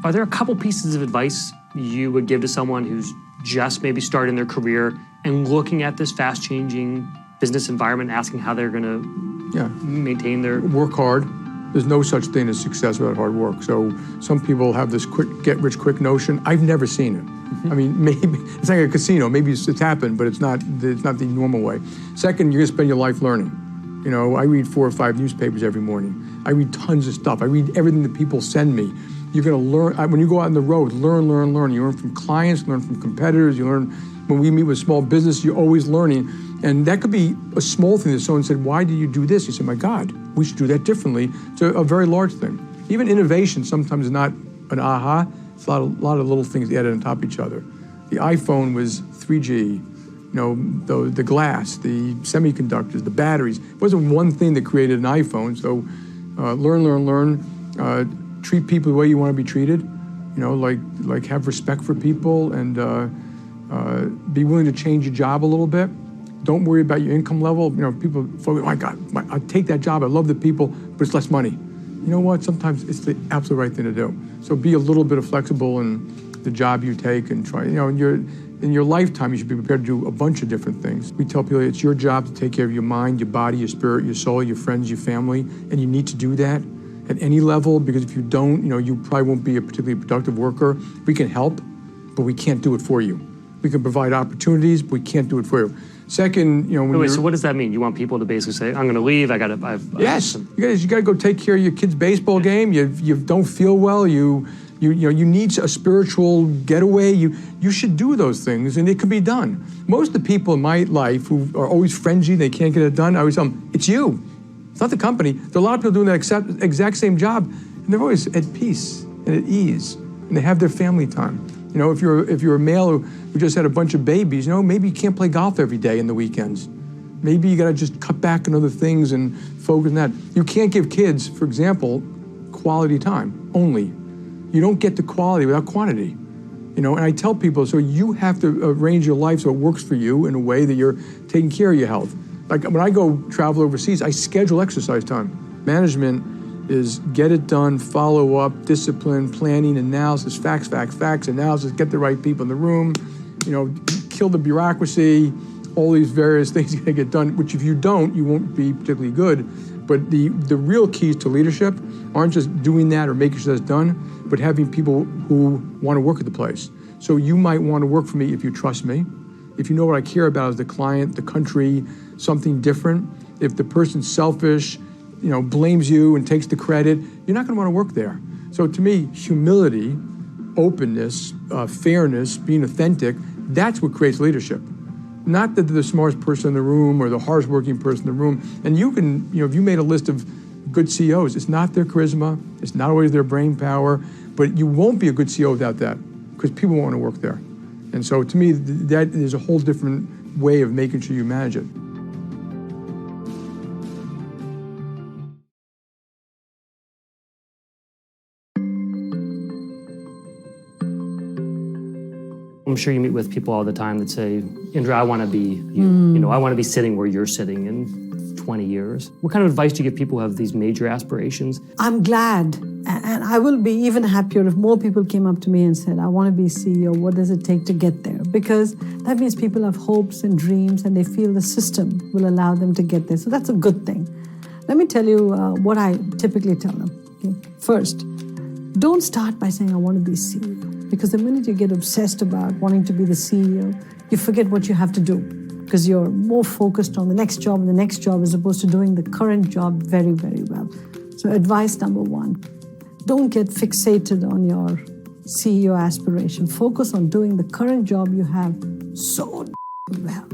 Are there a couple pieces of advice you would give to someone who's just maybe starting their career and looking at this fast-changing business environment, asking how they're going to maintain their... Work hard. There's no such thing as success without hard work. So some people have this quick, get-rich-quick notion. I've never seen it. I mean, maybe it's like a casino. Maybe it's happened, but it's not the normal way. Second, you're going to spend your life learning. You know, I read 4 or 5 newspapers every morning. I read tons of stuff. I read everything that people send me. You're going to learn, when you go out on the road, learn. You learn from clients, learn from competitors, you learn, when we meet with small business, you're always learning. And that could be a small thing that someone said, why do you do this? You say, my God, we should do that differently, to a very large thing. Even innovation sometimes is not an aha, it's a lot of little things added on top of each other. The iPhone was 3G, you know, the glass, the semiconductors, the batteries. It wasn't one thing that created an iPhone, so learn. Treat people the way you want to be treated, you know, like have respect for people, and be willing to change your job a little bit. Don't worry about your income level. You know, people focus, oh my God, I take that job, I love the people, but it's less money. You know what, sometimes it's the absolute right thing to do. So be a little bit flexible in the job you take, and try, you know, in your lifetime, you should be prepared to do a bunch of different things. We tell people it's your job to take care of your mind, your body, your spirit, your soul, your friends, your family, and you need to do that at any level, because if you don't, you know, you probably won't be a particularly productive worker. We can help, but we can't do it for you. We can provide opportunities, but we can't do it for you. Second, you know, so what does that mean? You want people to basically say, I'm going to leave, Yes, you got to go take care of your kid's baseball game. You don't feel well, you need a spiritual getaway. You should do those things, and it can be done. Most of the people in my life who are always frenzied, they can't get it done, I always tell them, it's you. It's not the company. There are a lot of people doing that exact same job, and they're always at peace and at ease, and they have their family time. You know, if you're a male who just had a bunch of babies, you know, maybe you can't play golf every day in the weekends. Maybe you got to just cut back on other things and focus on that. You can't give kids, for example, quality time only. You don't get the quality without quantity. You know, and I tell people, so you have to arrange your life so it works for you in a way that you're taking care of your health. Like when I go travel overseas, I schedule exercise time. Management is get it done, follow up, discipline, planning, analysis, facts, analysis, get the right people in the room, you know, kill the bureaucracy, all these various things you gotta get done, which if you don't, you won't be particularly good. But the real keys to leadership aren't just doing that or making sure that's done, but having people who want to work at the place. So you might want to work for me if you trust me, if you know what I care about as the client, the country, something different. If the person's selfish, you know, blames you and takes the credit, you're not going to want to work there. So to me, humility, openness, fairness, being authentic, that's what creates leadership. Not that they're the smartest person in the room or the hardest working person in the room. And you can, you know, if you made a list of good CEOs, it's not their charisma, it's not always their brain power, but you won't be a good CEO without that, because people want to work there. And so to me, that is a whole different way of making sure you manage it. I'm sure you meet with people all the time that say, Indra, I want to be you. You know, I want to be sitting where you're sitting in 20 years. What kind of advice do you give people who have these major aspirations? I'm glad, and I will be even happier if more people came up to me and said, I want to be CEO, what does it take to get there? Because that means people have hopes and dreams, and they feel the system will allow them to get there. So that's a good thing. Let me tell you what I typically tell them. Okay? First, don't start by saying, I want to be CEO. Because the minute you get obsessed about wanting to be the CEO, you forget what you have to do, because you're more focused on the next job and the next job as opposed to doing the current job very, very well. So advice number one, don't get fixated on your CEO aspiration. Focus on doing the current job you have so well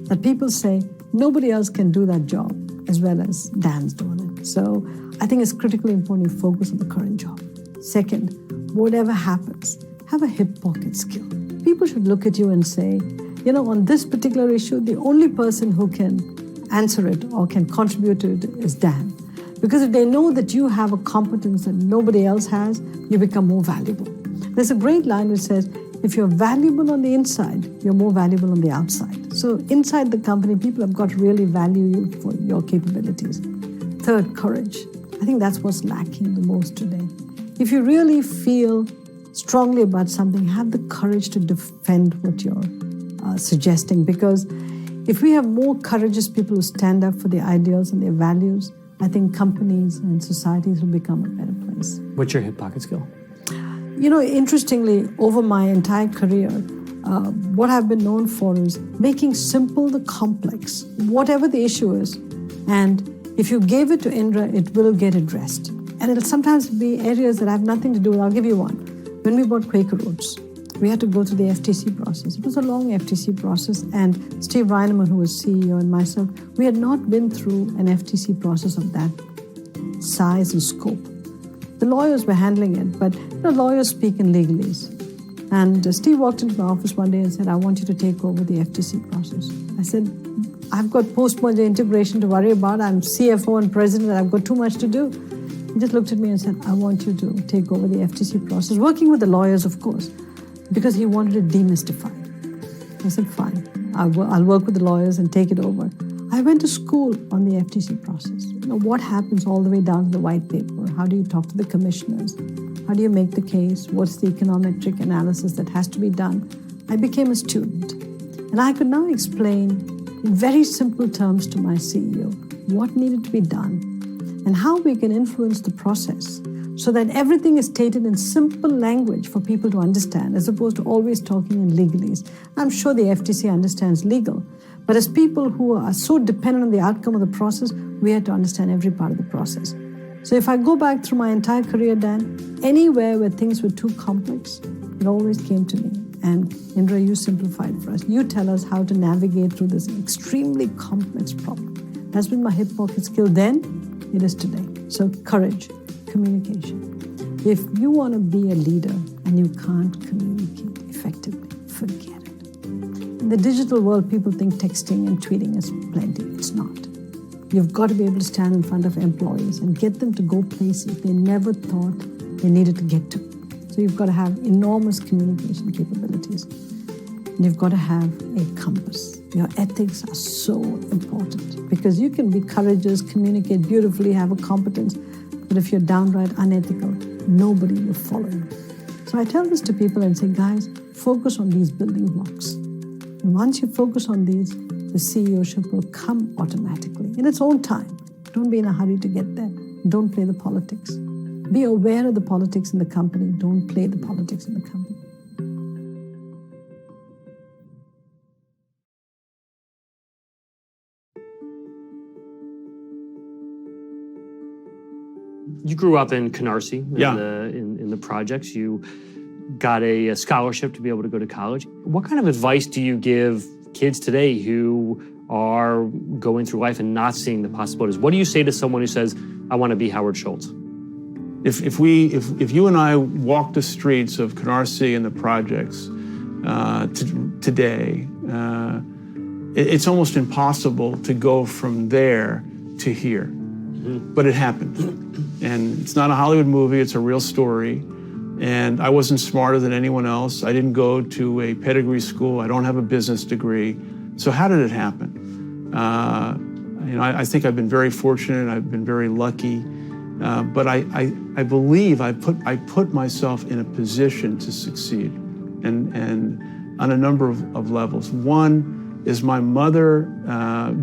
that people say, nobody else can do that job as well as Dan's doing it. So I think it's critically important to focus on the current job. Second, whatever happens, have a hip pocket skill. People should look at you and say, you know, on this particular issue, the only person who can answer it or can contribute to it is Dan. Because if they know that you have a competence that nobody else has, you become more valuable. There's a great line which says, if you're valuable on the inside, you're more valuable on the outside. So inside the company, people have got to really value you for your capabilities. Third, courage. I think that's what's lacking the most today. If you really feel strongly about something, have the courage to defend what you're suggesting. Because if we have more courageous people who stand up for their ideals and their values, I think companies and societies will become a better place. What's your hip pocket skill? You know, interestingly, over my entire career, what I've been known for is making simple the complex, whatever the issue is. And if you gave it to Indra, it will get addressed. And it'll sometimes be areas that have nothing to do with. I'll give you one. When we bought Quaker Oats, we had to go through the FTC process. It was a long FTC process, and Steve Reinemund, who was CEO, and myself, we had not been through an FTC process of that size and scope. The lawyers were handling it, but lawyers speak in legalese. And Steve walked into my office one day and said, I want you to take over the FTC process. I said, I've got post-merger integration to worry about. I'm CFO and president. I've got too much to do. He just looked at me and said, I want you to take over the FTC process, working with the lawyers, of course, because he wanted it demystified. I said, fine, I'll work with the lawyers and take it over. I went to school on the FTC process. What happens all the way down to the white paper? How do you talk to the commissioners? How do you make the case? What's the econometric analysis that has to be done? I became a student. And I could now explain in very simple terms to my CEO what needed to be done and how we can influence the process so that everything is stated in simple language for people to understand, as opposed to always talking in legalese. I'm sure the FTC understands legal, but as people who are so dependent on the outcome of the process, we had to understand every part of the process. So if I go back through my entire career, Dan, anywhere where things were too complex, it always came to me. And Indra, you simplified for us. You tell us how to navigate through this extremely complex problem. That's been my hip pocket skill then, it is today. So courage, communication. If you want to be a leader and you can't communicate effectively, forget it. In the digital world, people think texting and tweeting is plenty. It's not. You've got to be able to stand in front of employees and get them to go places they never thought they needed to get to. So you've got to have enormous communication capabilities. And you've got to have a compass. Your ethics are so important because you can be courageous, communicate beautifully, have a competence, but if you're downright unethical, nobody will follow you. So I tell this to people and say, guys, focus on these building blocks. And once you focus on these, the CEOship will come automatically in its own time. Don't be in a hurry to get there. Don't play the politics. Be aware of the politics in the company. Don't play the politics in the company. You grew up in Canarsie in the projects. You got a scholarship to be able to go to college. What kind of advice do you give kids today who are going through life and not seeing the possibilities? What do you say to someone who says, I want to be Howard Schultz? If you and I walk the streets of Canarsie and the projects today, it's almost impossible to go from there to here. Mm-hmm. But it happened. And it's not a Hollywood movie, it's a real story. And I wasn't smarter than anyone else. I didn't go to a pedigree school. I don't have a business degree. So how did it happen? I think I've been very fortunate. I've been very lucky. But I believe I put myself in a position to succeed, and on a number of levels. One is my mother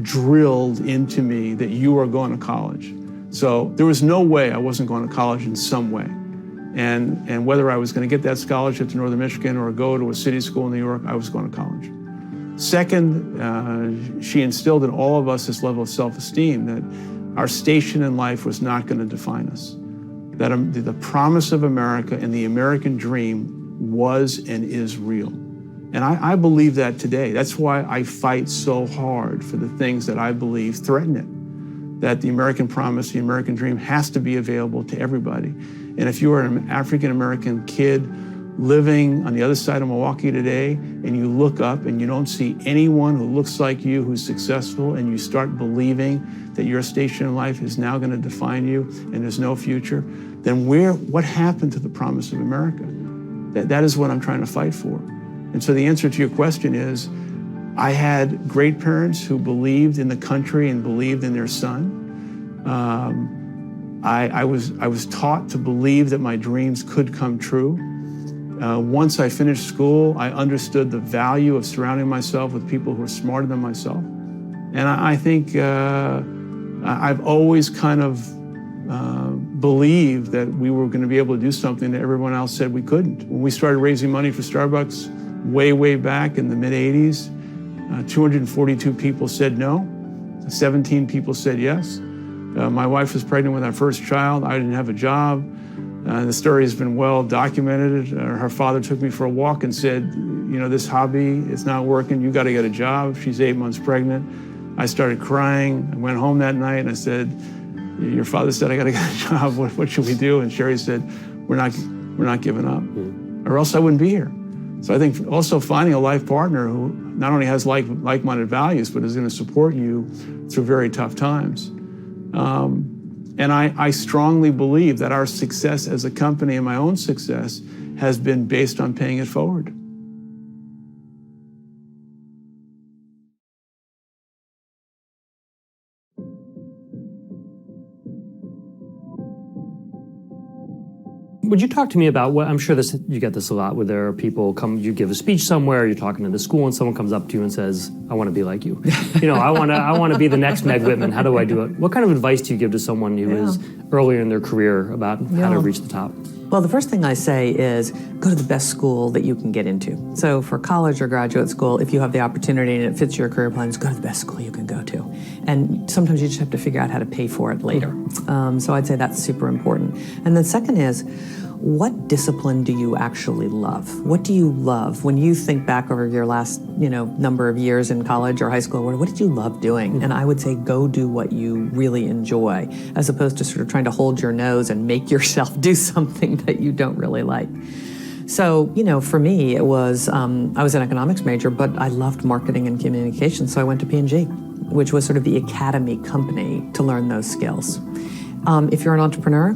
drilled into me that you are going to college. So there was no way I wasn't going to college in some way. And whether I was going to get that scholarship to Northern Michigan or go to a city school in New York, I was going to college. Second, she instilled in all of us this level of self-esteem that our station in life was not going to define us. That the promise of America and the American dream was and is real. And I believe that today. That's why I fight so hard for the things that I believe threaten it. That the American promise, the American dream has to be available to everybody. And if you are an African-American kid living on the other side of Milwaukee today, and you look up and you don't see anyone who looks like you who's successful, and you start believing that your station in life is now going to define you and there's no future, then what happened to the promise of America? That is what I'm trying to fight for. And so the answer to your question is, I had great parents who believed in the country and believed in their son. I was taught to believe that my dreams could come true. Once I finished school, I understood the value of surrounding myself with people who are smarter than myself. And I think I've always kind of believed that we were going to be able to do something that everyone else said we couldn't. When we started raising money for Starbucks way back in the mid-'80s, 242 people said no, 17 people said yes. My wife was pregnant with our first child. I didn't have a job. The story has been well documented. Her father took me for a walk and said, you know, this hobby, it's not working. You got to get a job. She's 8 months pregnant. I started crying. I went home that night and I said, your father said I got to get a job. What should we do? And Sherry said, we're not giving up, or else I wouldn't be here. So I think also finding a life partner who not only has like-minded values, but is going to support you through very tough times. And I strongly believe that our success as a company and my own success has been based on paying it forward. Would you talk to me about what, I'm sure you get this a lot, where there are people you give a speech somewhere, you're talking to the school, and someone comes up to you and says, I want to be like you. You know, I want to be the next Meg Whitman. How do I do it? What kind of advice do you give to someone who is earlier in their career about how to reach the top? Well, the first thing I say is go to the best school that you can get into. So for college or graduate school, if you have the opportunity and it fits your career plans, go to the best school you can go to. And sometimes you just have to figure out how to pay for it later. So I'd say that's super important. And then second is, what discipline do you actually love? What do you love? When you think back over your last, number of years in college or high school, what did you love doing? And I would say go do what you really enjoy, as opposed to sort of trying to hold your nose and make yourself do something that you don't really like. So, for me, it was, I was an economics major, but I loved marketing and communications, so I went to P&G, which was sort of the academy company to learn those skills. If you're an entrepreneur,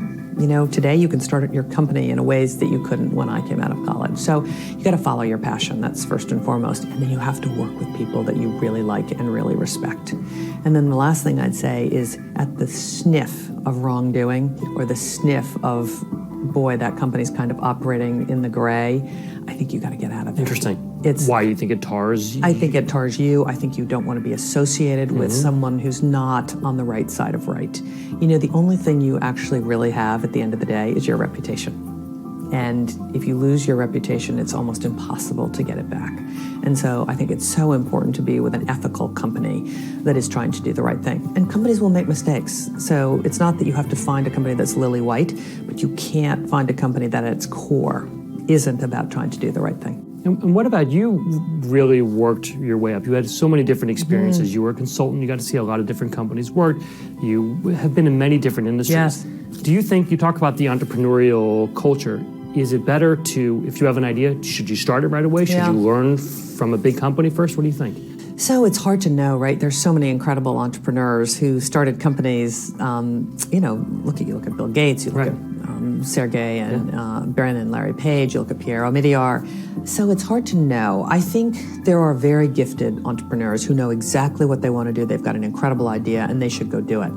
today you can start your company in ways that you couldn't when I came out of college. So you got to follow your passion. That's first and foremost. And then you have to work with people that you really like and really respect. And then the last thing I'd say is at the sniff of wrongdoing or the sniff of, boy, that company's kind of operating in the gray, I think you got to get out of there. Interesting. Why you think it tars you? I think it tars you. I think you don't want to be associated with someone who's not on the right side of right. The only thing you actually really have at the end of the day is your reputation. And if you lose your reputation, it's almost impossible to get it back. And so I think it's so important to be with an ethical company that is trying to do the right thing. And companies will make mistakes. So it's not that you have to find a company that's lily white, but you can't find a company that at its core isn't about trying to do the right thing. And what about you really worked your way up? You had so many different experiences. You were a consultant. You got to see a lot of different companies work. You have been in many different industries. Yes. Do you think, you talk about the entrepreneurial culture, is it better to, if you have an idea, should you start it right away? Should you learn from a big company first? What do you think? So it's hard to know, right? There's so many incredible entrepreneurs who started companies, look at Bill Gates, you look at Sergey and Bren and Larry Page, you look at Pierre Omidyar. So it's hard to know. I think there are very gifted entrepreneurs who know exactly what they want to do. They've got an incredible idea and they should go do it.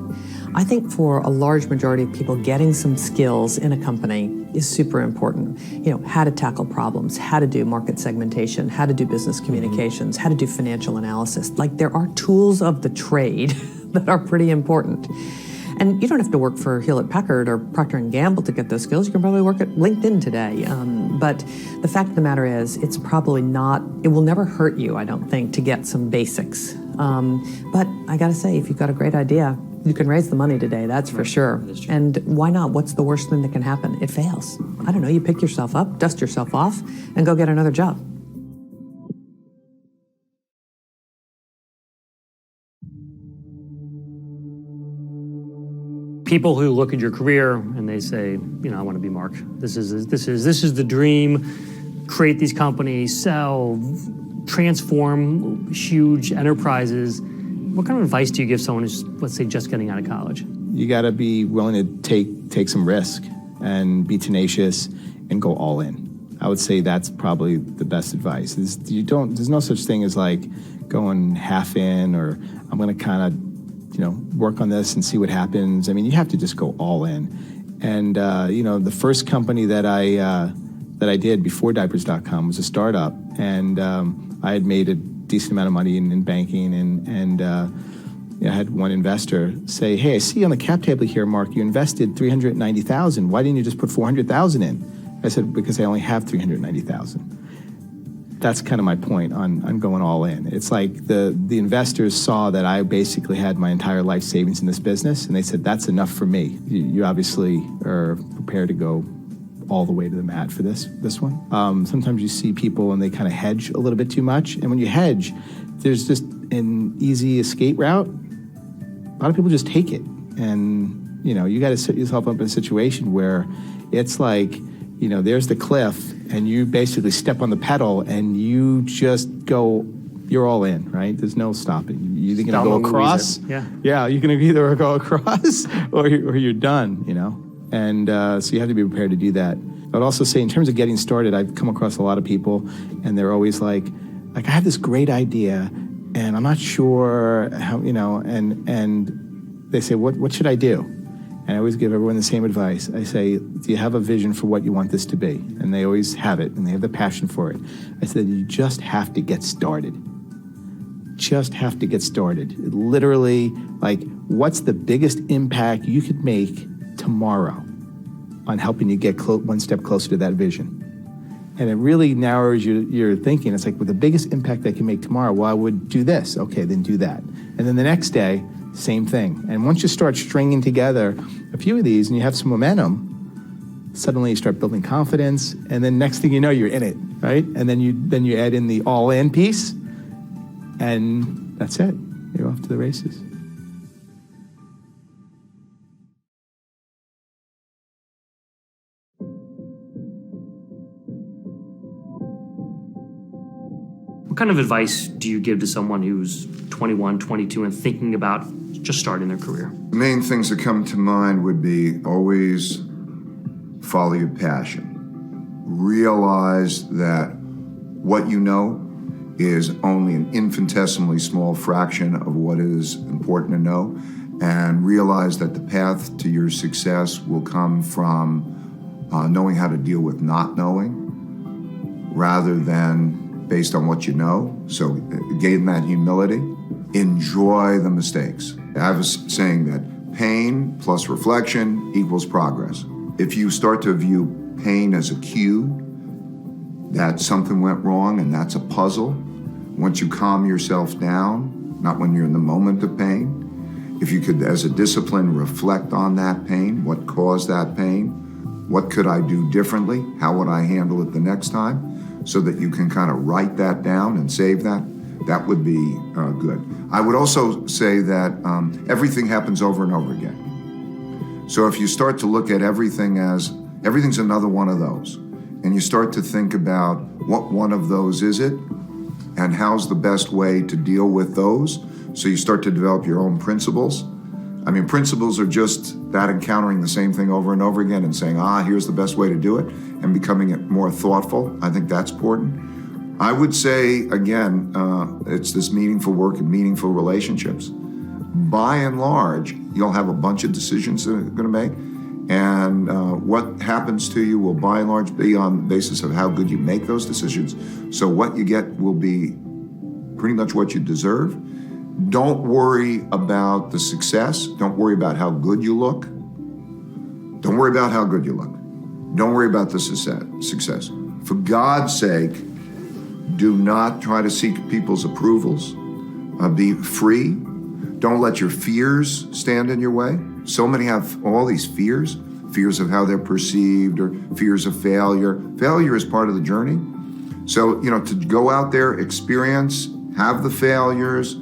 I think for a large majority of people, getting some skills in a company is super important. How to tackle problems, how to do market segmentation, how to do business communications, how to do financial analysis. Like, there are tools of the trade that are pretty important. And you don't have to work for Hewlett-Packard or Procter & Gamble to get those skills. You can probably work at LinkedIn today. But the fact of the matter is, it's probably not, it will never hurt you, I don't think, to get some basics. But I gotta say, if you've got a great idea, you can raise the money today, that's for sure. And why not? What's the worst thing that can happen? It fails. I don't know, you pick yourself up, dust yourself off, and go get another job. People who look at your career and they say, I want to be Mark. This is the dream. Create these companies, sell, transform huge enterprises. What kind of advice do you give someone who's, let's say, just getting out of college? You got to be willing to take some risk and be tenacious and go all in. I would say that's probably the best advice. There's no such thing as like going half in, or I'm going to kind of work on this and see what happens. I mean, you have to just go all in. And, the first company that I that I did before Diapers.com was a startup, and I had made a decent amount of money in banking, and I had one investor say, "Hey, I see on the cap table here, Mark, you invested $390,000. Why didn't you just put $400,000 in?" I said, "Because I only have $390,000." That's kind of my point on going all in. It's like the investors saw that I basically had my entire life savings in this business, and they said, "That's enough for me. You obviously are prepared to go all the way to the mat for this one." Sometimes you see people and they kind of hedge a little bit too much, and when you hedge, there's just an easy escape route. A lot of people just take it, and you got to set yourself up in a situation where it's like, there's the cliff, and you basically step on the pedal, and you just go. You're all in, right? There's no stopping. You're either going to go across. Yeah, you're going to either go across or you're done. And so you have to be prepared to do that. I would also say, in terms of getting started, I've come across a lot of people, and they're always like I have this great idea, and I'm not sure how, and they say, what should I do? And I always give everyone the same advice. I say, do you have a vision for what you want this to be? And they always have it, and they have the passion for it. I said, you just have to get started. Just have to get started. Literally, what's the biggest impact you could make tomorrow on helping you get one step closer to that vision? And it really narrows your thinking. It's like, the biggest impact I can make tomorrow, well, I would do this. Okay, then do that. And then the next day, same thing. And once you start stringing together a few of these and you have some momentum, suddenly you start building confidence, and then next thing you know, you're in it, right? And then you add in the all-in piece, and that's it. You're off to the races. What kind of advice do you give to someone who's 21, 22, and thinking about just starting their career? The main things that come to mind would be always follow your passion. Realize that what you know is only an infinitesimally small fraction of what is important to know, and realize that the path to your success will come from knowing how to deal with not knowing rather than based on what you know. So gain that humility. Enjoy the mistakes. I was saying that pain plus reflection equals progress. If you start to view pain as a cue that something went wrong and that's a puzzle, once you calm yourself down, not when you're in the moment of pain, if you could, as a discipline, reflect on that pain, what caused that pain, what could I do differently, how would I handle it the next time, so that you can kind of write that down and save that, that would be good. I would also say that everything happens over and over again. So if you start to look at everything as, everything's another one of those, and you start to think about what one of those is it, and how's the best way to deal with those, so you start to develop your own principles. I mean, principles are just that, encountering the same thing over and over again and saying, here's the best way to do it, and becoming it more thoughtful. I think that's important. I would say, again, it's this meaningful work and meaningful relationships. By and large, you'll have a bunch of decisions that you're going to make, and what happens to you will by and large be on the basis of how good you make those decisions. So what you get will be pretty much what you deserve. Don't worry about the success. Don't worry about how good you look. Don't worry about how good you look. Don't worry about the success. For God's sake, do not try to seek people's approvals. Be free. Don't let your fears stand in your way. So many have all these fears of how they're perceived, or fears of failure. Failure is part of the journey. So, to go out there, experience, have the failures,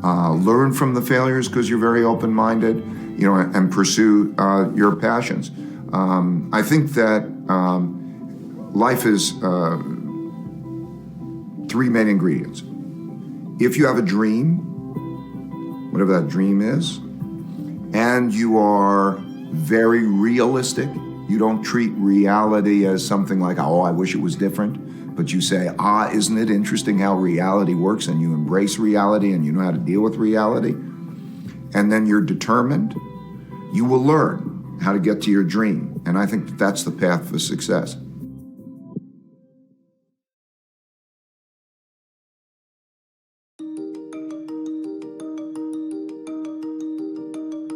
learn from the failures because you're very open-minded, and pursue your passions. I think that life is three main ingredients. If you have a dream, whatever that dream is, and you are very realistic, you don't treat reality as something like, I wish it was different, but you say, isn't it interesting how reality works, and you embrace reality and you know how to deal with reality, and then you're determined, you will learn how to get to your dream. And I think that's the path for success.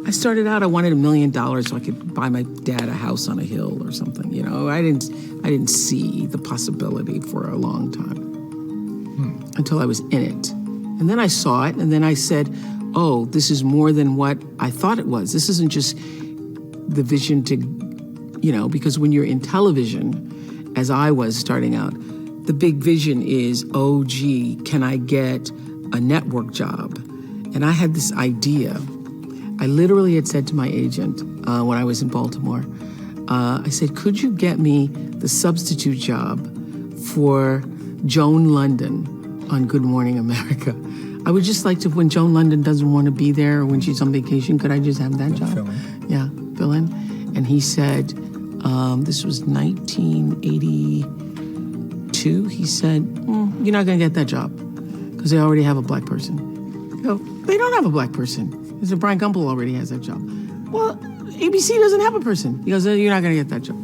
I started out, I wanted $1 million so I could buy my dad a house on a hill or something. You know, I didn't see the possibility for a long time until I was in it. And then I saw it, and then I said, oh, this is more than what I thought it was. This isn't just the vision to, you know, because when you're in television, as I was starting out, the big vision is, oh, gee, can I get a network job? And I had this idea. I literally had said to my agent when I was in Baltimore, I said, could you get me the substitute job for Joan London on Good Morning America? I would just like to, when Joan London doesn't want to be there or when she's on vacation, could I just have that job? Fill in. Yeah, fill in. And he said, this was 1982. He said, you're not going to get that job because they already have a black person. I go, they don't have a black person. He said, Brian Gumbel already has that job. Well, ABC doesn't have a person. He goes, you're not going to get that job.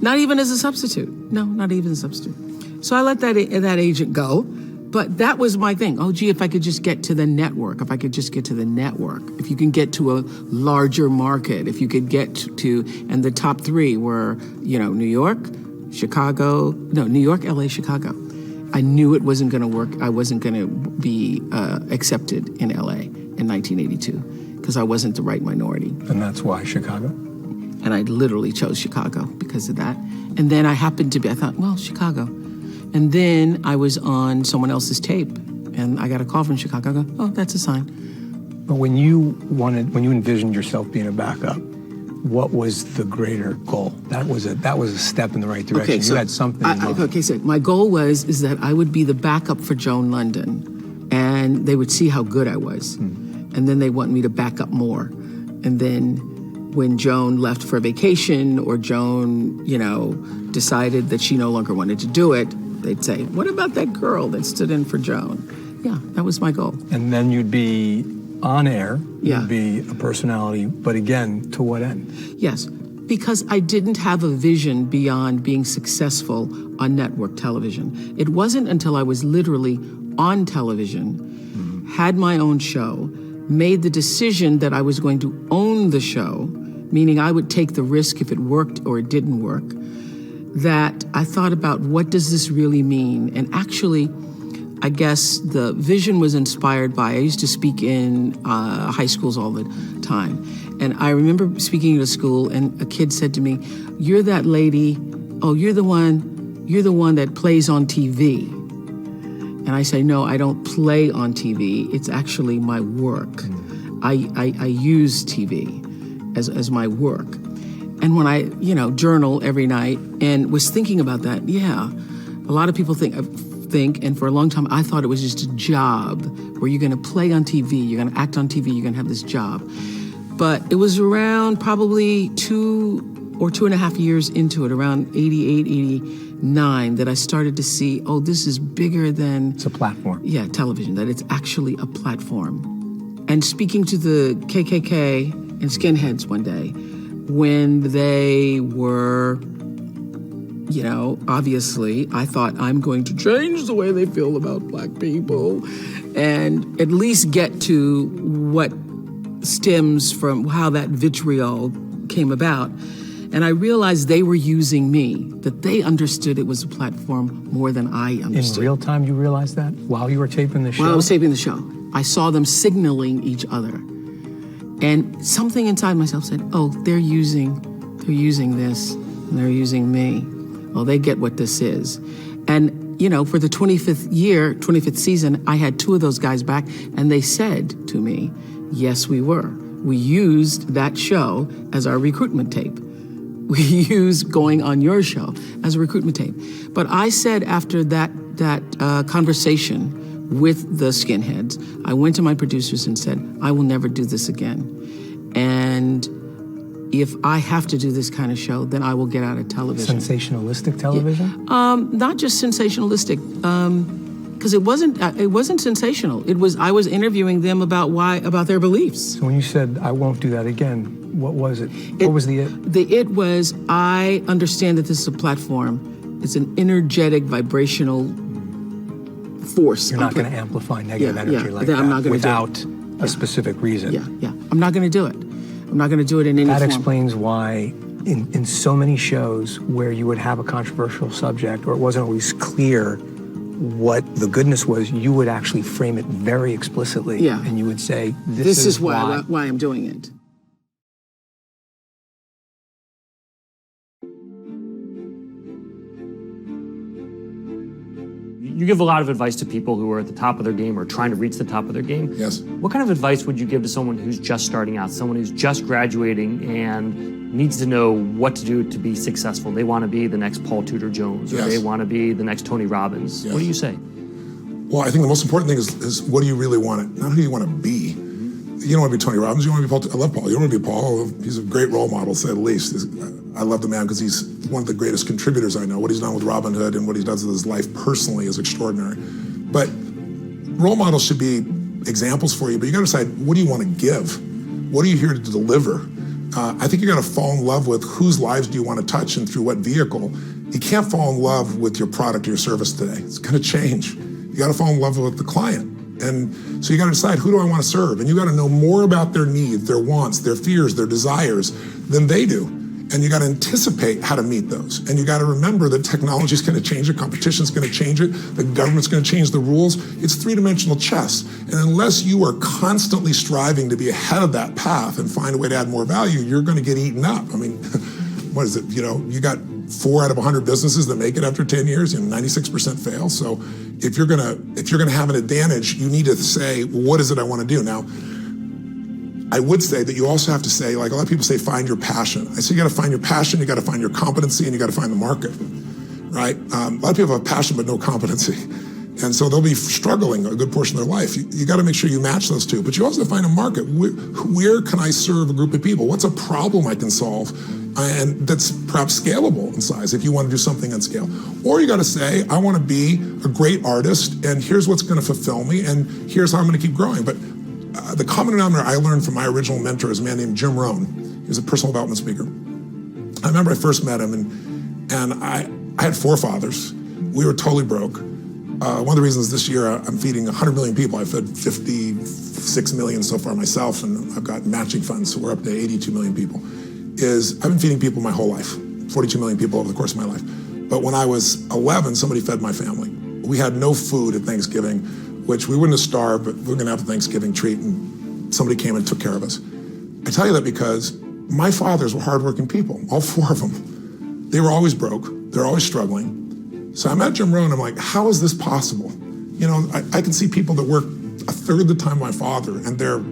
Not even as a substitute. No, not even a substitute. So I let that agent go. But that was my thing. Oh, gee, if I could just get to the network, if you can get to a larger market, if you could get to, and the top three were, you know, New York, LA, Chicago. I knew it wasn't going to work. I wasn't going to be accepted in LA in 1982 because I wasn't the right minority. And that's why Chicago? And I literally chose Chicago because of that. And then I thought, well, Chicago. And then I was on someone else's tape, and I got a call from Chicago. I go, oh, that's a sign. But when you envisioned yourself being a backup, what was the greater goal? That was a step in the right direction. Okay, so you had something in mind. So my goal is that I would be the backup for Joan London, and they would see how good I was. And then they want me to back up more. And then when Joan left for vacation or Joan, you know, decided that she no longer wanted to do it, they'd say, what about that girl that stood in for Joan? Yeah, that was my goal. And then you'd be on air, Yeah. you'd be a personality, but again, to what end? Yes, because I didn't have a vision beyond being successful on network television. It wasn't until I was literally on television, had my own show, made the decision that I was going to own the show, meaning I would take the risk if it worked or it didn't work, that I thought about what does this really mean? And actually, I guess the vision was inspired by, I used to speak in high schools all the time. And I remember speaking at a school and a kid said to me, you're that lady, oh, you're the one that plays on TV. And I say, no, I don't play on TV. It's actually my work. I use TV as my work. And when I, you know, journal every night and was thinking about that, yeah, a lot of people think, and for a long time, I thought it was just a job where you're going to play on TV, you're going to act on TV, you're going to have this job. But it was around probably 2 or 2.5 years into it, around 88, 89, that I started to see, oh, this is bigger than... It's a platform. Yeah, television, that it's actually a platform. And speaking to the KKK and skinheads one day, when they were, you know, obviously, I thought I'm going to change the way they feel about black people and at least get to what stems from how that vitriol came about. And I realized they were using me, that they understood it was a platform more than I understood. In real time, you realized that while you were taping the show? While I was taping the show, I saw them signaling each other. And something inside myself said, oh, they're using this, and they're using me. Oh, they get what this is. And, you know, for the 25th season, I had 2 of those guys back, and they said to me, yes, we were. We used that show as our recruitment tape. We used going on your show as a recruitment tape. But I said after that conversation with the skinheads, I went to my producers and said, I will never do this again. And if I have to do this kind of show, then I will get out of television. Sensationalistic television? Not just sensationalistic, because it wasn't sensational. It was, I was interviewing them about their beliefs. So when you said, I won't do that again, what was it? What was the it? The it was, I understand that this is a platform. It's an energetic, vibrational force. You're not going to amplify negative energy like that I'm not gonna without a specific reason. Yeah, I'm not going to do it. I'm not going to do it in any That form. explains why in so many shows where you would have a controversial subject or it wasn't always clear what the goodness was, you would actually frame it very explicitly. Yeah. And you would say, This is why I'm doing it. You give a lot of advice to people who are at the top of their game or trying to reach the top of their game. Yes. What kind of advice would you give to someone who's just starting out, someone who's just graduating and needs to know what to do to be successful? They want to be the next Paul Tudor Jones, or Yes. they want to be the next Tony Robbins. Yes. What do you say? Well, I think the most important thing is what do you really want to, not who you want to be. You don't want to be Tony Robbins, you want to be Paul. I love Paul. You don't want to be Paul. He's a great role model, to say the least. I love the man because he's one of the greatest contributors I know. What he's done with Robin Hood and what he does with his life personally is extraordinary. But role models should be examples for you, but you got to decide, what do you want to give? What are you here to deliver? I think you got to fall in love with whose lives do you want to touch and through what vehicle. You can't fall in love with your product or your service today. It's going to change. You got to fall in love with the client. And so you got to decide, who do I want to serve? And you got to know more about their needs, their wants, their fears, their desires than they do. And you got to anticipate how to meet those. And you got to remember that technology is going to change it, competition is going to change it, the government's going to change the rules. It's three-dimensional chess. And unless you are constantly striving to be ahead of that path and find a way to add more value, you're going to get eaten up. I mean, what is it? You know, you got 4 out of 100 businesses that make it after 10 years, and 96% fail. So if you're gonna have an advantage, you need to say, what is it I want to do? Now, I would say that you also have to say, like a lot of people say, find your passion. I say you got to find your passion, you got to find your competency, and you got to find the market, right? A lot of people have passion but no competency. And so they'll be struggling a good portion of their life. You got to make sure you match those two. But you also find a market. Where can I serve a group of people? What's a problem I can solve? And that's perhaps scalable in size if you want to do something on scale. Or you got to say, I want to be a great artist, and here's what's going to fulfill me, and here's how I'm going to keep growing. But the common denominator I learned from my original mentor is a man named Jim Rohn. He was a personal development speaker. I remember I first met him, and I had forefathers. We were totally broke. One of the reasons this year I'm feeding 100 million people, I've fed 56 million so far myself, and I've got matching funds, so we're up to 82 million people, is I've been feeding people my whole life, 42 million people over the course of my life. But when I was 11, somebody fed my family. We had no food at Thanksgiving, which we wouldn't have starved, but we were gonna have a Thanksgiving treat, and somebody came and took care of us. I tell you that because my fathers were hardworking people, all 4 of them. They were always broke, they're always struggling. So I met Jim Rohn, I'm like, how is this possible? You know, I can see people that work a third the time my father, and they're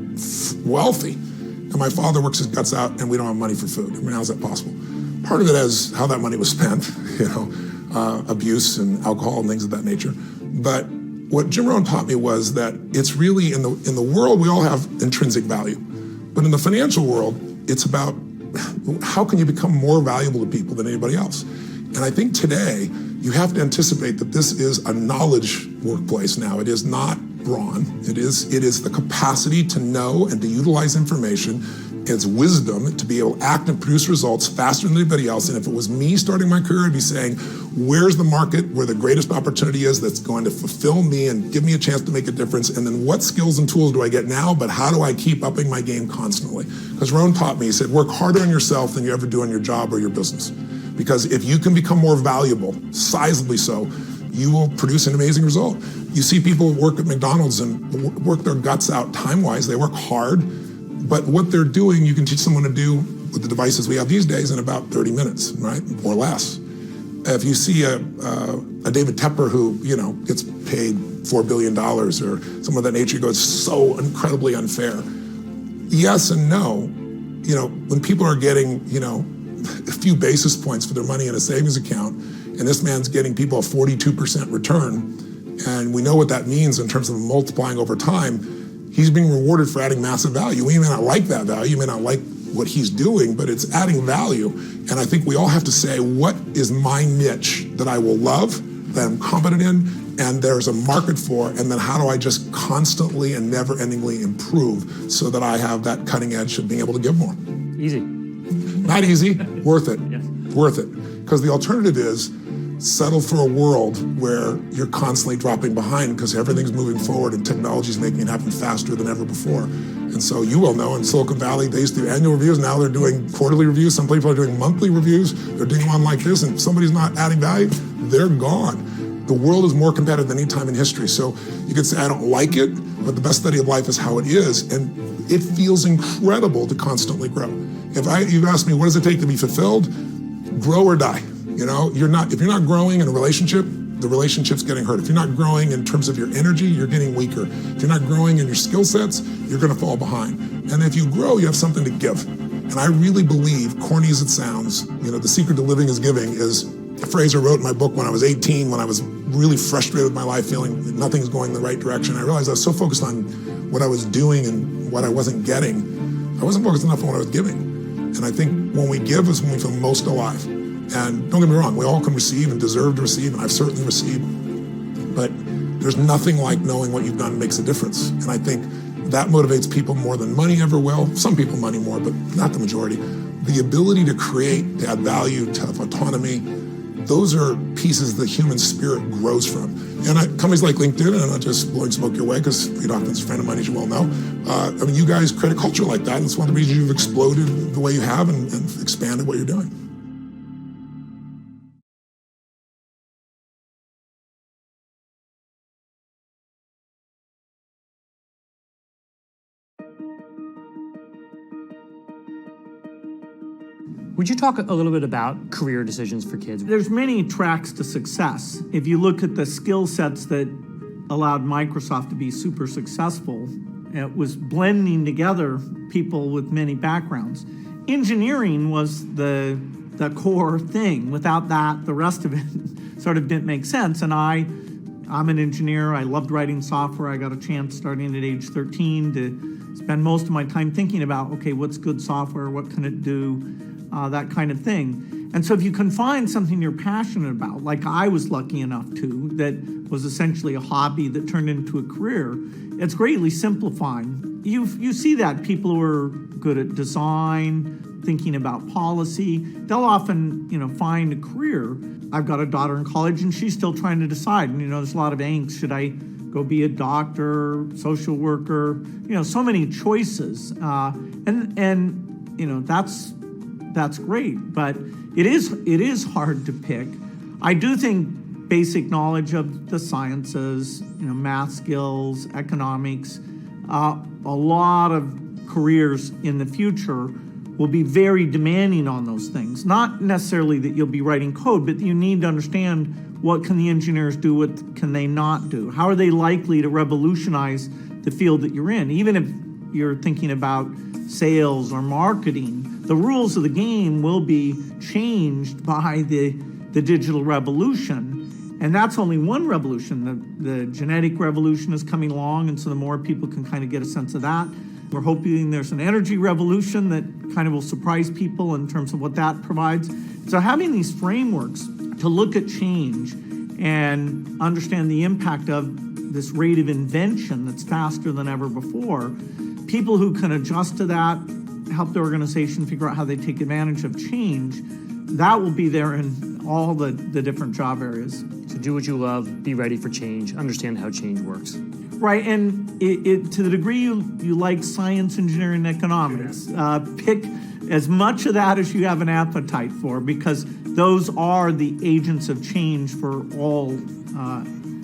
wealthy. And my father works his guts out, and we don't have money for food. I mean, how's that possible? Part of it is how that money was spent, you know, abuse and alcohol and things of that nature. But what Jim Rohn taught me was that it's really, in the world, we all have intrinsic value. But in the financial world, it's about how can you become more valuable to people than anybody else? And I think today, you have to anticipate that this is a knowledge workplace now. It is not brawn. It is the capacity to know and to utilize information. It's wisdom to be able to act and produce results faster than anybody else. And if it was me starting my career, I'd be saying, where's the market where the greatest opportunity is that's going to fulfill me and give me a chance to make a difference? And then what skills and tools do I get now, but how do I keep upping my game constantly? Because Rohn taught me, he said, work harder on yourself than you ever do on your job or your business. Because if you can become more valuable, sizably so, you will produce an amazing result. You see people work at McDonald's and work their guts out time-wise. They work hard, but what they're doing, you can teach someone to do with the devices we have these days in about 30 minutes, right, or less. If you see a David Tepper who, you know, gets paid $4 billion or something of that nature, you go, it's so incredibly unfair. Yes and no. You know, when people are getting, you know, a few basis points for their money in a savings account, and this man's getting people a 42% return, and we know what that means in terms of multiplying over time, he's being rewarded for adding massive value. We may not like that value, you may not like what he's doing, but it's adding value. And I think we all have to say, what is my niche that I will love, that I'm competent in, and there's a market for, and then how do I just constantly and never-endingly improve so that I have that cutting edge of being able to give more? Easy. Not easy, worth it, Yes. worth it. Because the alternative is settle for a world where you're constantly dropping behind because everything's moving forward and technology's making it happen faster than ever before. And so you will know in Silicon Valley, they used to do annual reviews. Now they're doing quarterly reviews. Some people are doing monthly reviews. They're doing one like this, and if somebody's not adding value, they're gone. The world is more competitive than any time in history. So you could say, I don't like it, but the best study of life is how it is. And it feels incredible to constantly grow. If you've asked me, what does it take to be fulfilled? Grow or die. You know, if you're not growing in a relationship, the relationship's getting hurt. If you're not growing in terms of your energy, you're getting weaker. If you're not growing in your skill sets, you're gonna fall behind. And if you grow, you have something to give. And I really believe, corny as it sounds, you know, the secret to living is giving is a phrase I wrote in my book when I was 18, when I was really frustrated with my life, feeling that nothing's going the right direction. I realized I was so focused on what I was doing and what I wasn't getting. I wasn't focused enough on what I was giving. And I think when we give is when we feel most alive. And don't get me wrong, we all can receive and deserve to receive, and I've certainly received. But there's nothing like knowing what you've done makes a difference. And I think that motivates people more than money ever will. Some people money more, but not the majority. The ability to create, to add value, to have autonomy, those are pieces the human spirit grows from. And companies like LinkedIn, and I'm not just blowing smoke your way, because Reid Hoffman's a friend of mine, as you well know. I mean, you guys create a culture like that, and it's one of the reasons you've exploded the way you have and expanded what you're doing. Would you talk a little bit about career decisions for kids? There's many tracks to success. If you look at the skill sets that allowed Microsoft to be super successful, it was blending together people with many backgrounds. Engineering was the core thing. Without that, the rest of it sort of didn't make sense. And I'm an engineer. I loved writing software. I got a chance starting at age 13 to spend most of my time thinking about, okay, what's good software? What can it do? That kind of thing. And so if you can find something you're passionate about, like I was lucky enough to, that was essentially a hobby that turned into a career, it's greatly simplifying. You see that people who are good at design, thinking about policy, they'll often, find a career. I've got a daughter in college and she's still trying to decide. And, there's a lot of angst. Should I go be a doctor, social worker? So many choices. That's great, but it is hard to pick. I do think basic knowledge of the sciences, math skills, economics, a lot of careers in the future will be very demanding on those things. Not necessarily that you'll be writing code, but you need to understand what can the engineers do, what can they not do? How are they likely to revolutionize the field that you're in? Even if you're thinking about sales or marketing, the rules of the game will be changed by the digital revolution. And that's only one revolution. The genetic revolution is coming along, and so the more people can kind of get a sense of that. We're hoping there's an energy revolution that kind of will surprise people in terms of what that provides. So having these frameworks to look at change and understand the impact of this rate of invention that's faster than ever before, people who can adjust to that, help the organization figure out how they take advantage of change, that will be there in all the different job areas. So do what you love, be ready for change, understand how change works. Right, and to the degree you like science, engineering, and economics, pick as much of that as you have an appetite for, because those are the agents of change for all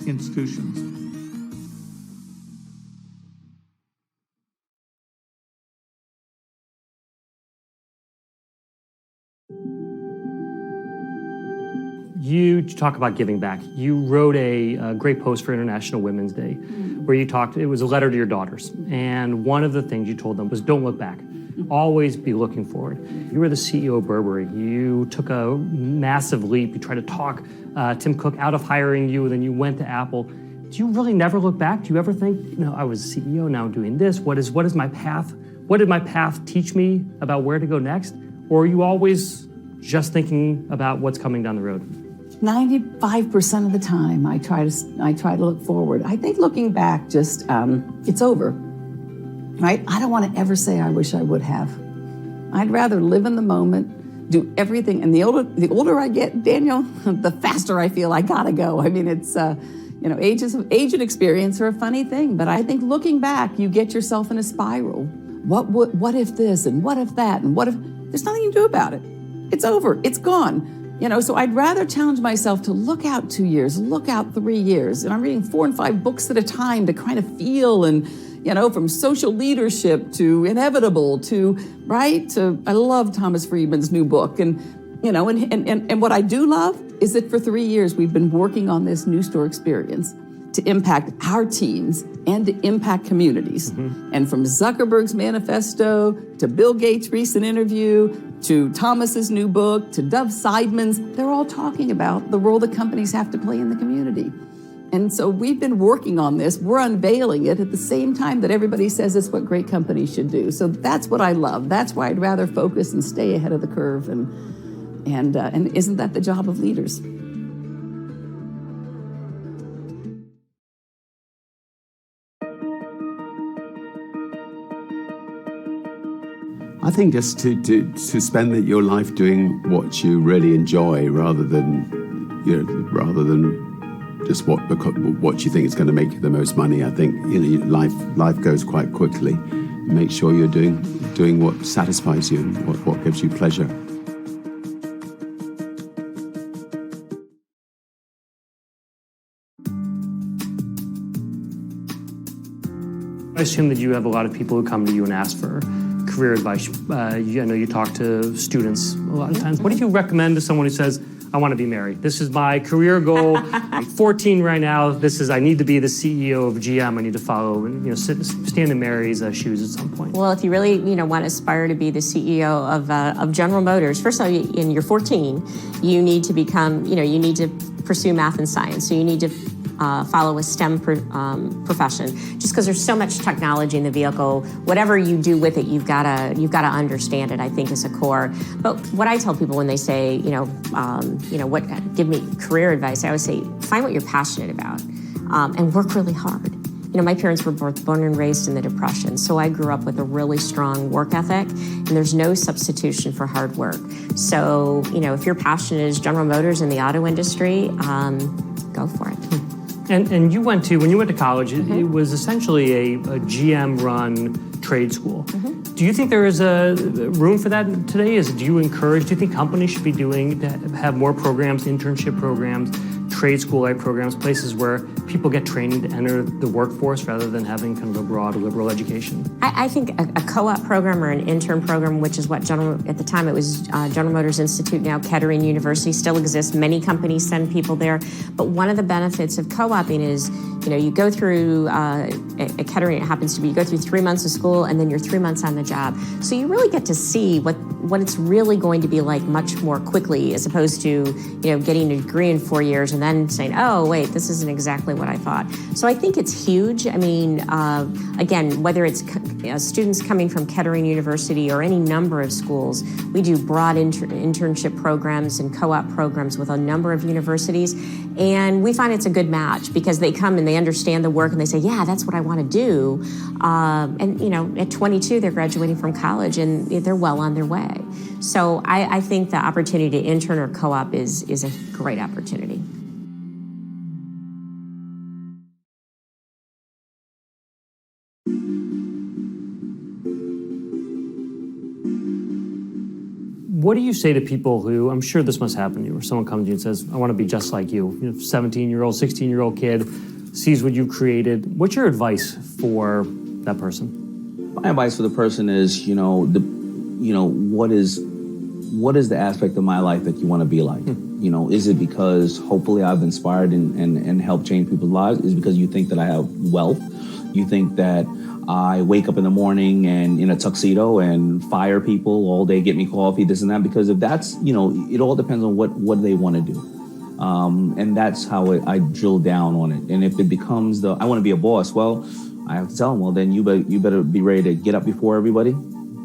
institutions. You talk about giving back. You wrote a great post for International Women's Day where you talked, it was a letter to your daughters. And one of the things you told them was don't look back. Always be looking forward. You were the CEO of Burberry. You took a massive leap. You tried to talk Tim Cook out of hiring you, then you went to Apple. Do you really never look back? Do you ever think, I was CEO, now I'm doing this. What is my path? What did my path teach me about where to go next? Or are you always just thinking about what's coming down the road? 95% of the time, I try to look forward. I think looking back, just it's over, right? I don't want to ever say I wish I would have. I'd rather live in the moment, do everything. And the older I get, Daniel, the faster I feel I gotta go. I mean, it's You know, age and experience are a funny thing, but I think looking back, you get yourself in a spiral. What if this, and what if that, and what if... There's nothing you can do about it. It's over. It's gone. You know, so I'd rather challenge myself to look out 2 years, look out 3 years. And I'm reading 4 and 5 books at a time to kind of feel, and, you know, from social leadership to inevitable to, right, to... I love Thomas Friedman's new book. And, you know, and what I do love is that for 3 years we've been working on this new store experience to impact our teams and to impact communities. And from Zuckerberg's manifesto to Bill Gates' recent interview to Thomas's new book to Dov Seidman's, they're all talking about the role that companies have to play in the community. And so we've been working on this. We're unveiling it at the same time that everybody says it's what great companies should do. So that's what I love. That's why I'd rather focus and stay ahead of the curve. And isn't that the job of leaders? I think just to spend your life doing what you really enjoy, rather than just what you think is going to make you the most money. I think, you know, life goes quite quickly. Make sure you're doing what satisfies you and what gives you pleasure. I assume that you have a lot of people who come to you and ask for career advice. I know you talk to students a lot of times. What do you recommend to someone who says, I want to be married? This is my career goal. I'm 14 right now. I need to be the CEO of GM. I need to follow and, you know, stand in Mary's shoes at some point. Well, if you really, you know, want to aspire to be the CEO of General Motors, first of all, in your 14, you need to become, you know, you need to pursue math and science. So you need to follow a STEM profession. Just because there's so much technology in the vehicle, whatever you do with it, you've got to understand it, I think, is a core. But what I tell people when they say, give me career advice, I always say, find what you're passionate about and work really hard. You know, my parents were both born and raised in the Depression, so I grew up with a really strong work ethic, and there's no substitution for hard work. So, you know, if your passion is General Motors in the auto industry, go for it. And when you went to college, it was essentially a GM-run trade school. Do you think there is a room for that today? Do you think companies should be have more programs, internship programs, trade school-like programs, places where people get training to enter the workforce rather than having kind of a broad liberal education? I think a co-op program or an intern program, which is what at the time it was General Motors Institute, now Kettering University, still exists. Many companies send people there. But one of the benefits of co-oping is, you know, you go through, at Kettering it happens to be, you go through 3 months of school and then you're 3 months on the job. So you really get to see what it's really going to be like much more quickly, as opposed to, you know, getting a degree in 4 years and then saying, oh, wait, this isn't exactly what I thought. So I think it's huge. I mean, again, whether it's students coming from Kettering University or any number of schools, we do broad internship programs and co-op programs with a number of universities. And we find it's a good match because they come and they understand the work and they say, yeah, that's what I want to do. And, you know, at 22, they're graduating from college and they're well on their way. So I think the opportunity to intern or co-op is a great opportunity. What do you say to people who, I'm sure this must happen to you, where someone comes to you and says, I want to be just like you. You know, 17-year-old, 16-year-old kid sees what you created. What's your advice for that person? My advice for the person is, what is the aspect of my life that you want to be like? You know, is it because hopefully I've inspired and helped change people's lives? Is it because you think that I have wealth? You think that I wake up in the morning and in a tuxedo and fire people all day, get me coffee, this and that? Because if that's, you know, it all depends on what they want to do. And that's how I drill down on it. And if it becomes I want to be a boss, well, I have to tell them, well, then you better be ready to get up before everybody,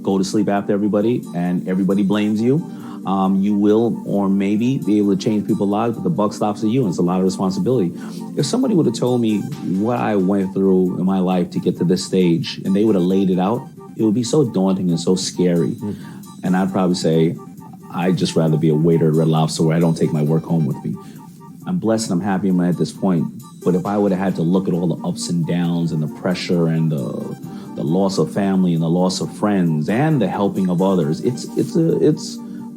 go to sleep after everybody, and everybody blames you. You will or maybe be able to change people's lives, but the buck stops at you, and it's a lot of responsibility. If somebody would have told me what I went through in my life to get to this stage, and they would have laid it out, it would be so daunting and so scary. And I'd probably say, I'd just rather be a waiter at Red Lobster where I don't take my work home with me. I'm blessed and I'm happy I'm at this point, But if I would have had to look at all the ups and downs and the pressure and the loss of family and the loss of friends and the helping of others,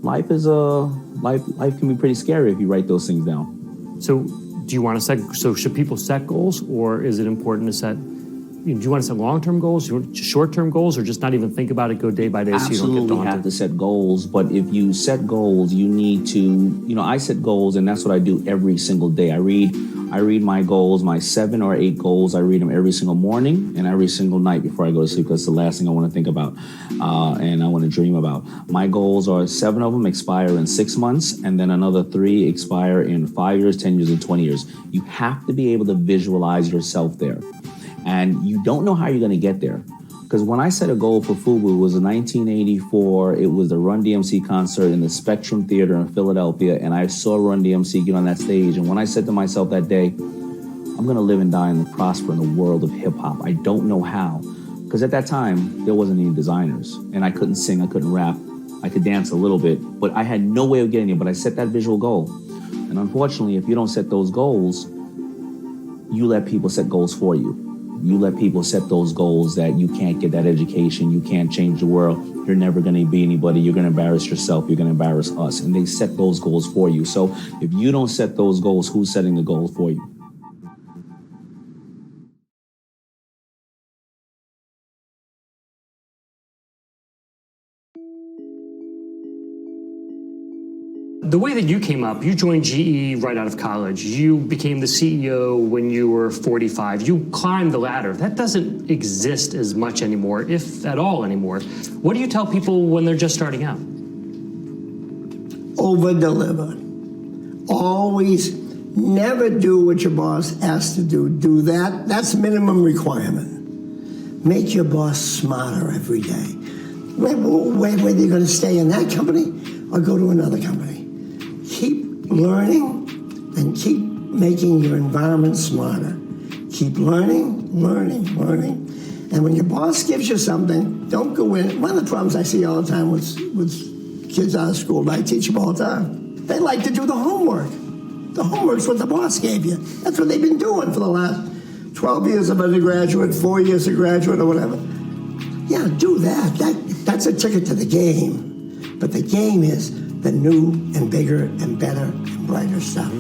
life can be pretty scary if you write those things down. So do you want to so should people set goals, or is it important to set, do you want to set long-term goals, short-term goals, or just not even think about it, go day by day so you don't get daunted? Absolutely have to set goals, but if you set goals, you need to, I set goals, and that's what I do every single day. I read my goals, my 7 or 8 goals. I read them every single morning and every single night before I go to sleep, because it's the last thing I want to think about and I want to dream about. My goals are 7 of them expire in 6 months, and then another 3 expire in 5 years, 10 years, and 20 years. You have to be able to visualize yourself there. And you don't know how you're going to get there. Because when I set a goal for FUBU, it was in 1984. It was the Run DMC concert in the Spectrum Theater in Philadelphia, and I saw Run DMC get on that stage. And when I said to myself that day, I'm going to live and die and prosper in the world of hip-hop. I don't know how. Because at that time, there wasn't any designers. And I couldn't sing, I couldn't rap. I could dance a little bit, but I had no way of getting there. But I set that visual goal. And unfortunately, if you don't set those goals, you let people set goals for you. You let people set those goals that you can't get that education, you can't change the world, you're never going to be anybody, you're going to embarrass yourself, you're going to embarrass us. And they set those goals for you. So if you don't set those goals, who's setting the goals for you? The way that you came up, you joined GE right out of college. You became the CEO when you were 45. You climbed the ladder. That doesn't exist as much anymore, if at all anymore. What do you tell people when they're just starting out? Over-deliver. Always never do what your boss asks to do. Do that. That's minimum requirement. Make your boss smarter every day. Whether you're going to stay in that company or go to another company. Keep learning and keep making your environment smarter. Keep learning. And when your boss gives you something, don't go in. One of the problems I see all the time with kids out of school, but I teach them all the time, they like to do the homework. The homework's what the boss gave you. That's what they've been doing for the last 12 years of undergraduate, 4 years of graduate, or whatever. Yeah, do that. That's a ticket to the game. But the game is the new and bigger and better and brighter stuff.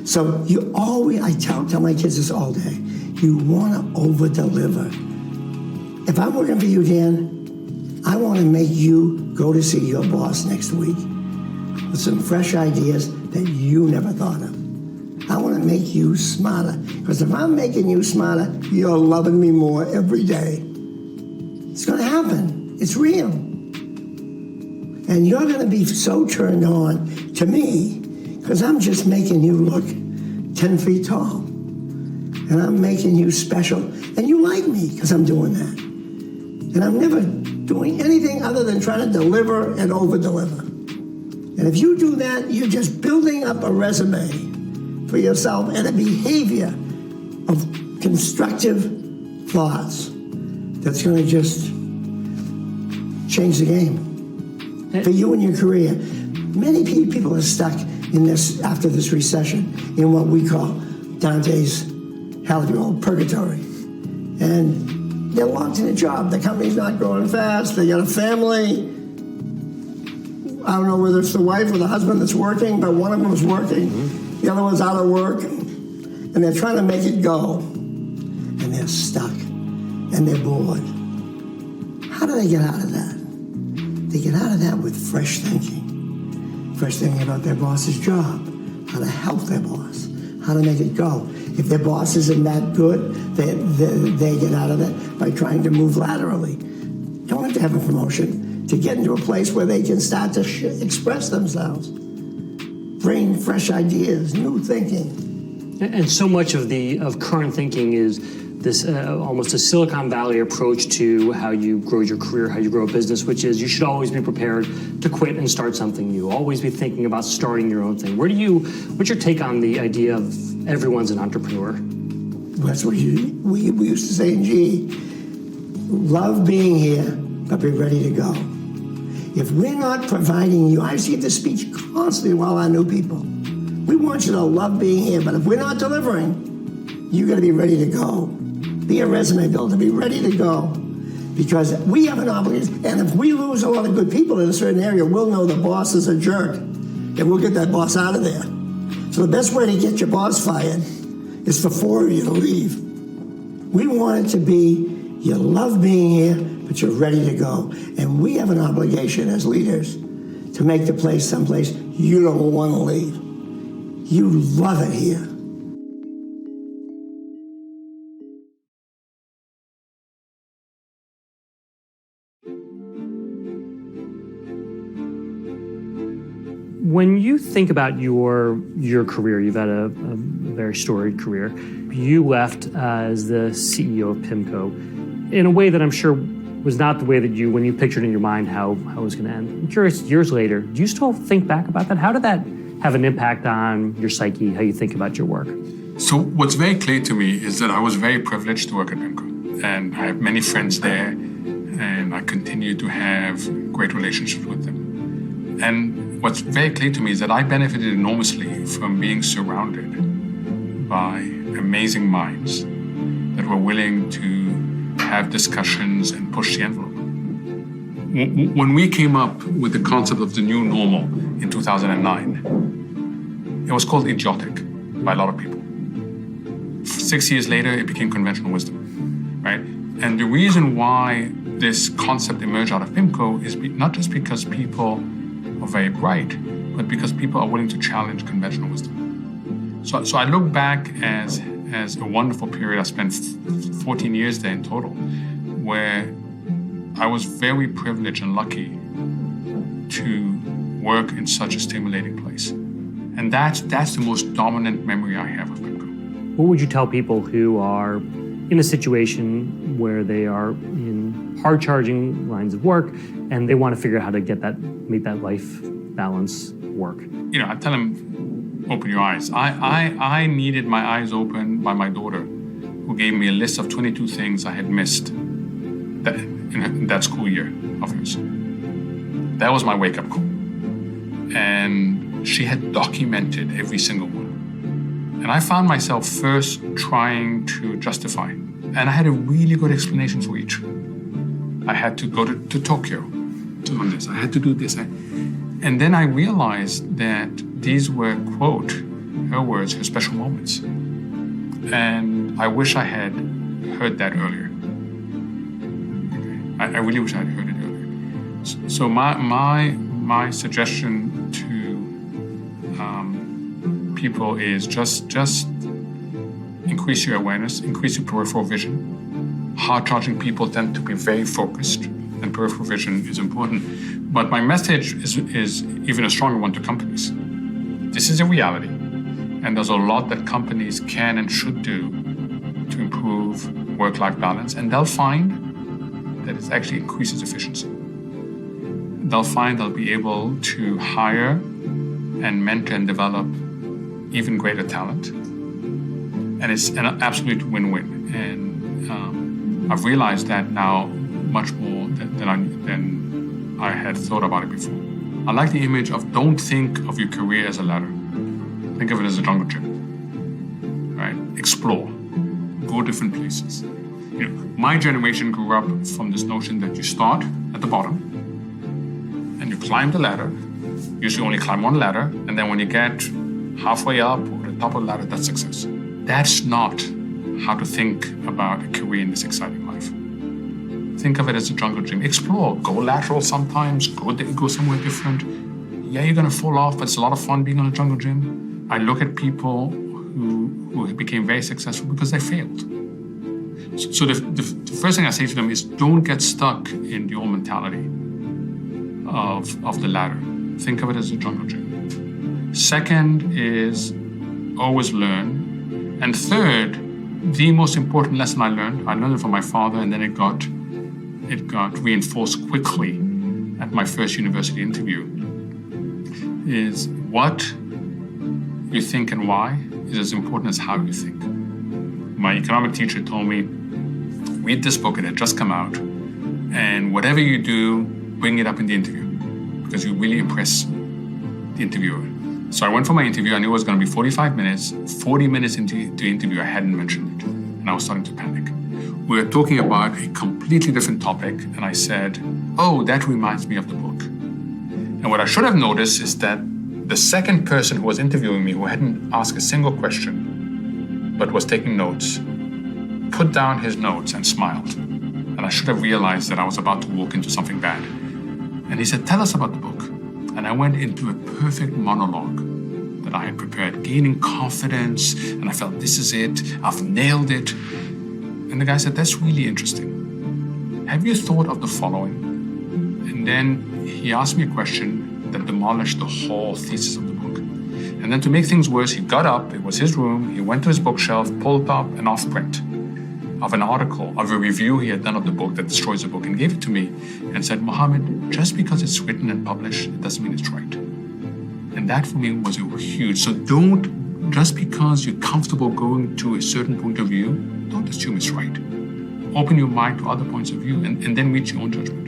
So you always, I tell my kids this all day, you want to over-deliver. If I'm working for you, Dan, I want to make you go to see your boss next week with some fresh ideas that you never thought of. I want to make you smarter, because if I'm making you smarter, you're loving me more every day. It's going to happen. It's real. And you're going to be so turned on to me because I'm just making you look 10 feet tall. And I'm making you special. And you like me because I'm doing that. And I'm never doing anything other than trying to deliver and over-deliver. And if you do that, you're just building up a resume for yourself and a behavior of constructive thoughts that's going to just change the game. For you and your career. Many people are stuck in this, after this recession, in what we call Dante's hell, purgatory. And they're locked in a job. The company's not growing fast. They got a family. I don't know whether it's the wife or the husband that's working, but one of them is working. The other one's out of work. And they're trying to make it go. And they're stuck. And they're bored. How do they get out of that? They get out of that with fresh thinking. Fresh thinking about their boss's job, how to help their boss, how to make it go. If their boss isn't that good, they get out of that by trying to move laterally. Don't have to have a promotion to get into a place where they can start to express themselves. Bring fresh ideas, new thinking. And so much of current thinking is this almost a Silicon Valley approach to how you grow your career, how you grow a business, which is you should always be prepared to quit and start something new. Always be thinking about starting your own thing. What's your take on the idea of everyone's an entrepreneur? That's what we used to say in GE. Love being here, but be ready to go. If we're not providing you, I used to give this speech constantly while I knew people. We want you to love being here, but if we're not delivering, you got to be ready to go. Be a resume builder, be ready to go. Because we have an obligation, and if we lose a lot of good people in a certain area, we'll know the boss is a jerk, and we'll get that boss out of there. So the best way to get your boss fired is for 4 of you to leave. We want it to be, you love being here, but you're ready to go. And we have an obligation as leaders to make the place someplace you don't want to leave. You love it here. When you think about your career, you've had a very storied career. You left as the CEO of PIMCO in a way that I'm sure was not the way that when you pictured in your mind how it was going to end. I'm curious, years later, do you still think back about that? How did that have an impact on your psyche, how you think about your work? So what's very clear to me is that I was very privileged to work at PIMCO, and I have many friends there, and I continue to have great relationships with them. And what's very clear to me is that I benefited enormously from being surrounded by amazing minds that were willing to have discussions and push the envelope. When we came up with the concept of the new normal in 2009, it was called idiotic by a lot of people. 6 years later, it became conventional wisdom, right? And the reason why this concept emerged out of PIMCO is not just because people are very bright, but because people are willing to challenge conventional wisdom. So I look back as a wonderful period. I spent 14 years there in total, where I was very privileged and lucky to work in such a stimulating place. And that's the most dominant memory I have of PIMCO. What would you tell people who are in a situation where they are in hard-charging lines of work and they want to figure out how to make that life balance work? You know, I tell them, open your eyes. I needed my eyes open by my daughter, who gave me a list of 22 things I had missed in that school year of hers. That was my wake-up call. And she had documented every single one. And I found myself first trying to justify. And I had a really good explanation for each. I had to go to Tokyo to learn this. I had to do this. And then I realized that these were, quote, her words, her special moments. And I wish I had heard that earlier. Okay. I really wish I had heard it earlier. So my suggestion to people is just increase your awareness, increase your peripheral vision. Hard-charging people tend to be very focused, and peripheral vision is important. But my message is even a stronger one to companies. This is a reality, and there's a lot that companies can and should do to improve work-life balance, and they'll find that it actually increases efficiency. They'll find they'll be able to hire and mentor and develop even greater talent, and it's an absolute win-win. And I've realized that now much more than I had thought about it before. I like the image of don't think of your career as a ladder. Think of it as a jungle gym, right? Explore, go different places. You know, my generation grew up from this notion that you start at the bottom and you climb the ladder. Usually only climb one ladder, and then when you get halfway up or the top of the ladder, that's success. That's not how to think about a career in this exciting life. Think of it as a jungle gym. Explore, go lateral sometimes, go somewhere different. Yeah, you're gonna fall off, but it's a lot of fun being on a jungle gym. I look at people who became very successful because they failed. So the first thing I say to them is don't get stuck in the old mentality of the ladder. Think of it as a jungle gym. Second is always learn. And third, the most important lesson I learned it from my father, and then it got reinforced quickly at my first university interview, is what you think and why is as important as how you think. My economic teacher told me, read this book, it had just come out, and whatever you do, bring it up in the interview, because you really impress the interviewer. So I went for my interview. I knew it was going to be 45 minutes. 40 minutes into the interview, I hadn't mentioned it. And I was starting to panic. We were talking about a completely different topic. And I said, oh, that reminds me of the book. And what I should have noticed is that the second person who was interviewing me, who hadn't asked a single question, but was taking notes, put down his notes and smiled. And I should have realized that I was about to walk into something bad. And he said, tell us about the book. And I went into a perfect monologue that I had prepared, gaining confidence, and I felt, this is it, I've nailed it. And the guy said, that's really interesting. Have you thought of the following? And then he asked me a question that demolished the whole thesis of the book. And then to make things worse, he got up, it was his room, he went to his bookshelf, pulled up an off-print of an article, of a review he had done of the book that destroys the book, and gave it to me and said, Mohammed, just because it's written and published, it doesn't mean it's right. And that for me was huge. So don't, just because you're comfortable going to a certain point of view, don't assume it's right. Open your mind to other points of view and then reach your own judgment.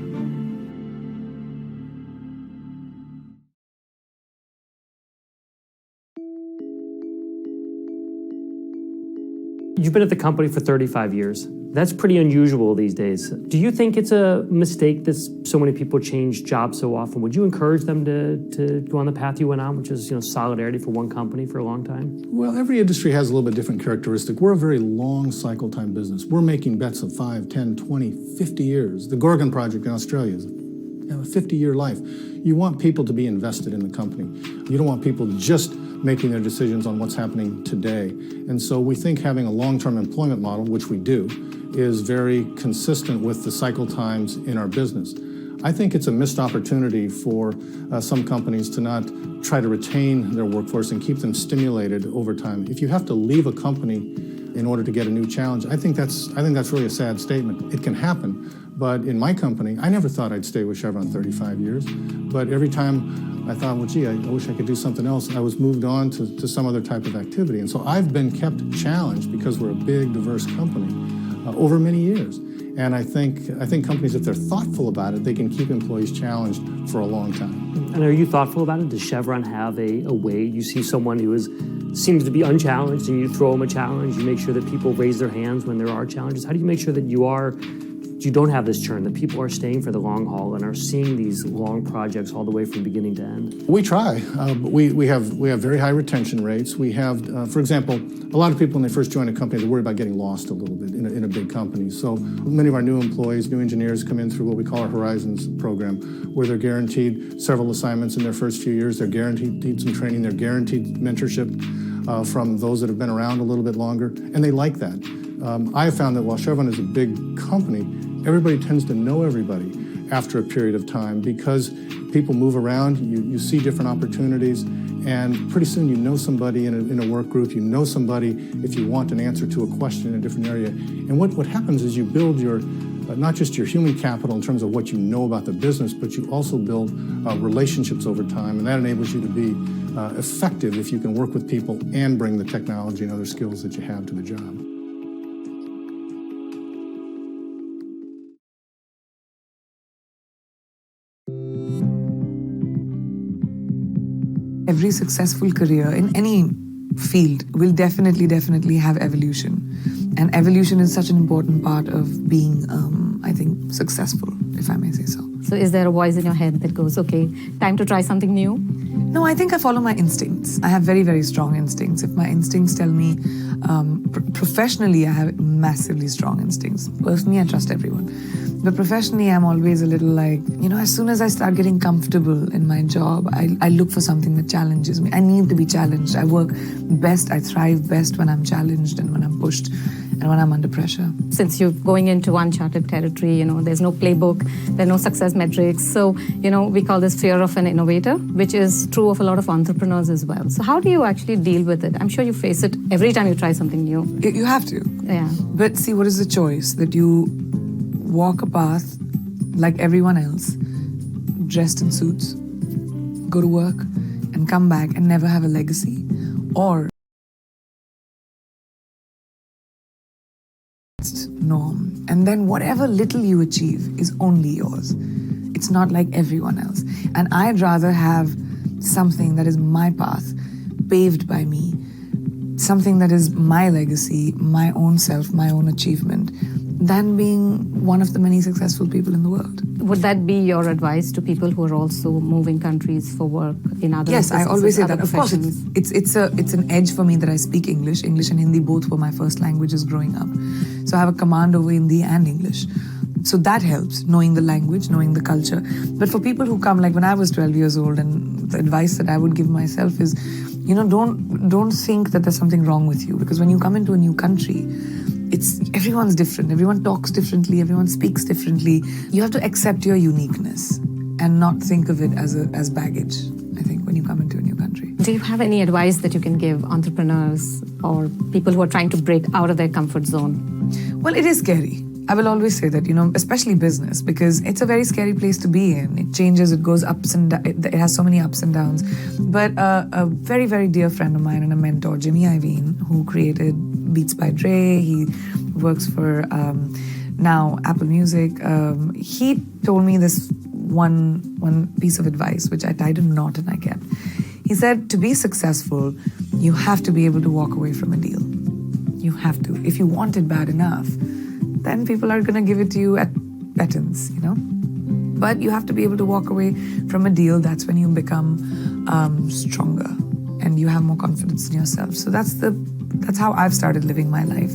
You've been at the company for 35 years. That's pretty unusual these days. Do you think it's a mistake that so many people change jobs so often? Would you encourage them to go on the path you went on, which is solidarity for one company for a long time? Well, every industry has a little bit different characteristic. We're a very long cycle time business. We're making bets of 5, 10, 20, 50 years. The Gorgon project in Australia is a 50-year life. You want people to be invested in the company. You don't want people just making their decisions on what's happening today. And so we think having a long-term employment model, which we do, is very consistent with the cycle times in our business. I think it's a missed opportunity for some companies to not try to retain their workforce and keep them stimulated over time. If you have to leave a company in order to get a new challenge, I think that's really a sad statement. It can happen. But in my company, I never thought I'd stay with Chevron 35 years. But every time I thought, well, gee, I wish I could do something else, I was moved on to some other type of activity. And so I've been kept challenged because we're a big, diverse company over many years. And I think companies, if they're thoughtful about it, they can keep employees challenged for a long time. And are you thoughtful about it? Does Chevron have a way? You see someone who seems to be unchallenged and you throw them a challenge, you make sure that people raise their hands when there are challenges. How do you make sure that you don't have this churn, that people are staying for the long haul and are seeing these long projects all the way from beginning to end? We try. We have very high retention rates. We have, for example, a lot of people when they first join a company, they worry about getting lost a little bit in a big company. So many of our new employees, new engineers come in through what we call our Horizons program, where they're guaranteed several assignments in their first few years. They're guaranteed some training. They're guaranteed mentorship from those that have been around a little bit longer, and they like that. I have found that while Chevron is a big company, everybody tends to know everybody after a period of time because people move around, you see different opportunities, and pretty soon you know somebody in a work group, you know somebody if you want an answer to a question in a different area. And what happens is you build your, not just your human capital in terms of what you know about the business, but you also build relationships over time, and that enables you to be effective if you can work with people and bring the technology and other skills that you have to the job. Every successful career in any field will definitely have evolution. And evolution is such an important part of being, I think, successful, if I may say so. So is there a voice in your head that goes, okay, time to try something new? No, I think I follow my instincts. I have very, very strong instincts. If my instincts tell me, professionally, I have massively strong instincts. Personally, I trust everyone. But professionally, I'm always a little like, as soon as I start getting comfortable in my job, I look for something that challenges me. I need to be challenged. I work best, I thrive best when I'm challenged and when I'm pushed and when I'm under pressure. Since you're going into uncharted territory, there's no playbook, there are no success metrics. So, we call this fear of an innovator, which is true of a lot of entrepreneurs as well. So how do you actually deal with it? I'm sure you face it every time you try something new. You have to. Yeah. But see, what is the choice? That you walk a path like everyone else, dressed in suits, go to work and come back and never have a legacy, or norm, and then whatever little you achieve is only yours. It's not like everyone else. And I'd rather have something that is my path, paved by me, something that is my legacy, my own self, my own achievement, than being one of the many successful people in the world. Would that be your advice to people who are also moving countries for work in other Yes, I always say that. Of course, professions? it's an edge for me that I speak English. English and Hindi both were my first languages growing up. So I have a command over Hindi and English. So that helps, knowing the language, knowing the culture. But for people who come, like when I was 12 years old, and the advice that I would give myself is, don't think that there's something wrong with you. Because when you come into a new country, everyone's different. Everyone talks differently. Everyone speaks differently. You have to accept your uniqueness and not think of it as baggage, I think, when you come into a new country. Do you have any advice that you can give entrepreneurs or people who are trying to break out of their comfort zone? Well, it is scary. I will always say that, especially business, because it's a very scary place to be in. It changes, it goes ups and downs, it has so many ups and downs. But a very, very dear friend of mine and a mentor, Jimmy Iovine, who created Beats by Dre, he works for now Apple Music. He told me this one piece of advice, which I tied a knot and I kept. He said, to be successful, you have to be able to walk away from a deal. You have to. If you want it bad enough, then people are going to give it to you at petons, But you have to be able to walk away from a deal. That's when you become stronger and you have more confidence in yourself. So that's how I've started living my life.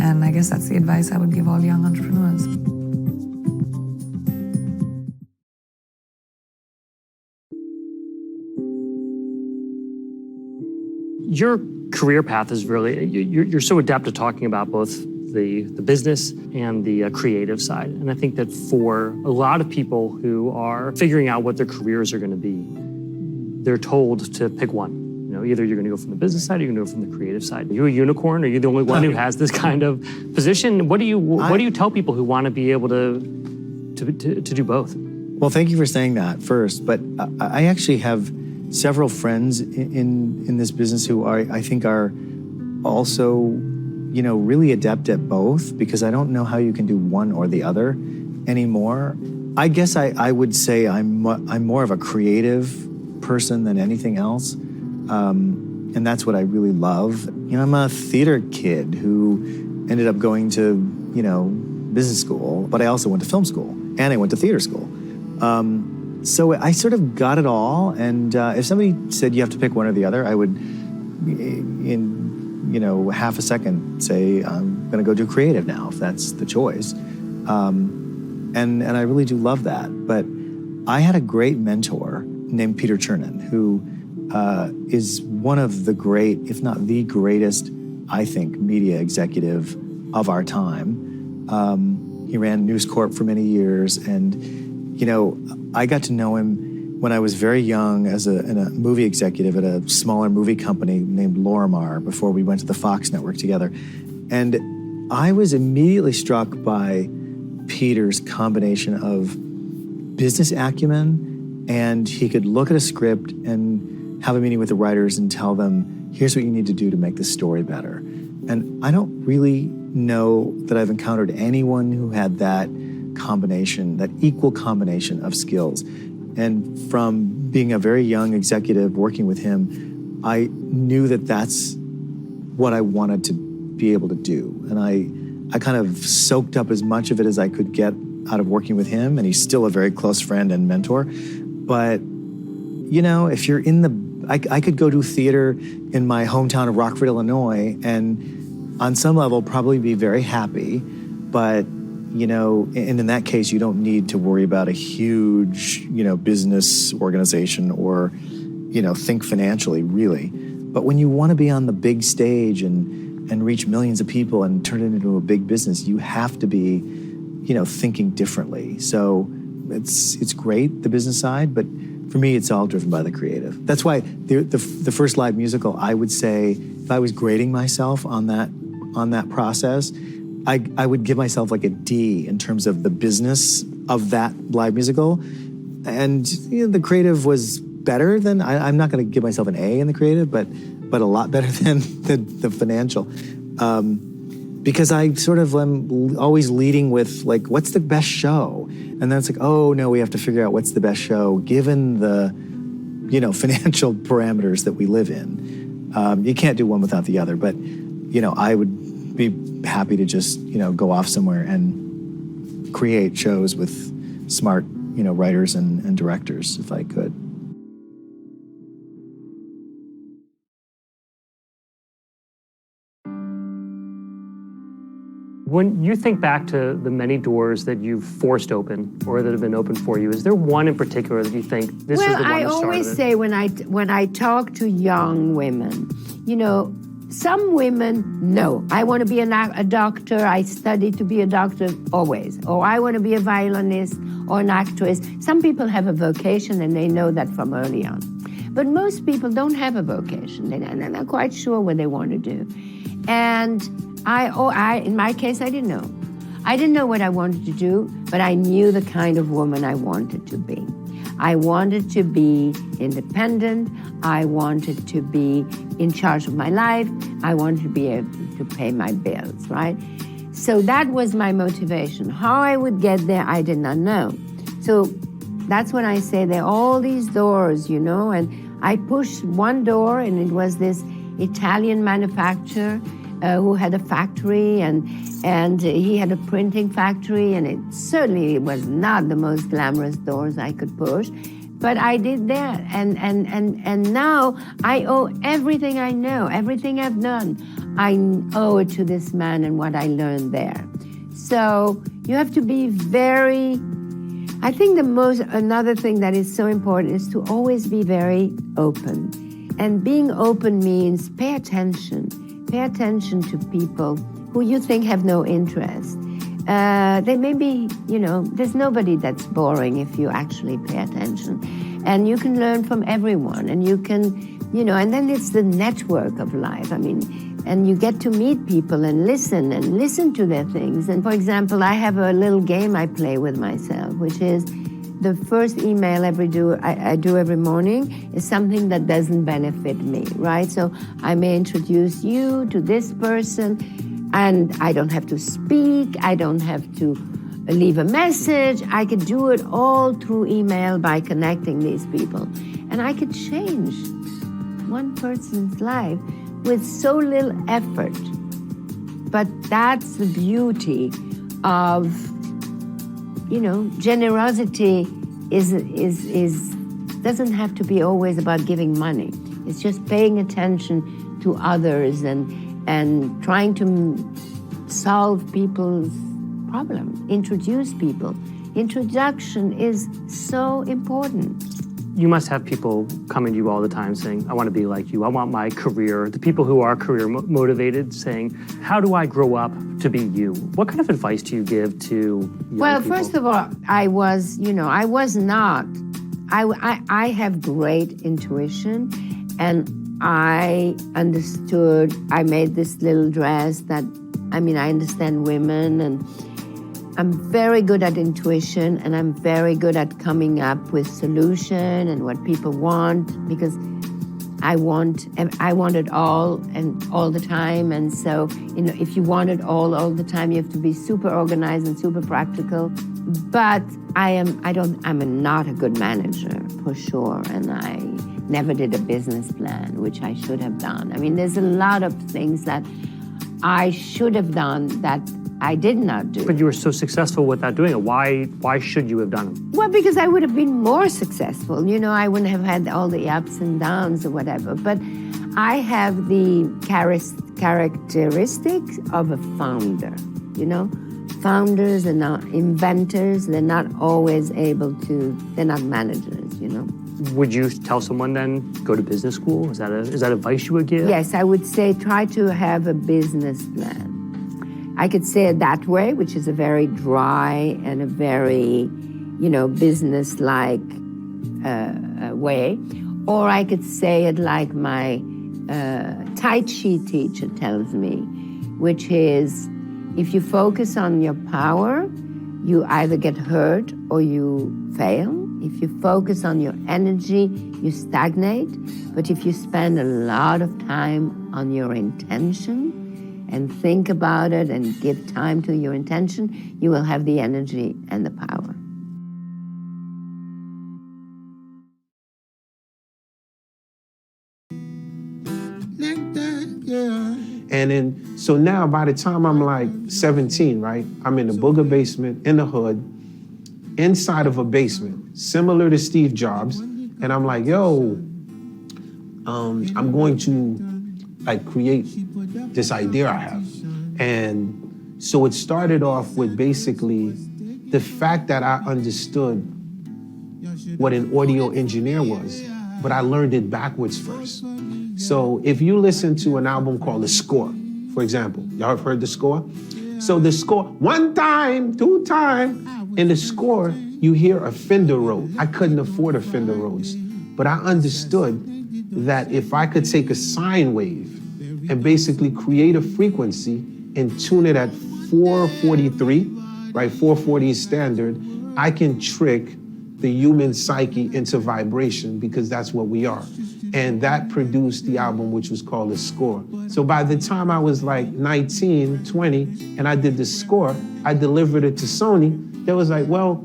And I guess that's the advice I would give all young entrepreneurs. Your career path is really, you're so adept at talking about both the business and the creative side. And I think that for a lot of people who are figuring out what their careers are going to be, they're told to pick one. Either you're going to go from the business side or you're going to go from the creative side. Are you a unicorn? Are you the only one who has this kind of position? What do you tell people who want to be able to do both? Well, thank you for saying that first. But I actually have several friends in this business who I think are also really adept at both, because I don't know how you can do one or the other anymore. I guess I would say I'm more of a creative person than anything else. And that's what I really love. I'm a theater kid who ended up going to, business school, but I also went to film school and I went to theater school. So I sort of got it all. And if somebody said you have to pick one or the other, I would, in half a second, say I'm going to go do creative now, if that's the choice. And I really do love that. But I had a great mentor named Peter Chernin, who is one of the great, if not the greatest, I think, media executive of our time. He ran News Corp for many years, and I got to know him when I was very young as a movie executive at a smaller movie company named Lorimar before we went to the Fox network together. And I was immediately struck by Peter's combination of business acumen, and he could look at a script and have a meeting with the writers and tell them, here's what you need to do to make the story better. And I don't really know that I've encountered anyone who had that combination, that equal combination of skills. And from being a very young executive working with him, I knew that that's what I wanted to be able to do. And I kind of soaked up as much of it as I could get out of working with him, and he's still a very close friend and mentor. But, if you're in I could go do theater in my hometown of Rockford, Illinois, and on some level probably be very happy, but and in that case, you don't need to worry about a huge, business organization or, think financially, really. But when you want to be on the big stage and reach millions of people and turn it into a big business, you have to be, thinking differently. So it's great, the business side, but for me, it's all driven by the creative. That's why the first live musical, I would say, if I was grading myself on that process, I would give myself like a D in terms of the business of that live musical. And the creative was better than, I'm not going to give myself an A in the creative, but a lot better than the financial. Because I sort of am always leading with like, what's the best show? And then it's like, oh no, we have to figure out what's the best show given the financial parameters that we live in. You can't do one without the other, but, I would be happy to just, go off somewhere and create shows with smart, writers and directors if I could. When you think back to the many doors that you've forced open or that have been opened for you, is there one in particular that you think this is the one I that started always it? say when I talk to young women, some women know, I want to be a doctor, I studied to be a doctor always, or I want to be a violinist or an actress. Some people have a vocation and they know that from early on. But most people don't have a vocation. They're not quite sure what they want to do. And in my case, I didn't know. I didn't know what I wanted to do, but I knew the kind of woman I wanted to be. I wanted to be independent. I wanted to be in charge of my life. I wanted to be able to pay my bills, right? So that was my motivation. How I would get there, I did not know. So that's when I say there are all these doors, and I pushed one door, and it was this Italian manufacturer who had a factory, and he had a printing factory, and it certainly was not the most glamorous doors I could push, but I did that, and now I owe everything I know, everything I've done, I owe it to this man and what I learned there. So you have to be very, I think another thing that is so important is to always be very open, and being open means pay attention. Pay attention to people who you think have no interest. They may be, there's nobody that's boring if you actually pay attention. And you can learn from everyone, and you can, and then it's the network of life. And you get to meet people and listen to their things. And for example, I have a little game I play with myself, which is the first email I do every morning is something that doesn't benefit me, right? So I may introduce you to this person, and I don't have to speak, I don't have to leave a message. I could do it all through email by connecting these people. And I could change one person's life with so little effort. But that's the beauty of generosity doesn't have to be always about giving money. It's just paying attention to others and trying to solve people's problems, introduce people. Introduction is so important. You must have people coming to you all the time saying, I want to be like you, I want my career. The people who are career motivated saying, how do I grow up to be you? What kind of advice do you give to young people? First of all, I have great intuition, and I understood, I made this little dress that, I understand women, and I'm very good at intuition, and I'm very good at coming up with solution and what people want, because I want it all and all the time. And so, if you want it all the time, you have to be super organized and super practical. But I'm not a good manager, for sure, and I never did a business plan, which I should have done. There's a lot of things that I should have done that I did not do. But you were so successful without doing it. Why should you have done it? Well, because I would have been more successful. I wouldn't have had all the ups and downs or whatever. But I have the characteristics of a founder. Founders are not inventors. They're not always they're not managers, Would you tell someone then, go to business school? Is that advice you would give? Yes, I would say try to have a business plan. I could say it that way, which is a very dry and a very, business-like way. Or I could say it like my Tai Chi teacher tells me, which is, if you focus on your power, you either get hurt or you fail. If you focus on your energy, you stagnate. But if you spend a lot of time on your intention and think about it and give time to your intention, you will have the energy and the power. And then, so now by the time I'm like 17, right, I'm in the booger basement in the hood, inside of a basement, similar to Steve Jobs. And I'm like, yo, I'm going to like create this idea I have. And so it started off with basically the fact that I understood what an audio engineer was, but I learned it backwards first. So if you listen to an album called The Score, for example, y'all have heard The Score? So The Score, 1 time, 2 time, in The Score, you hear a Fender Rhodes. I couldn't afford a Fender Rhodes, but I understood that if I could take a sine wave and basically create a frequency and tune it at 443, right, 440 is standard, I can trick the human psyche into vibration because that's what we are. And that produced the album, which was called The Score. So by the time I was like 19, 20, and I did The Score, I delivered it to Sony. They was like, well,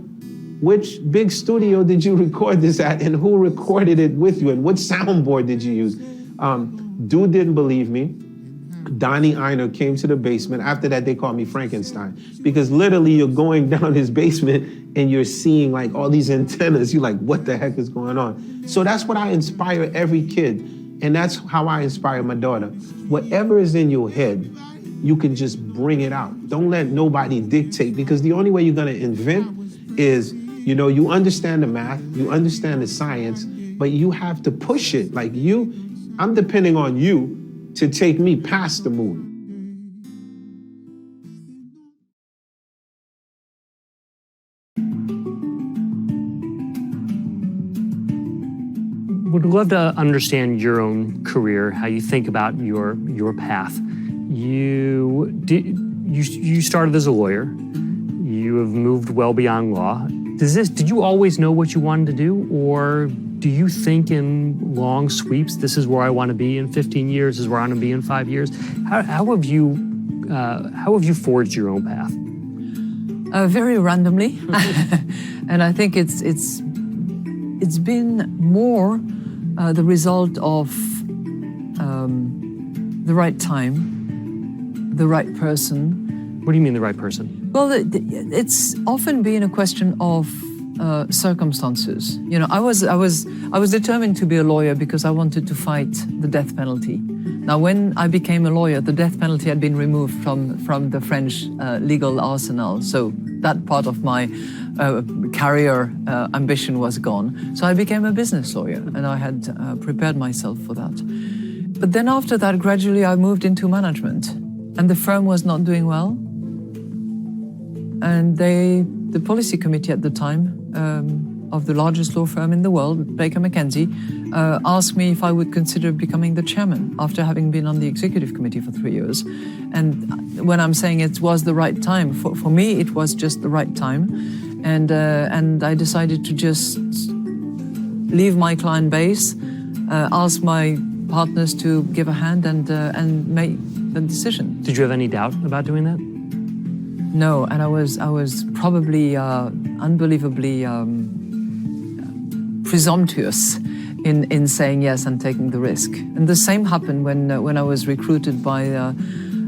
which big studio did you record this at, and who recorded it with you, and what soundboard did you use? Dude didn't believe me. Donnie Einer came to the basement. After that, they called me Frankenstein, because literally you're going down his basement and you're seeing like all these antennas. You're like, what the heck is going on? So that's what I inspire every kid. And that's how I inspire my daughter. Whatever is in your head, you can just bring it out. Don't let nobody dictate, because the only way you're gonna invent is, you know, you understand the math, you understand the science, but you have to push it. Like I'm depending on you to take me past the moon. Would love to understand your own career, how you think about your path. You started as a lawyer. You have moved well beyond law. Did you always know what you wanted to do, or do you think in long sweeps, this is where I want to be in 15 years, this is where I want to be in 5 years? How have you forged your own path? Very randomly. And I think it's been more the result of the right time, the right person. What do you mean the right person? Well, it's often been a question of circumstances. You know, I was determined to be a lawyer because I wanted to fight the death penalty. Now, when I became a lawyer, the death penalty had been removed from the French legal arsenal. So that part of my career ambition was gone. So I became a business lawyer, and I had prepared myself for that. But then after that, gradually I moved into management, and the firm was not doing well. And the policy committee at the time of the largest law firm in the world, Baker McKenzie, asked me if I would consider becoming the chairman after having been on the executive committee for 3 years. And when I'm saying it was the right time, for me it was just the right time. And I decided to just leave my client base, ask my partners to give a hand and make the decision. Did you have any doubt about doing that? No, and I was probably unbelievably presumptuous in saying yes and taking the risk. And the same happened when I was recruited by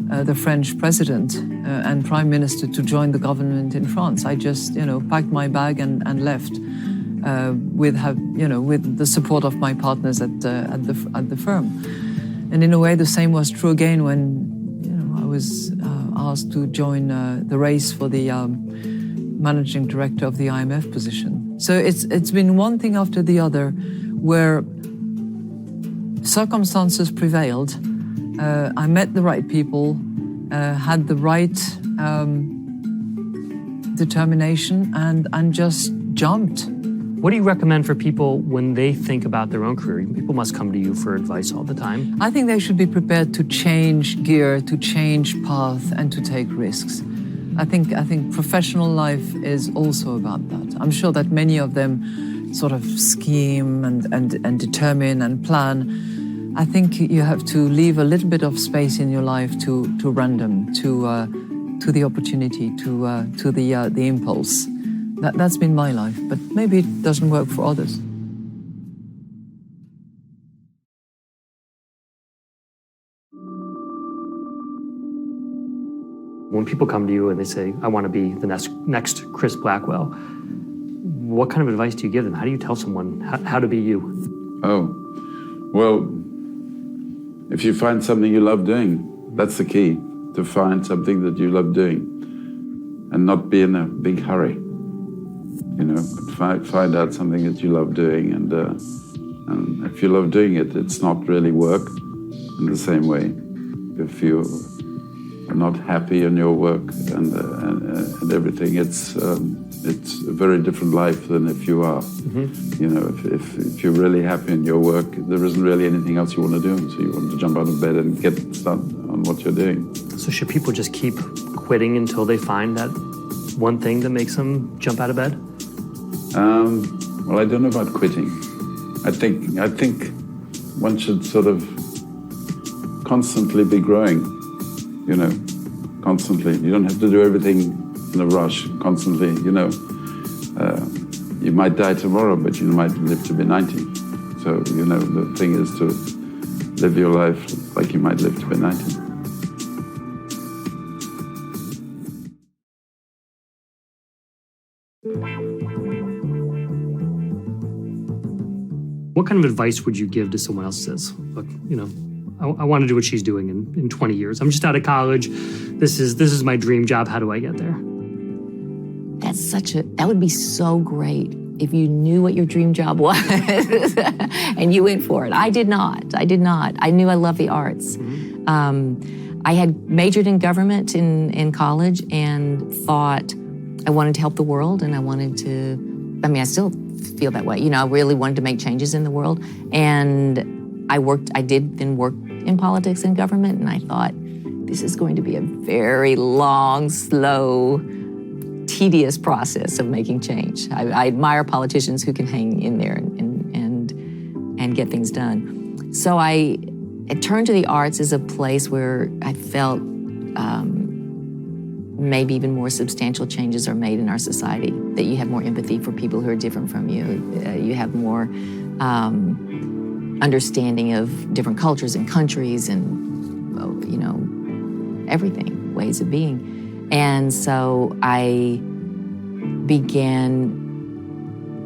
the French president and prime minister to join the government in France. I just, packed my bag and left with the support of my partners at the firm. And in a way, the same was true again when I was asked to join the race for the managing director of the IMF position. So it's been one thing after the other where circumstances prevailed. I met the right people, had the right determination, and just jumped. What do you recommend for people when they think about their own career? People must come to you for advice all the time. I think they should be prepared to change gear, to change path, and to take risks. I think professional life is also about that. I'm sure that many of them sort of scheme and determine and plan. I think you have to leave a little bit of space in your life to random, to the opportunity, to the impulse. That's been my life, but maybe it doesn't work for others. When people come to you and they say, I want to be the next Chris Blackwell, what kind of advice do you give them? How do you tell someone how to be you? Oh, well, if you find something you love doing, that's the key, to find something that you love doing and not be in a big hurry. You know, find out something that you love doing, and if you love doing it, it's not really work in the same way. If you are not happy in your work and everything, it's a very different life than if you are. You know, if you're really happy in your work, there isn't really anything else you want to do, so you want to jump out of bed and get started on what you're doing. So should people just keep quitting until they find that one thing that makes them jump out of bed? Well, I don't know about quitting. I think one should sort of constantly be growing, you know, constantly. You don't have to do everything in a rush, constantly, you know. You might die tomorrow, but you might live to be 90. So, you know, the thing is to live your life like you might live to be 90. What kind of advice would you give to someone else who says, look, you know, I want to do what she's doing in 20 years. I'm just out of college. This is my dream job. How do I get there? That would be so great if you knew what your dream job was and you went for it. I did not. I knew I loved the arts. I had majored in government in college and thought I wanted to help the world, and I wanted to, I mean, I still feel that way. You know, I really wanted to make changes in the world. And I did then work in politics and government, and I thought, this is going to be a very long, slow, tedious process of making change. I admire politicians who can hang in there and get things done. So I turned to the arts as a place where I felt maybe even more substantial changes are made in our society, that you have more empathy for people who are different from you. You have more understanding of different cultures and countries and, you know, everything, ways of being. And so I began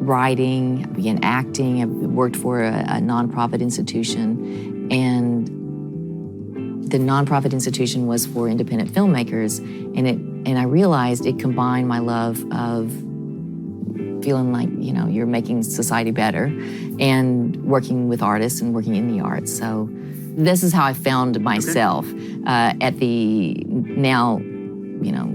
writing, I began acting, I worked for a nonprofit institution, and the nonprofit institution was for independent filmmakers, and I realized it combined my love of feeling like, you know, you're making society better and working with artists and working in the arts. So this is how I found myself at the now, you know,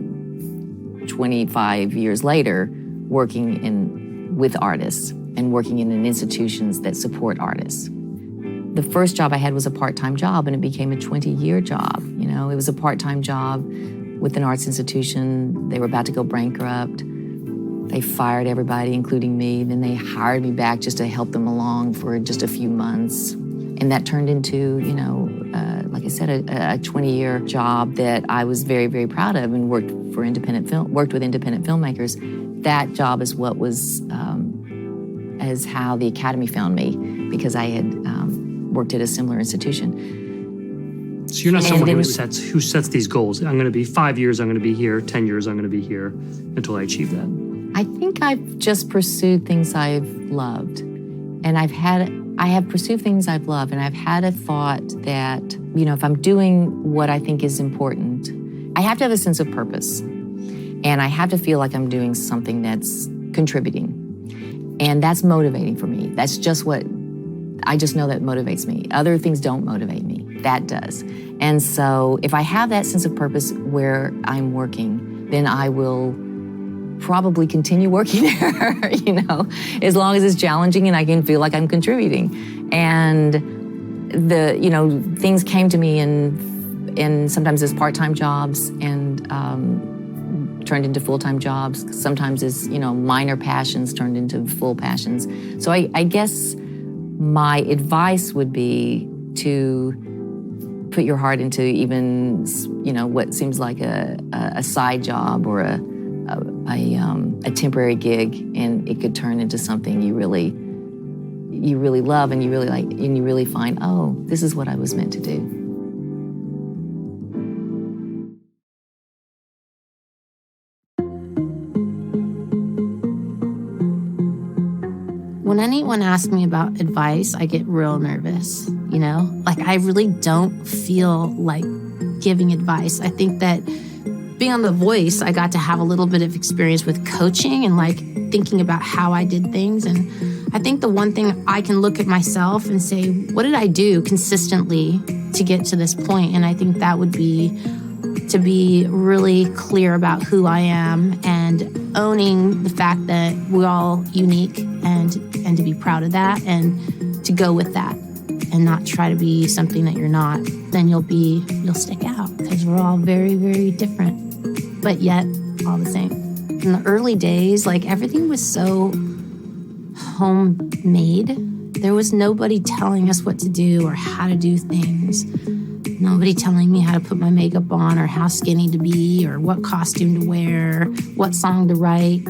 25 years later, working with artists and working in institutions that support artists. The first job I had was a part-time job, and it became a 20-year job. You know, it was a part-time job with an arts institution. They were about to go bankrupt. They fired everybody, including me. Then they hired me back just to help them along for just a few months. And that turned into, you know, like I said, a 20-year job that I was very, very proud of, and worked with independent filmmakers. That job is what was, is how the Academy found me, because I had worked at a similar institution. So you're not someone who sets these goals. I'm going to be 5 years, I'm going to be here, 10 years, I'm going to be here, until I achieve that. I think I've just pursued things I've loved. And I have pursued things I've loved, and I've had a thought that, you know, if I'm doing what I think is important, I have to have a sense of purpose. And I have to feel like I'm doing something that's contributing. And that's motivating for me. That's just what, I just know that motivates me. Other things don't motivate me. That does. And so if I have that sense of purpose where I'm working, then I will probably continue working there, you know, as long as it's challenging and I can feel like I'm contributing. And you know, things came to me in sometimes as part-time jobs and turned into full-time jobs. Sometimes as, you know, minor passions turned into full passions. So I guess my advice would be to put your heart into even, you know, what seems like a side job or a temporary gig, and it could turn into something you really love and you really like, and you really find, oh, this is what I was meant to do. when anyone asks me about advice, I get real nervous, you know? Like, I really don't feel like giving advice. I think that being on The Voice, I got to have a little bit of experience with coaching and like thinking about how I did things. And I think the one thing I can look at myself and say, what did I do consistently to get to this point? And I think that would be to be really clear about who I am and owning the fact that we're all unique and to be proud of that and to go with that and not try to be something that you're not. Then you'll stick out because we're all very, very different, but yet all the same. In the early days, like everything was so homemade. There was nobody telling us what to do or how to do things. Nobody telling me how to put my makeup on or how skinny to be or what costume to wear, what song to write.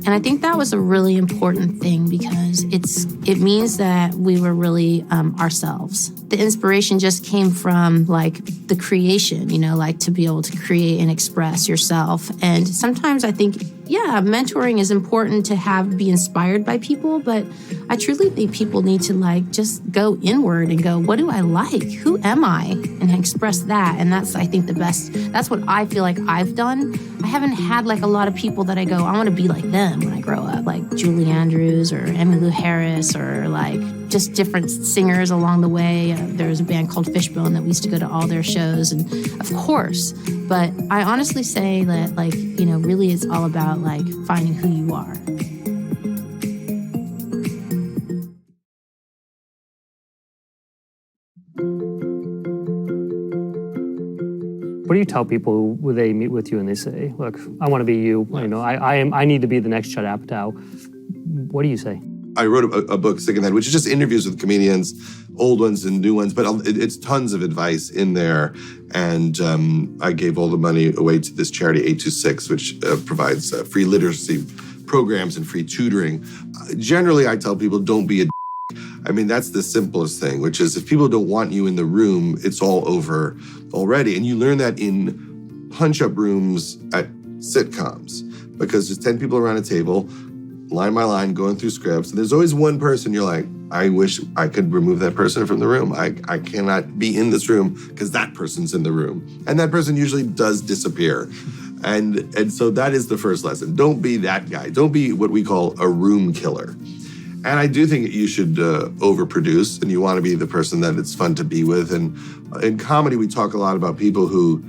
And I think that was a really important thing because it means that we were really ourselves. The inspiration just came from like the creation, you know, like to be able to create and express yourself. And sometimes I think, yeah, mentoring is important to be inspired by people, but I truly think people need to like just go inward and go, what do I like? Who am I? And express that. And that's, I think, the best. That's what I feel like I've done. I haven't had like a lot of people that I go, I want to be like them when I grow up, like Julie Andrews or Emmylou Harris or like just different singers along the way. There was a band called Fishbone that we used to go to all their shows, and of course. But I honestly say that, like, you know, really it's all about like finding who you are. What do you tell people when they meet with you and they say, look, I want to be you, you know, I need to be the next Judd Apatow. What do you say? I wrote a book, Sick in the Head, which is just interviews with comedians, old ones and new ones, but it's tons of advice in there. And I gave all the money away to this charity, 826, which provides free literacy programs and free tutoring. Generally, I tell people, don't be a d***. I mean, that's the simplest thing, which is if people don't want you in the room, it's all over already. And you learn that in punch-up rooms at sitcoms, because there's 10 people around a table, line by line, going through scripts. And there's always one person you're like, I wish I could remove that person from the room. I cannot be in this room because that person's in the room. And that person usually does disappear. And so that is the first lesson. Don't be that guy. Don't be what we call a room killer. And I do think you should overproduce, and you want to be the person that it's fun to be with. And in comedy, we talk a lot about people who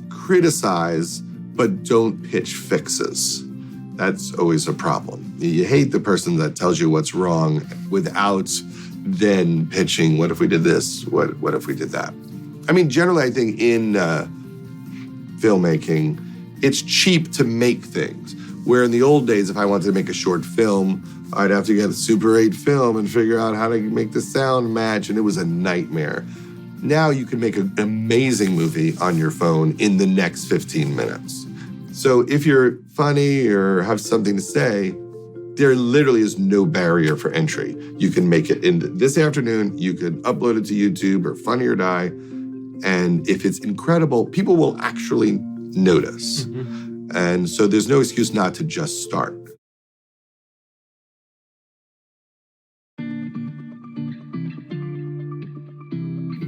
criticize but don't pitch fixes. That's always a problem. You hate the person that tells you what's wrong without then pitching, what if we did this? What if we did that? I mean, generally, I think in filmmaking, it's cheap to make things. Where in the old days, if I wanted to make a short film, I'd have to get a Super 8 film and figure out how to make the sound match, and it was a nightmare. Now you can make an amazing movie on your phone in the next 15 minutes. So if you're funny or have something to say, there literally is no barrier for entry. You can make it in this afternoon, you could upload it to YouTube or Funny or Die, and if it's incredible, people will actually notice. Mm-hmm. And so there's no excuse not to just start.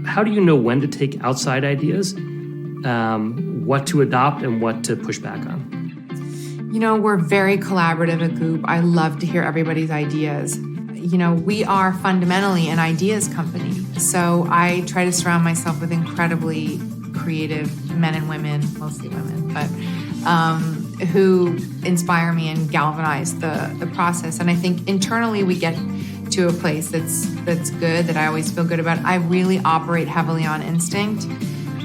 How do you know when to take outside ideas, what to adopt and what to push back on? You know, we're very collaborative at Goop. I love to hear everybody's ideas. You know, we are fundamentally an ideas company. So I try to surround myself with incredibly creative men and women, mostly women, but who inspire me and galvanize the process. And I think internally we get to a place that's good, that I always feel good about. I really operate heavily on instinct,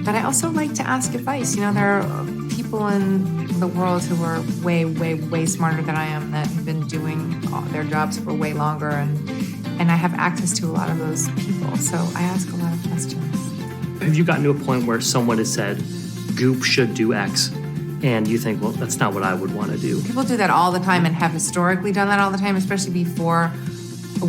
but I also like to ask advice. You know, there are people in the world who are way, way, way smarter than I am that have been doing their jobs for way longer, and I have access to a lot of those people, so I ask a lot of questions. Have you gotten to a point where someone has said, Goop should do X, and you think, well, that's not what I would want to do? People do that all the time and have historically done that all the time, especially before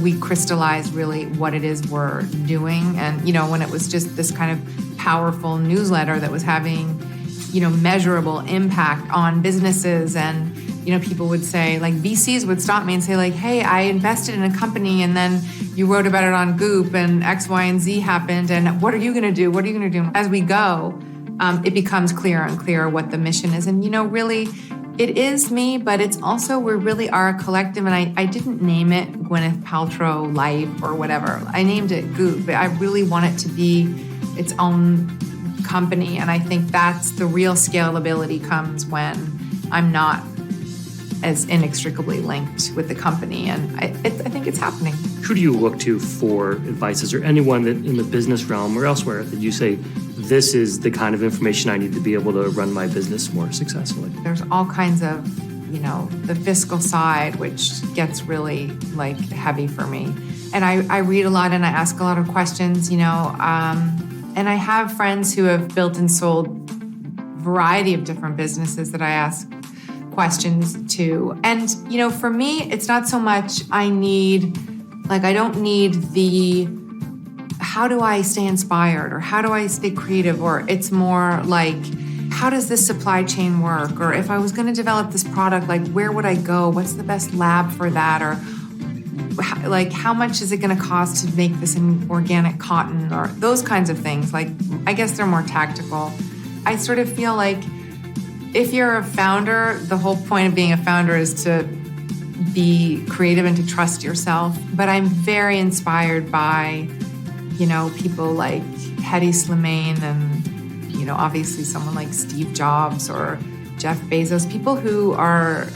we crystallize really what it is we're doing. And, you know, when it was just this kind of powerful newsletter that was having, you know, measurable impact on businesses and people would say, like VCs would stop me and say like, hey, I invested in a company and then you wrote about it on Goop and X, Y, and Z happened. And what are you going to do? What are you going to do? As we go, it becomes clearer and clearer what the mission is. And, really, it is me, but it's also, we really are a collective. And I didn't name it Gwyneth Paltrow Life or whatever. I named it Goop. I really want it to be its own company. And I think that's the real scalability comes when I'm not as inextricably linked with the company. And I think it's happening. Who do you look to for advice? Is there anyone that in the business realm or elsewhere that you say, this is the kind of information I need to be able to run my business more successfully? There's all kinds of, the fiscal side, which gets really like heavy for me. And I read a lot and I ask a lot of questions, and I have friends who have built and sold a variety of different businesses that I ask questions to. And, for me, it's not so much I don't need the, how do I stay inspired or how do I stay creative? Or it's more like, how does this supply chain work? Or if I was going to develop this product, like where would I go? What's the best lab for that? Or like, how much is it going to cost to make this in organic cotton? Or those kinds of things. Like, I guess they're more tactical. I sort of feel like if you're a founder, the whole point of being a founder is to be creative and to trust yourself. But I'm very inspired by, people like Hedy Slimane and, obviously someone like Steve Jobs or Jeff Bezos, people who are,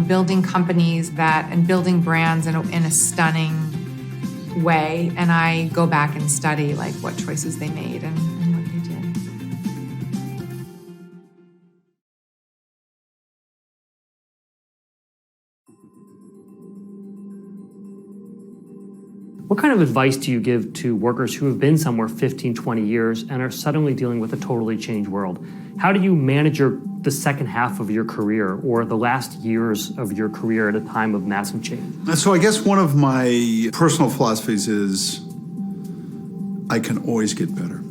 building companies and building brands in a stunning way. And I go back and study like what choices they made and what they did. What kind of advice do you give to workers who have been somewhere 15, 20 years and are suddenly dealing with a totally changed world? How do you manage the second half of your career or the last years of your career at a time of massive change? So I guess one of my personal philosophies is I can always get better.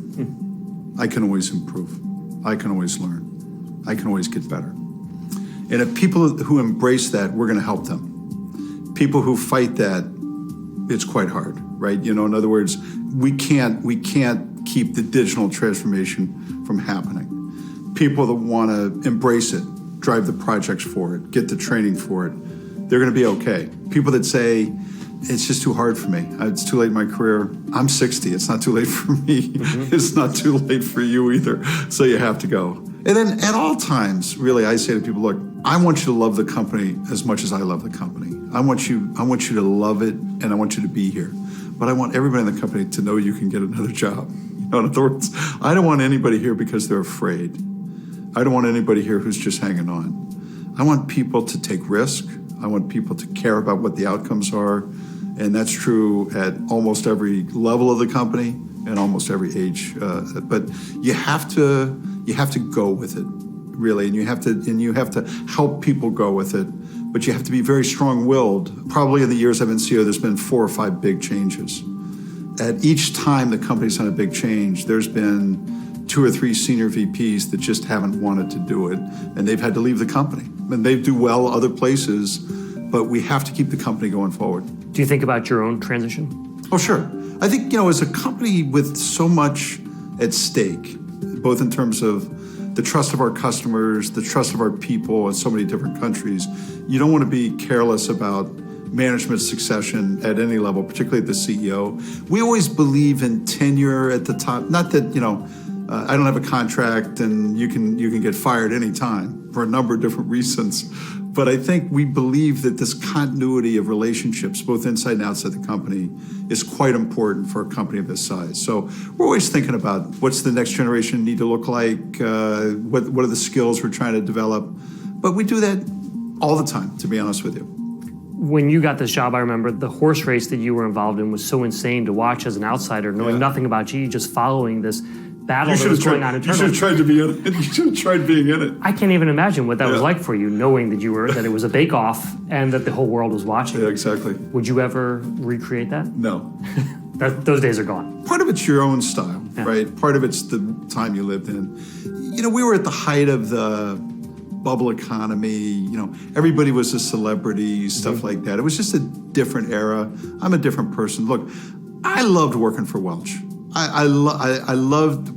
I can always improve. I can always learn. I can always get better. And if people who embrace that, we're going to help them. People who fight that, it's quite hard, right? In other words, we can't keep the digital transformation from happening. People that want to embrace it, drive the projects for it, get the training for it, they're going to be okay. People that say, it's just too hard for me. It's too late in my career. I'm 60. It's not too late for me. It's not too late for you either. So you have to go. And then at all times, really, I say to people, look, I want you to love the company as much as I love the company. I want you to love it, and I want you to be here. But I want everybody in the company to know you can get another job. In other words, I don't want anybody here because they're afraid. I don't want anybody here who's just hanging on. I want people to take risk. I want people to care about what the outcomes are. And that's true at almost every level of the company and almost every age. But you have to go with it, really, and you have to help people go with it. But you have to be very strong-willed. Probably in the years I've been CEO, there's been 4 or 5 big changes. At each time the company's had a big change, there's been 2 or 3 senior VPs that just haven't wanted to do it, and they've had to leave the company. And they do well other places, but we have to keep the company going forward. Do you think about your own transition? Oh, sure. I think, as a company with so much at stake, both in terms of the trust of our customers, the trust of our people in so many different countries, you don't want to be careless about management succession at any level, particularly at the CEO. We always believe in tenure at the top. Not that, I don't have a contract and you can get fired anytime for a number of different reasons. But I think we believe that this continuity of relationships, both inside and outside the company, is quite important for a company of this size. So we're always thinking about what's the next generation need to look like, what are the skills we're trying to develop. But we do that all the time, to be honest with you. When you got this job, I remember the horse race that you were involved in was so insane to watch as an outsider, knowing nothing about GE, just following this battle that was going on internally. You should have tried to be in it. You should have tried being in it. I can't even imagine what that was like for you, knowing that that it was a bake-off and that the whole world was watching. Yeah, exactly. Would you ever recreate that? No. Those days are gone. Part of it's your own style, right? Part of it's the time you lived in. We were at the height of the bubble economy, everybody was a celebrity, stuff like that. It was just a different era. I'm a different person. Look, I loved working for Welch. I loved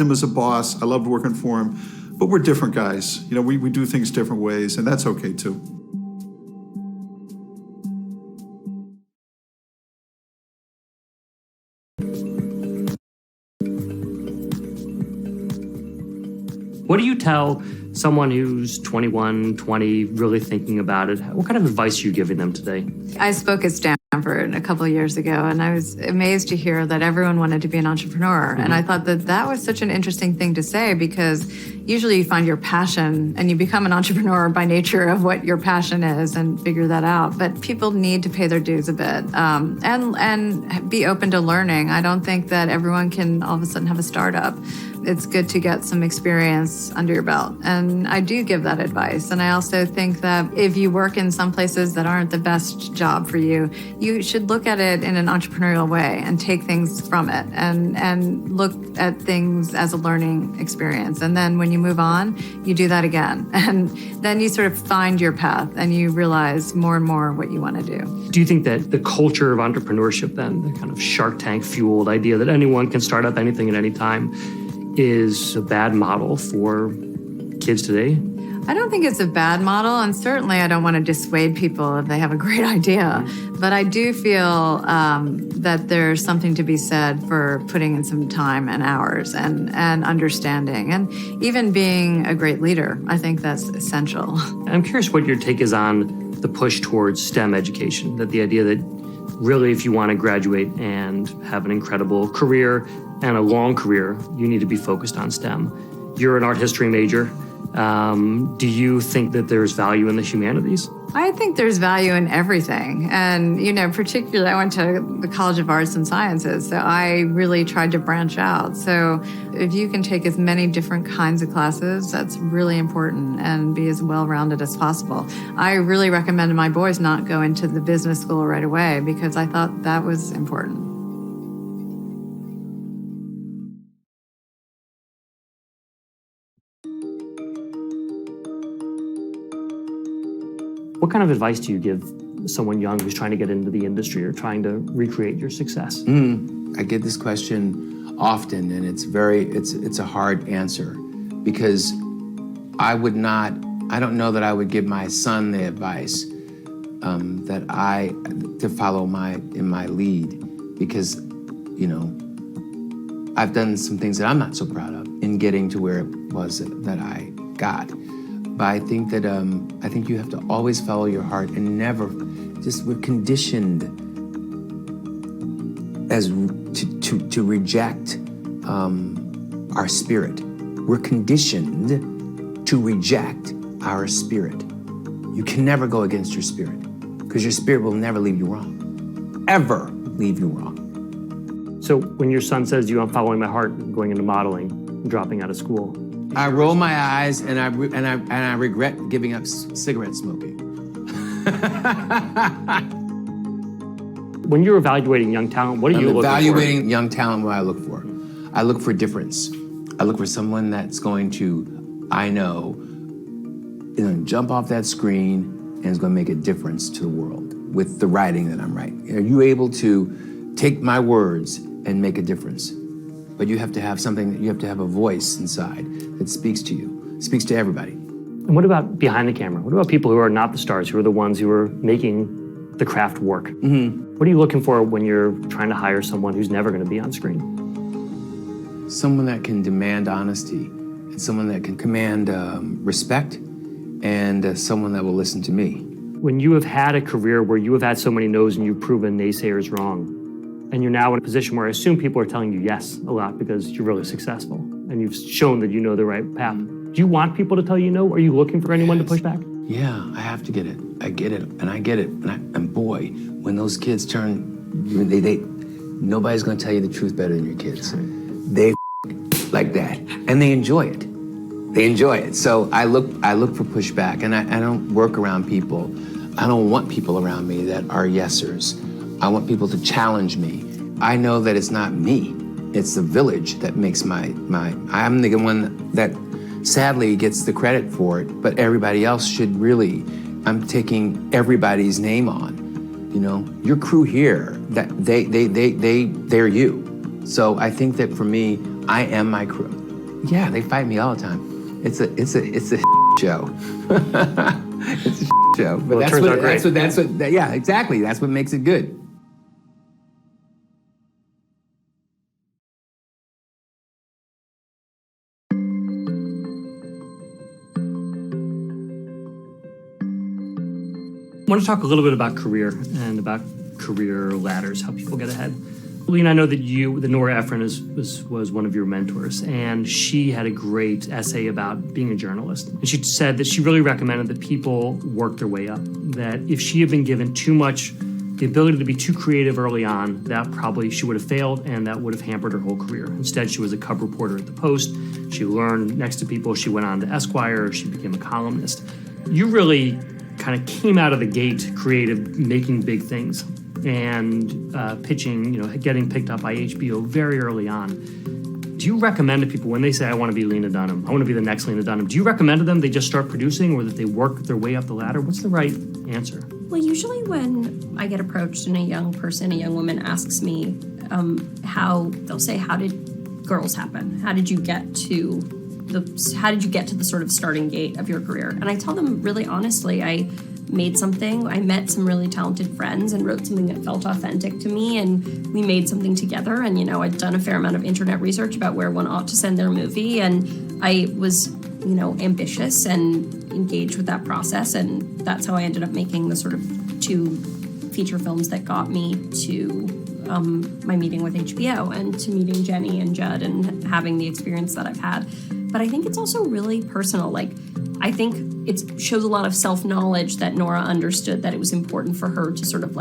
him as a boss. I loved working for him. But we're different guys. We do things different ways, and that's okay too. What do you tell someone who's 21, 20, really thinking about it? What kind of advice are you giving them today? I spoke at Stanford a couple of years ago, and I was amazed to hear that everyone wanted to be an entrepreneur. And I thought that was such an interesting thing to say, because usually you find your passion and you become an entrepreneur by nature of what your passion is and figure that out. But people need to pay their dues a bit and be open to learning. I don't think that everyone can all of a sudden have a startup. It's good to get some experience under your belt. And I do give that advice. And I also think that if you work in some places that aren't the best job for you, you should look at it in an entrepreneurial way and take things from it and look at things as a learning experience. And then when you move on, you do that again. And then you sort of find your path and you realize more and more what you want to do. Do you think that the culture of entrepreneurship then, the kind of Shark Tank fueled idea that anyone can start up anything at any time, is a bad model for kids today? I don't think it's a bad model, and certainly I don't want to dissuade people if they have a great idea. But I do feel that there's something to be said for putting in some time and hours and understanding, and even being a great leader. I think that's essential. I'm curious what your take is on the push towards STEM education, that the idea that really if you want to graduate and have an incredible career and a long career, you need to be focused on STEM. You're an art history major. Do you think that there's value in the humanities? I think there's value in everything. And, particularly I went to the College of Arts and Sciences, so I really tried to branch out. So if you can take as many different kinds of classes, that's really important, and be as well-rounded as possible. I really recommended my boys not go into the business school right away because I thought that was important. What kind of advice do you give someone young who's trying to get into the industry or trying to recreate your success? I get this question often, and it's a hard answer, because I don't know that I would give my son the advice to follow in my lead, because I've done some things that I'm not so proud of in getting to where it was that I got. But I think that you have to always follow your heart and never we're conditioned to reject our spirit. We're conditioned to reject our spirit. You can never go against your spirit, because your spirit will never leave you wrong, ever leave you wrong. So when your son says to you, I'm following my heart, going into modeling, dropping out of school, I roll my eyes and I regret giving up cigarette smoking. When you're evaluating young talent, what are you looking for? Evaluating young talent, what I look for? I look for difference. I look for someone that's going to, jump off that screen and is going to make a difference to the world with the writing that I'm writing. Are you able to take my words and make a difference? But you have to have you have to have a voice inside that speaks to you, speaks to everybody. And what about behind the camera? What about people who are not the stars, who are the ones who are making the craft work? What are you looking for when you're trying to hire someone who's never going to be on screen? Someone that can demand honesty, and someone that can command respect, and someone that will listen to me. When you have had a career where you have had so many no's and you've proven naysayers wrong, and you're now in a position where I assume people are telling you yes a lot because you're really successful and you've shown that you know the right path. Do you want people to tell you no? Are you looking for anyone to push back? Yeah, I have to get it. I get it, and I get it. And boy, when those kids turn, nobody's gonna tell you the truth better than your kids. They like that, and they enjoy it. They enjoy it. So I look for pushback, and I don't work around people. I don't want people around me that are yesers. I want people to challenge me. I know that it's not me. It's the village that makes I'm the one that sadly gets the credit for it, but everybody else should really, I'm taking everybody's name on. You know, your crew here, that they're you. So I think that for me, I am my crew. Yeah, they fight me all the time. It's a show. It's a show. But that's what, yeah, exactly. That's what makes it good. I want to talk a little bit about career and about career ladders, how people get ahead. Lena, I know that Nora Ephron was one of your mentors, and she had a great essay about being a journalist. And she said that she really recommended that people work their way up, that if she had been given too much, the ability to be too creative early on, that probably she would have failed and that would have hampered her whole career. Instead, she was a cub reporter at the Post. She learned next to people. She went on to Esquire. She became a columnist. You really kind of came out of the gate creative, making big things and pitching, getting picked up by HBO very early on. Do you recommend to people when they say, I want to be Lena Dunham, I want to be the next Lena Dunham, do you recommend to them they just start producing or that they work their way up the ladder? What's the right answer? Well, usually when I get approached and a young woman asks me they'll say, how did girls happen? How did you get to the sort of starting gate of your career? And I tell them really honestly, I met some really talented friends and wrote something that felt authentic to me, and we made something together. And, I'd done a fair amount of internet research about where one ought to send their movie, and I was, ambitious and engaged with that process, and that's how I ended up making the sort of 2 feature films that got me to my meeting with HBO and to meeting Jenny and Judd and having the experience that I've had. But I think it's also really personal. I think it shows a lot of self-knowledge that Nora understood that it was important for her to sort of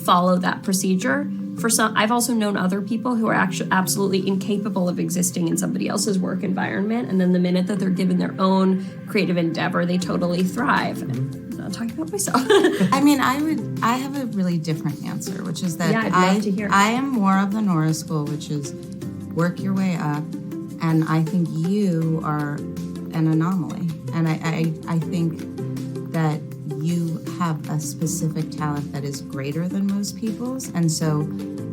follow that procedure. For some, I've also known other people who are actually absolutely incapable of existing in somebody else's work environment, and then the minute that they're given their own creative endeavor, they totally thrive. And I'm not talking about myself. I have a really different answer, which is that I'd love to hear. I am more of the Nora school, which is work your way up, and I think you are an anomaly. And I think that you have a specific talent that is greater than most people's, and so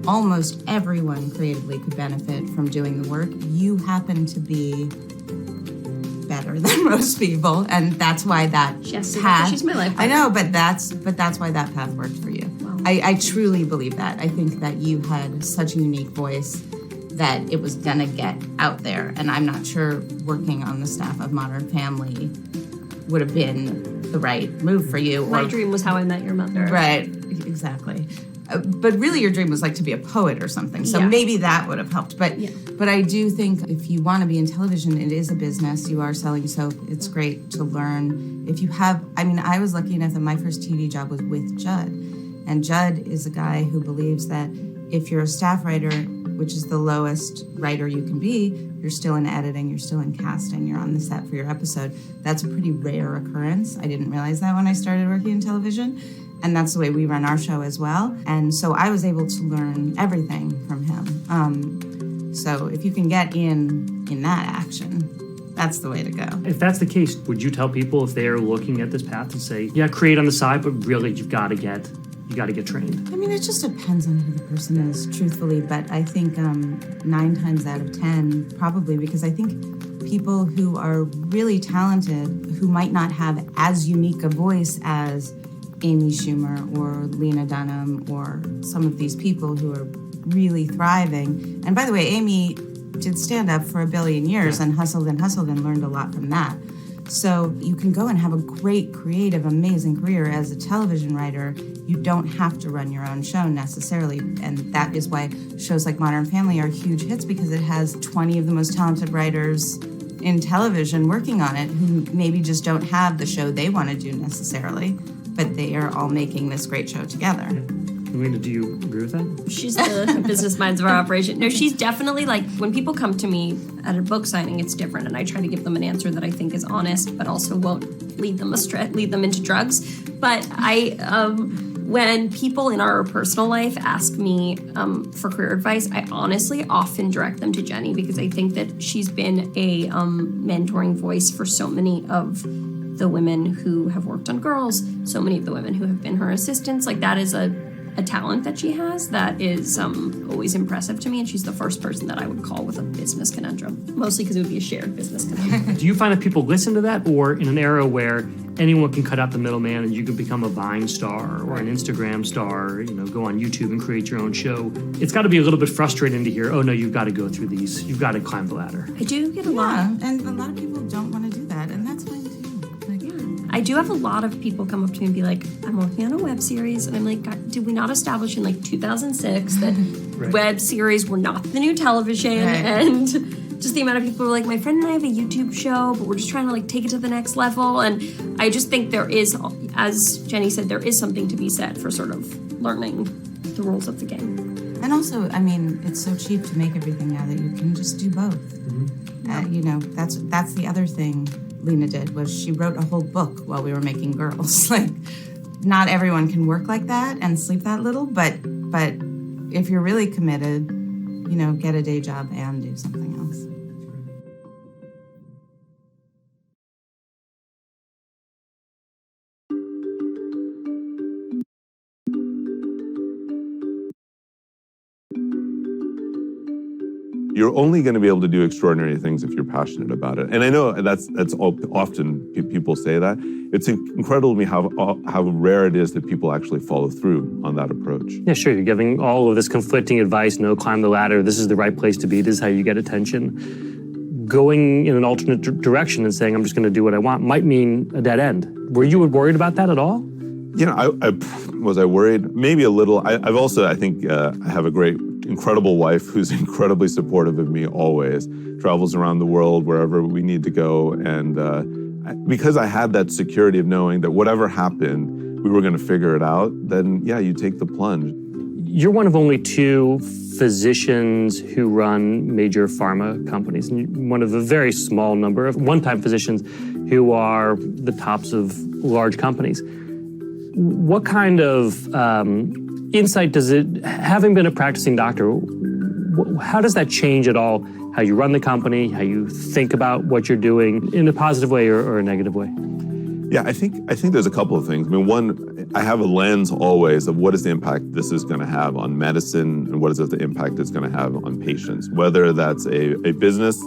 almost everyone creatively could benefit from doing the work. You happen to be better than most people, and that's why that path. She's my life partner. I know, but that's why that path worked for you. Wow. I truly believe that. I think that you had such a unique voice that it was gonna get out there, and I'm not sure working on the staff of Modern Family would have been the right move for you. My dream was how I met your mother. Right, exactly. But really your dream was to be a poet or something, so maybe that would have helped. But I do think if you want to be in television, it is a business. You are selling soap. It's great to learn. If you have, I was lucky enough that my first TV job was with Judd, and Judd is a guy who believes that if you're a staff writer, which is the lowest writer you can be, you're still in editing, you're still in casting, you're on the set for your episode. That's a pretty rare occurrence. I didn't realize that when I started working in television. And that's the way we run our show as well. And so I was able to learn everything from him. So if you can get in that action, that's the way to go. If that's the case, would you tell people if they're looking at this path to say, yeah, create on the side, but really you got to get trained? It just depends on who the person is, truthfully. But I think 9 times out of 10, probably, because I think people who are really talented, who might not have as unique a voice as Amy Schumer or Lena Dunham or some of these people who are really thriving. And by the way, Amy did stand up for a billion years and hustled and learned a lot from that. So you can go and have a great, creative, amazing career as a television writer. You don't have to run your own show necessarily. And that is why shows like Modern Family are huge hits, because it has 20 of the most talented writers in television working on it who maybe just don't have the show they want to do necessarily, but they are all making this great show together. Lena, do you agree with that? She's the business minds of our operation. No, she's definitely when people come to me at a book signing, it's different, and I try to give them an answer that I think is honest, but also won't lead them astray, lead them into drugs. But When people in our personal life ask me for career advice, I honestly often direct them to Jenny because I think that she's been a mentoring voice for so many of the women who have worked on girls, so many of the women who have been her assistants. Like, that is a talent that she has that is always impressive to me, and she's the first person that I would call with a business conundrum, mostly because it would be a shared business conundrum. Do you find that people listen to that, or in an era where anyone can cut out the middleman and you can become a Vine star or an Instagram star, go on YouTube and create your own show, it's got to be a little bit frustrating to hear, oh no, you've got to go through these, you've got to climb the ladder. I do get a lot. And a lot of people don't want to do that, and that's fine too. I do have a lot of people come up to me and be like, I'm working on a web series. And I'm like, God, did we not establish in 2006 that web series were not the new television? Right. And just the amount of people who are like, my friend and I have a YouTube show, but we're just trying to take it to the next level. And I just think there is, as Jenny said, there is something to be said for sort of learning the rules of the game. And also, it's so cheap to make everything now that you can just do both. Mm-hmm. That's the other thing Lena did, was she wrote a whole book while we were making Girls. Not everyone can work like that and sleep that little, but if you're really committed, get a day job and do something else. You're only going to be able to do extraordinary things if you're passionate about it. And I know that's often people say that. It's incredible to me how rare it is that people actually follow through on that approach. Yeah, sure. You're giving all of this conflicting advice, no, climb the ladder, this is the right place to be, this is how you get attention. Going in an alternate direction and saying, I'm just going to do what I want, might mean a dead end. Were you worried about that at all? Was I worried? Maybe a little. I've also, I think, I have a incredible wife who's incredibly supportive of me always, travels around the world wherever we need to go. And because I had that security of knowing that whatever happened, we were going to figure it out, then yeah, you take the plunge. You're one of only 2 physicians who run major pharma companies, and one of a very small number of one-time physicians who are the tops of large companies. What kind of insight does it, having been a practicing doctor, how does that change at all how you run the company, how you think about what you're doing in a positive way or a negative way? Yeah, I think there's a couple of things. One, I have a lens always of what is the impact this is going to have on medicine and what is the impact it's going to have on patients, whether that's a business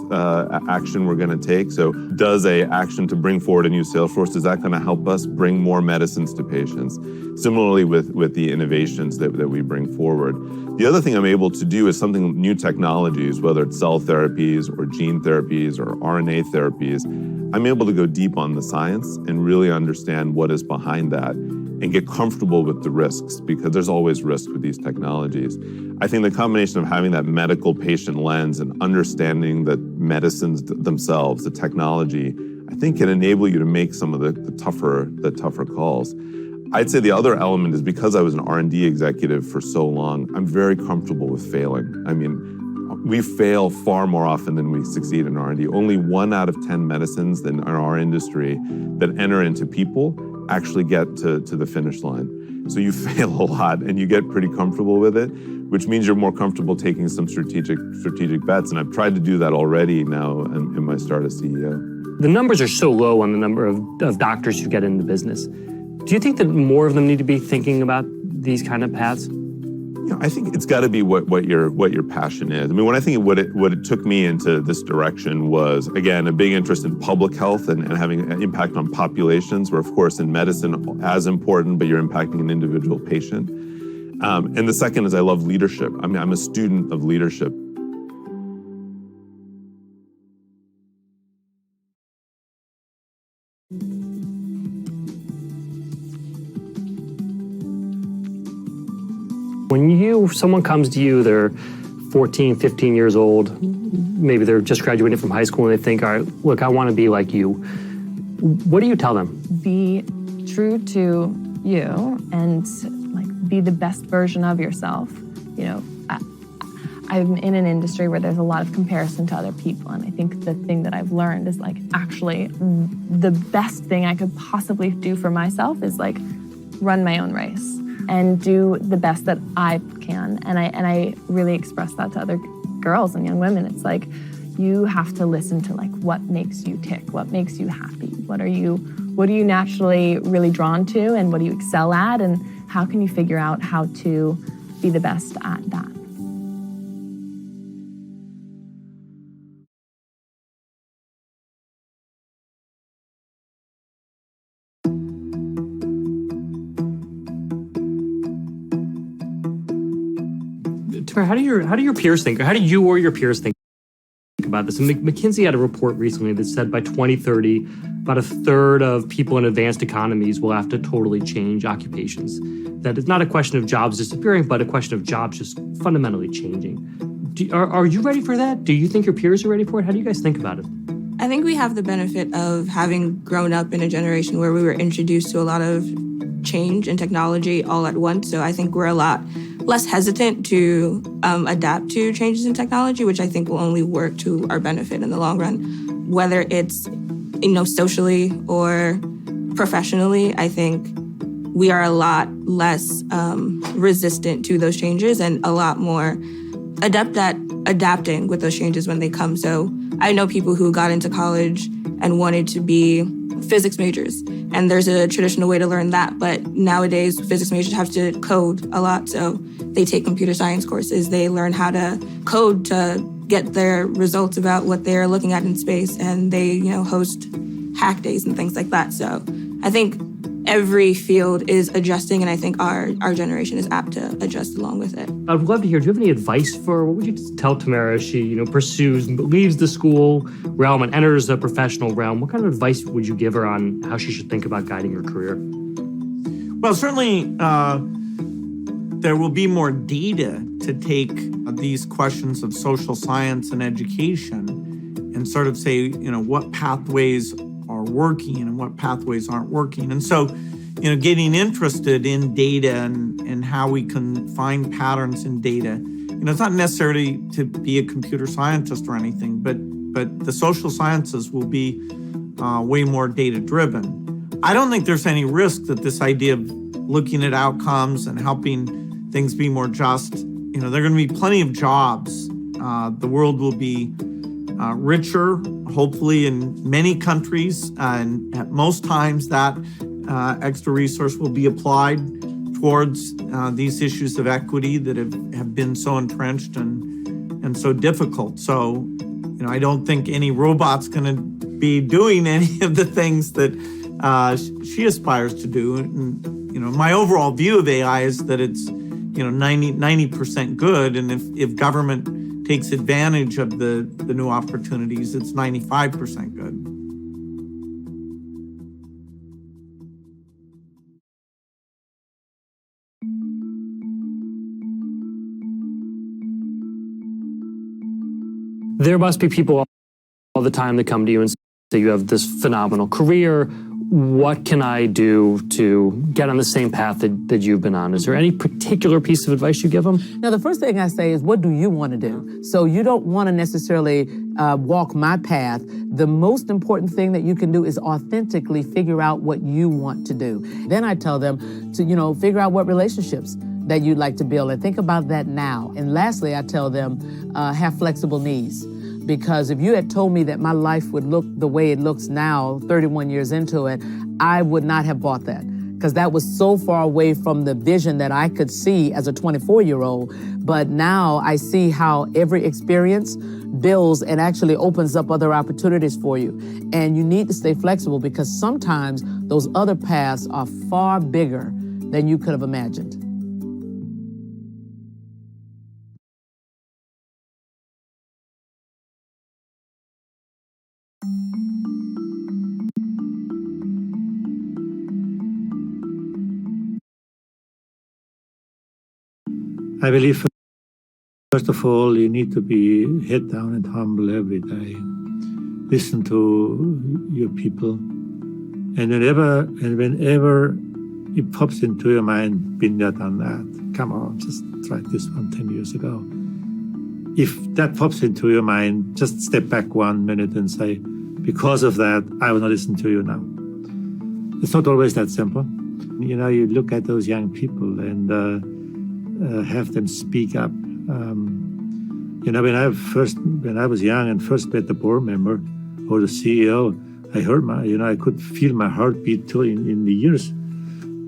action we're going to take. So does a action to bring forward a new sales force, is that going to help us bring more medicines to patients? Similarly with the innovations that we bring forward. The other thing I'm able to do is something new technologies, whether it's cell therapies or gene therapies or RNA therapies. I'm able to go deep on the science and really understand what is behind that and get comfortable with the risks, because there's always risk with these technologies. I think the combination of having that medical patient lens and understanding that medicines themselves, the technology, I think can enable you to make some of the tougher calls. I'd say the other element is because I was an R&D executive for so long, I'm very comfortable with failing. We fail far more often than we succeed in R&D. Only 1 out of 10 medicines in our industry that enter into people actually get to the finish line. So you fail a lot and you get pretty comfortable with it, which means you're more comfortable taking some strategic bets. And I've tried to do that already now in my start as CEO. The numbers are so low on the number of doctors who get into business. Do you think that more of them need to be thinking about these kind of paths? I think it's got to be what your passion is. When I think what it took me into this direction was, again, a big interest in public health and having an impact on populations, where, of course, in medicine, as important, but you're impacting an individual patient. And the second is I love leadership. I'm a student of leadership. When someone comes to you, they're 14, 15 years old, maybe they're just graduating from high school and they think, all right, look, I want to be like you. What do you tell them? Be true to you and be the best version of yourself. I'm in an industry where there's a lot of comparison to other people, and I think the thing that I've learned is actually the best thing I could possibly do for myself is run my own race. and do the best that I can. And I really express that to other girls and young women. It's like, you have to listen to like what makes you tick, what makes you happy, what are you naturally really drawn to, and what do you excel at, and how can you figure out how to be the best at that. Tamara, how do your peers think? Or how do you or your peers think about this? And McKinsey had a report recently that said by 2030, about a third of people in advanced economies will have to totally change occupations. That it's not a question of jobs disappearing, but a question of jobs just fundamentally changing. Are you ready for that? Do you think your peers are ready for it? How do you guys think about it? I think we have the benefit of having grown up in a generation where we were introduced to a lot of change and technology all at once. So I think we're a lot less hesitant to adapt to changes in technology, which I think will only work to our benefit in the long run. Whether it's, socially or professionally, I think we are a lot less resistant to those changes and a lot more adept at adapting with those changes when they come. So I know people who got into college and wanted to be physics majors, and there's a traditional way to learn that, but nowadays physics majors have to code a lot, so they take computer science courses, they learn how to code to get their results about what they're looking at in space, and they host hack days and things like that. So I think every field is adjusting, and I think our generation is apt to adjust along with it. I'd love to hear, do you have any advice for, what would you tell Tamara as she, leaves the school realm and enters the professional realm? What kind of advice would you give her on how she should think about guiding her career? Well, certainly there will be more data to take these questions of social science and education and sort of say, what pathways are working and what pathways aren't working. And so, getting interested in data and how we can find patterns in data. It's not necessarily to be a computer scientist or anything, but the social sciences will be way more data-driven. I don't think there's any risk that this idea of looking at outcomes and helping things be more just, there are going to be plenty of jobs. The world will be richer, hopefully in many countries, and at most times that extra resource will be applied towards these issues of equity that have been so entrenched and so difficult. So, I don't think any robot's going to be doing any of the things that she aspires to do. And, my overall view of AI is that it's 90% good, and if government takes advantage of the new opportunities, it's 95% good. There must be people all the time that come to you and say, you have this phenomenal career. What can I do to get on the same path that you've been on? Is there any particular piece of advice you give them? Now, the first thing I say is, what do you want to do? So you don't want to necessarily walk my path. The most important thing that you can do is authentically figure out what you want to do. Then I tell them to, figure out what relationships that you'd like to build, and think about that now. And lastly, I tell them, have flexible knees. Because if you had told me that my life would look the way it looks now, 31 years into it, I would not have bought that. Because that was so far away from the vision that I could see as a 24-year-old. But now I see how every experience builds and actually opens up other opportunities for you. And you need to stay flexible, because sometimes those other paths are far bigger than you could have imagined. I believe, first of all, you need to be head down and humble every day. Listen to your people. And whenever it pops into your mind, been there, done that. Come on, just tried this one 10 years ago. If that pops into your mind, just step back 1 minute and say, because of that, I will not listen to you now. It's not always that simple. you know, you look at those young people and have them speak up. You know, when I was young and first met the board member or the CEO, I could feel my heartbeat too in the ears.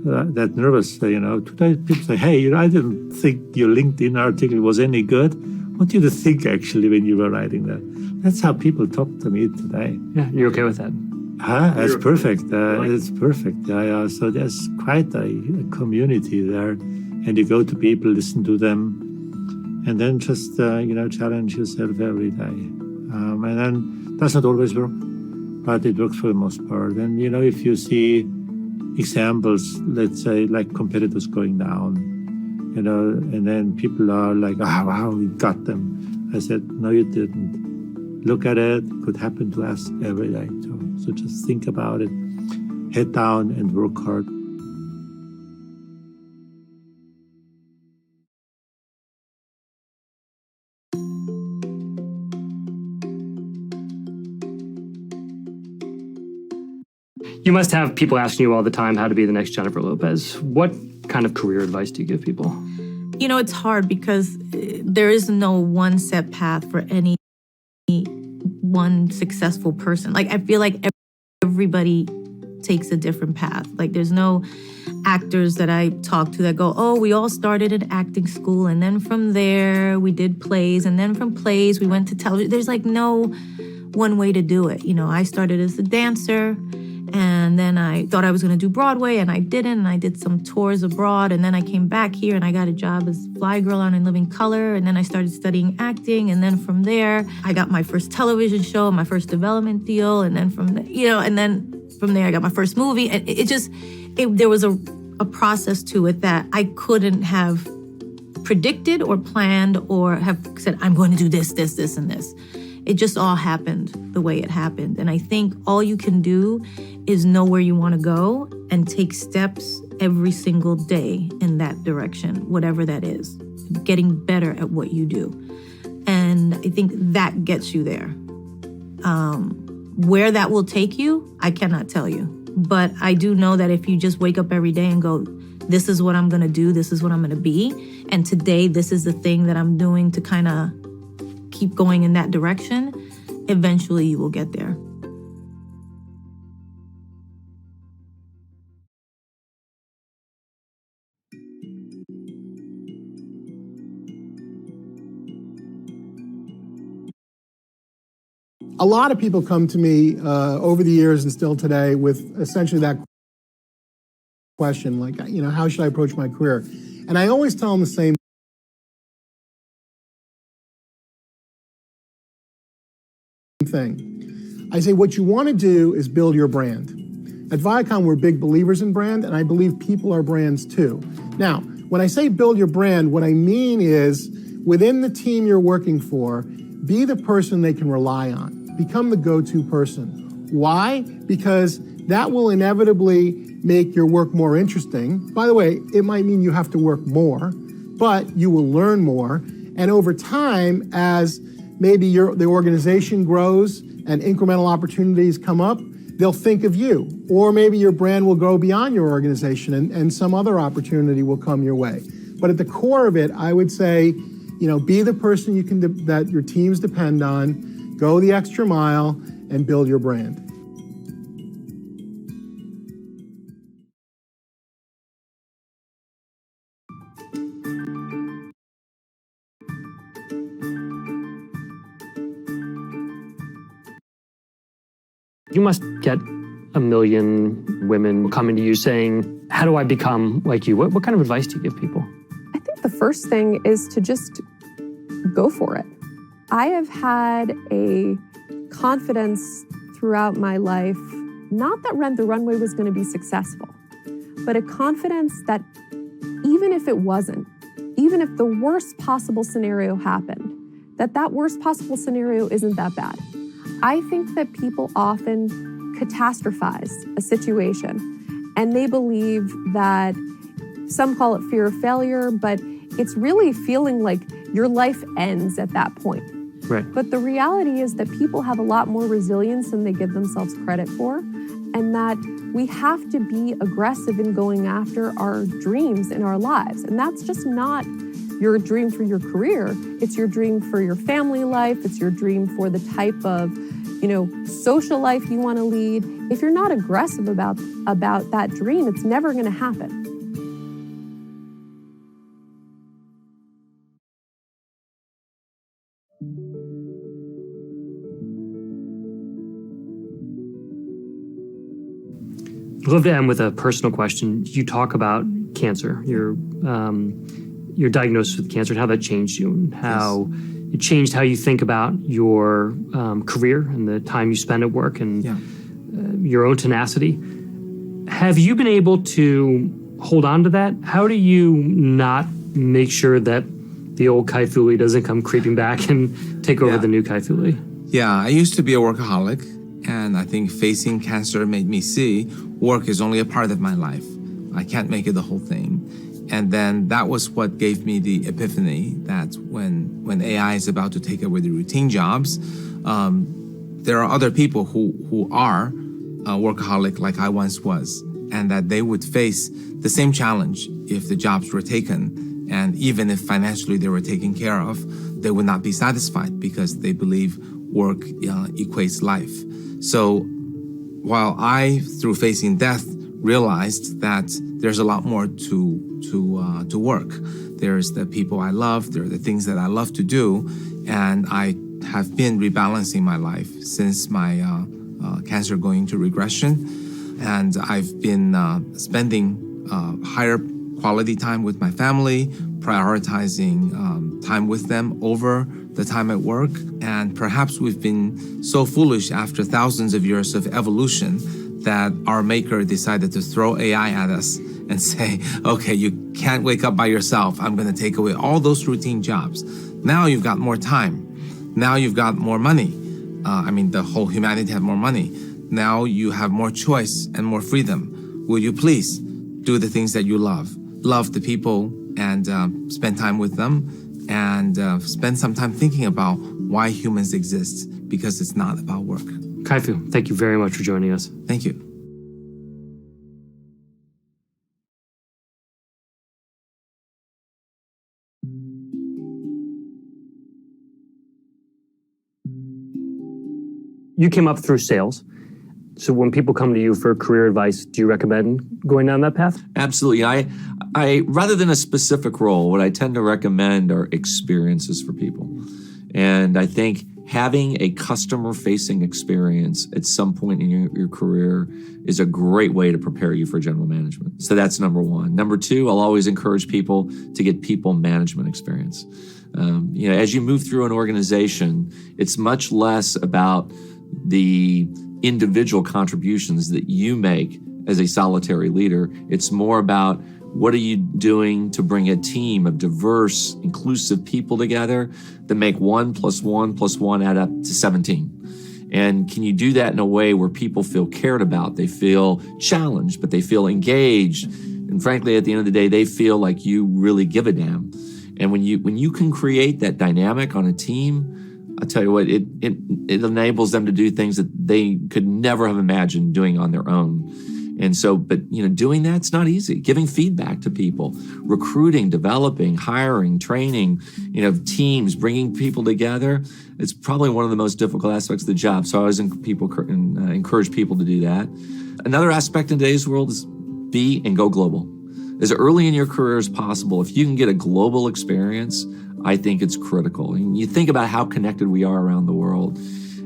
That nervous, Today people say, hey, I didn't think your LinkedIn article was any good. What did you think actually when you were writing that? That's how people talk to me today. Yeah, you're okay with that? That's perfect. It's perfect. So there's quite a community there, and you go to people, listen to them, and then just challenge yourself every day. And then that's not always work, but it works for the most part. And if you see examples, let's say like competitors going down, and then people are like, oh, wow, we got them. I said, no, you didn't. Look at it. It could happen to us every day too. So just think about it, head down and work hard. You must have people asking you all the time how to be the next Jennifer Lopez. What kind of career advice do you give people? It's hard because there is no one set path for any one successful person. Like, I feel like everybody takes a different path. Like, there's no actors that I talk to that go, oh, we all started at acting school, and then from there we did plays, and then from plays we went to television. There's like no one way to do it. I started as a dancer, and then I thought I was going to do Broadway, and I didn't, and I did some tours abroad, and then I came back here, and I got a job as fly girl on In Living Color, and then I started studying acting, and then from there, I got my first television show, my first development deal, and then from there, and then from there, I got my first movie, and there was a process to it that I couldn't have predicted or planned or have said, I'm going to do this, this, this, and this. It just all happened the way it happened. And I think all you can do is know where you want to go and take steps every single day in that direction, whatever that is, getting better at what you do. And I think that gets you there. Where that will take you, I cannot tell you. But I do know that if you just wake up every day and go, this is what I'm going to do, this is what I'm going to be, and today this is the thing that I'm doing to kind of keep going in that direction, eventually you will get there. A lot of people come to me over the years and still today with essentially that question, like, how should I approach my career? And I always tell them the same thing. I say, what you want to do is build your brand. At Viacom, we're big believers in brand, and I believe people are brands too. Now, when I say build your brand, what I mean is within the team you're working for, be the person they can rely on. Become the go-to person. Why? Because that will inevitably make your work more interesting. By the way, it might mean you have to work more, but you will learn more. And over time, as maybe the organization grows and incremental opportunities come up, they'll think of you. Or maybe your brand will go beyond your organization and some other opportunity will come your way. But at the core of it, I would say, be the person that your teams depend on, go the extra mile, and build your brand. You must get a million women coming to you saying, how do I become like you? What kind of advice do you give people? I think the first thing is to just go for it. I have had a confidence throughout my life, not that Rent the Runway was going to be successful, but a confidence that even if it wasn't, even if the worst possible scenario happened, that worst possible scenario isn't that bad. I think that people often catastrophize a situation and they believe that, some call it fear of failure, but it's really feeling like your life ends at that point. Right. But the reality is that people have a lot more resilience than they give themselves credit for. and that we have to be aggressive in going after our dreams in our lives. And that's just not your dream for your career. It's your dream for your family life. It's your dream for the type of, social life you want to lead. If you're not aggressive about that dream, it's never going to happen. I'd love to end with a personal question. You talk about cancer, your diagnosis with cancer, and how that changed you, and how it changed how you think about your career and the time you spend at work, and your own tenacity. Have you been able to hold on to that? How do you not make sure that the old Kai Fuli doesn't come creeping back and take over the new Kai Fuli? Yeah, I used to be a workaholic, and I think facing cancer made me see work is only a part of my life. I can't make it the whole thing. And then that was what gave me the epiphany that when AI is about to take away the routine jobs, there are other people who are workaholic like I once was, and that they would face the same challenge if the jobs were taken. And even if financially they were taken care of, they would not be satisfied because they believe work equates life. So while I, through facing death, realized that there's a lot more to work. There's the people I love, there are the things that I love to do, and I have been rebalancing my life since my cancer going into regression. And I've been spending higher quality time with my family, prioritizing time with them over the time at work. And perhaps we've been so foolish after thousands of years of evolution that our maker decided to throw AI at us and say, okay, you can't wake up by yourself. I'm going to take away all those routine jobs. Now you've got more time. Now you've got more money. The whole humanity have more money. Now you have more choice and more freedom. Will you please do the things that you love? Love the people and spend time with them, and spend some time thinking about why humans exist, because it's not about work. Kai-Fu, thank you very much for joining us. Thank you. You came up through sales. So when people come to you for career advice, do you recommend going down that path? Absolutely. I rather than a specific role, what I tend to recommend are experiences for people. And I think having a customer-facing experience at some point in your career is a great way to prepare you for general management. So that's number one. Number two, I'll always encourage people to get people management experience. As you move through an organization, it's much less about the individual contributions that you make as a solitary leader. It's more about what are you doing to bring a team of diverse, inclusive people together that make 1 + 1 + 1 add up to 17. And can you do that in a way where people feel cared about, they feel challenged, but they feel engaged, and frankly, at the end of the day, they feel like you really give a damn. And when you can create that dynamic on a team, I'll tell you what, it enables them to do things that they could never have imagined doing on their own. And so, but doing that's not easy. Giving feedback to people, recruiting, developing, hiring, training, teams, bringing people together. It's probably one of the most difficult aspects of the job. So I always encourage people to do that. Another aspect in today's world is be and go global. As early in your career as possible, if you can get a global experience, I think it's critical. And you think about how connected we are around the world.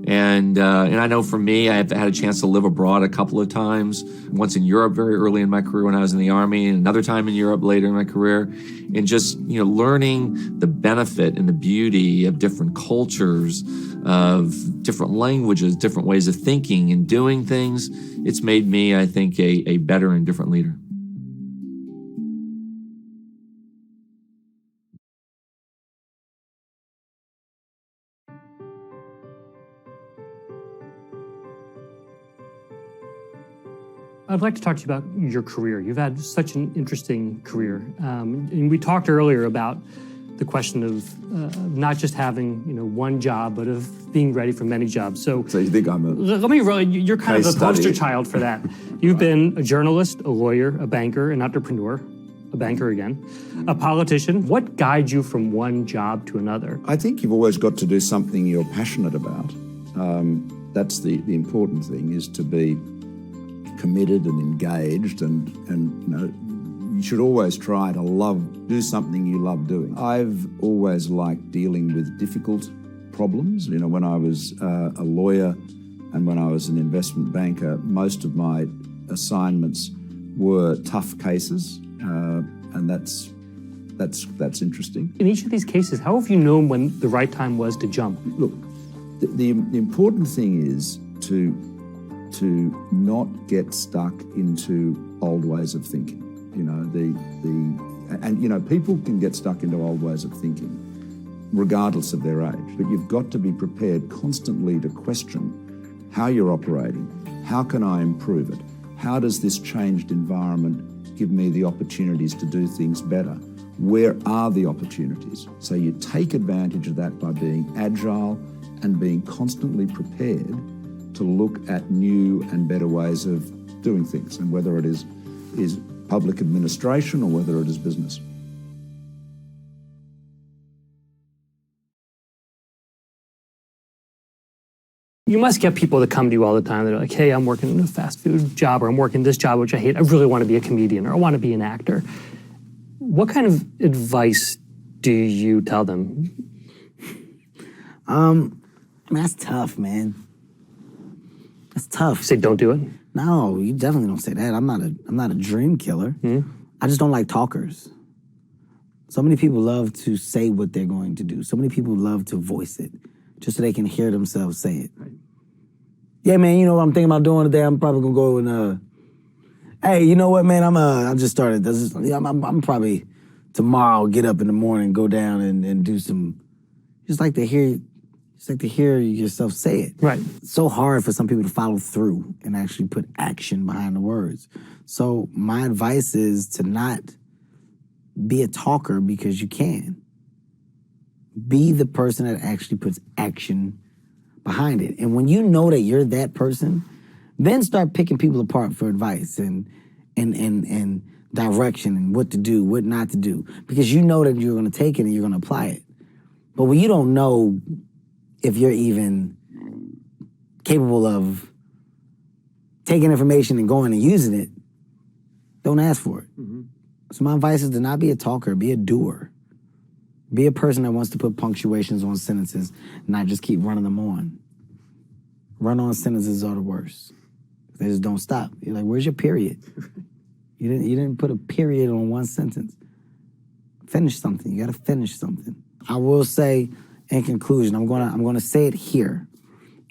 And I know for me, I've had a chance to live abroad a couple of times, once in Europe very early in my career when I was in the Army, and another time in Europe later in my career. And just, learning the benefit and the beauty of different cultures, of different languages, different ways of thinking and doing things, it's made me, I think, a better and different leader. I'd like to talk to you about your career. You've had such an interesting career. And we talked earlier about the question of not just having one job, but of being ready for many jobs. So you think I'm a you're kind of case a poster study? child for that. You've been a journalist, a lawyer, a banker, an entrepreneur, a banker again, a politician. What guides you from one job to another? I think you've always got to do something you're passionate about. That's the important thing, is to be committed and engaged, and you should always try to do something you love doing. I've always liked dealing with difficult problems. When I was a lawyer and when I was an investment banker, most of my assignments were tough cases, and that's interesting. In each of these cases, how have you known when the right time was to jump? Look, the important thing is to not get stuck into old ways of thinking. People can get stuck into old ways of thinking, regardless of their age. But you've got to be prepared constantly to question how you're operating. How can I improve it? How does this changed environment give me the opportunities to do things better? Where are the opportunities? So you take advantage of that by being agile and being constantly prepared to look at new and better ways of doing things, and whether it is public administration or whether it is business. You must get people that come to you all the time that are like, hey, I'm working in a fast food job, or I'm working this job, which I hate. I really want to be a comedian, or I want to be an actor. What kind of advice do you tell them? That's tough, man. That's tough. You say don't do it? No, you definitely don't say that. I'm not a dream killer. I just don't like talkers. So many people love to say what they're going to do. So many people love to voice it, just so they can hear themselves say it. Right. Yeah, man, you know what I'm thinking about doing today? I'm probably gonna go and hey, you know what, man? I just started. I'm probably tomorrow get up in the morning, go down and do some. Just like to hear yourself say it. Right. It's so hard for some people to follow through and actually put action behind the words. So my advice is to not be a talker because you can. Be the person that actually puts action behind it. And when you know that you're that person, then start picking people apart for advice and direction and what to do, what not to do. Because you know that you're gonna take it and you're gonna apply it. But when you don't know if you're even capable of taking information and going and using it, don't ask for it. So my advice is to not be a talker, be a doer. Be a person that wants to put punctuations on sentences, not just keep running them on. Run-on sentences are the worst. They just don't stop. You're like, where's your period? You didn't put a period on one sentence. Finish something. You gotta finish something. I will say, in conclusion, I'm gonna say it here,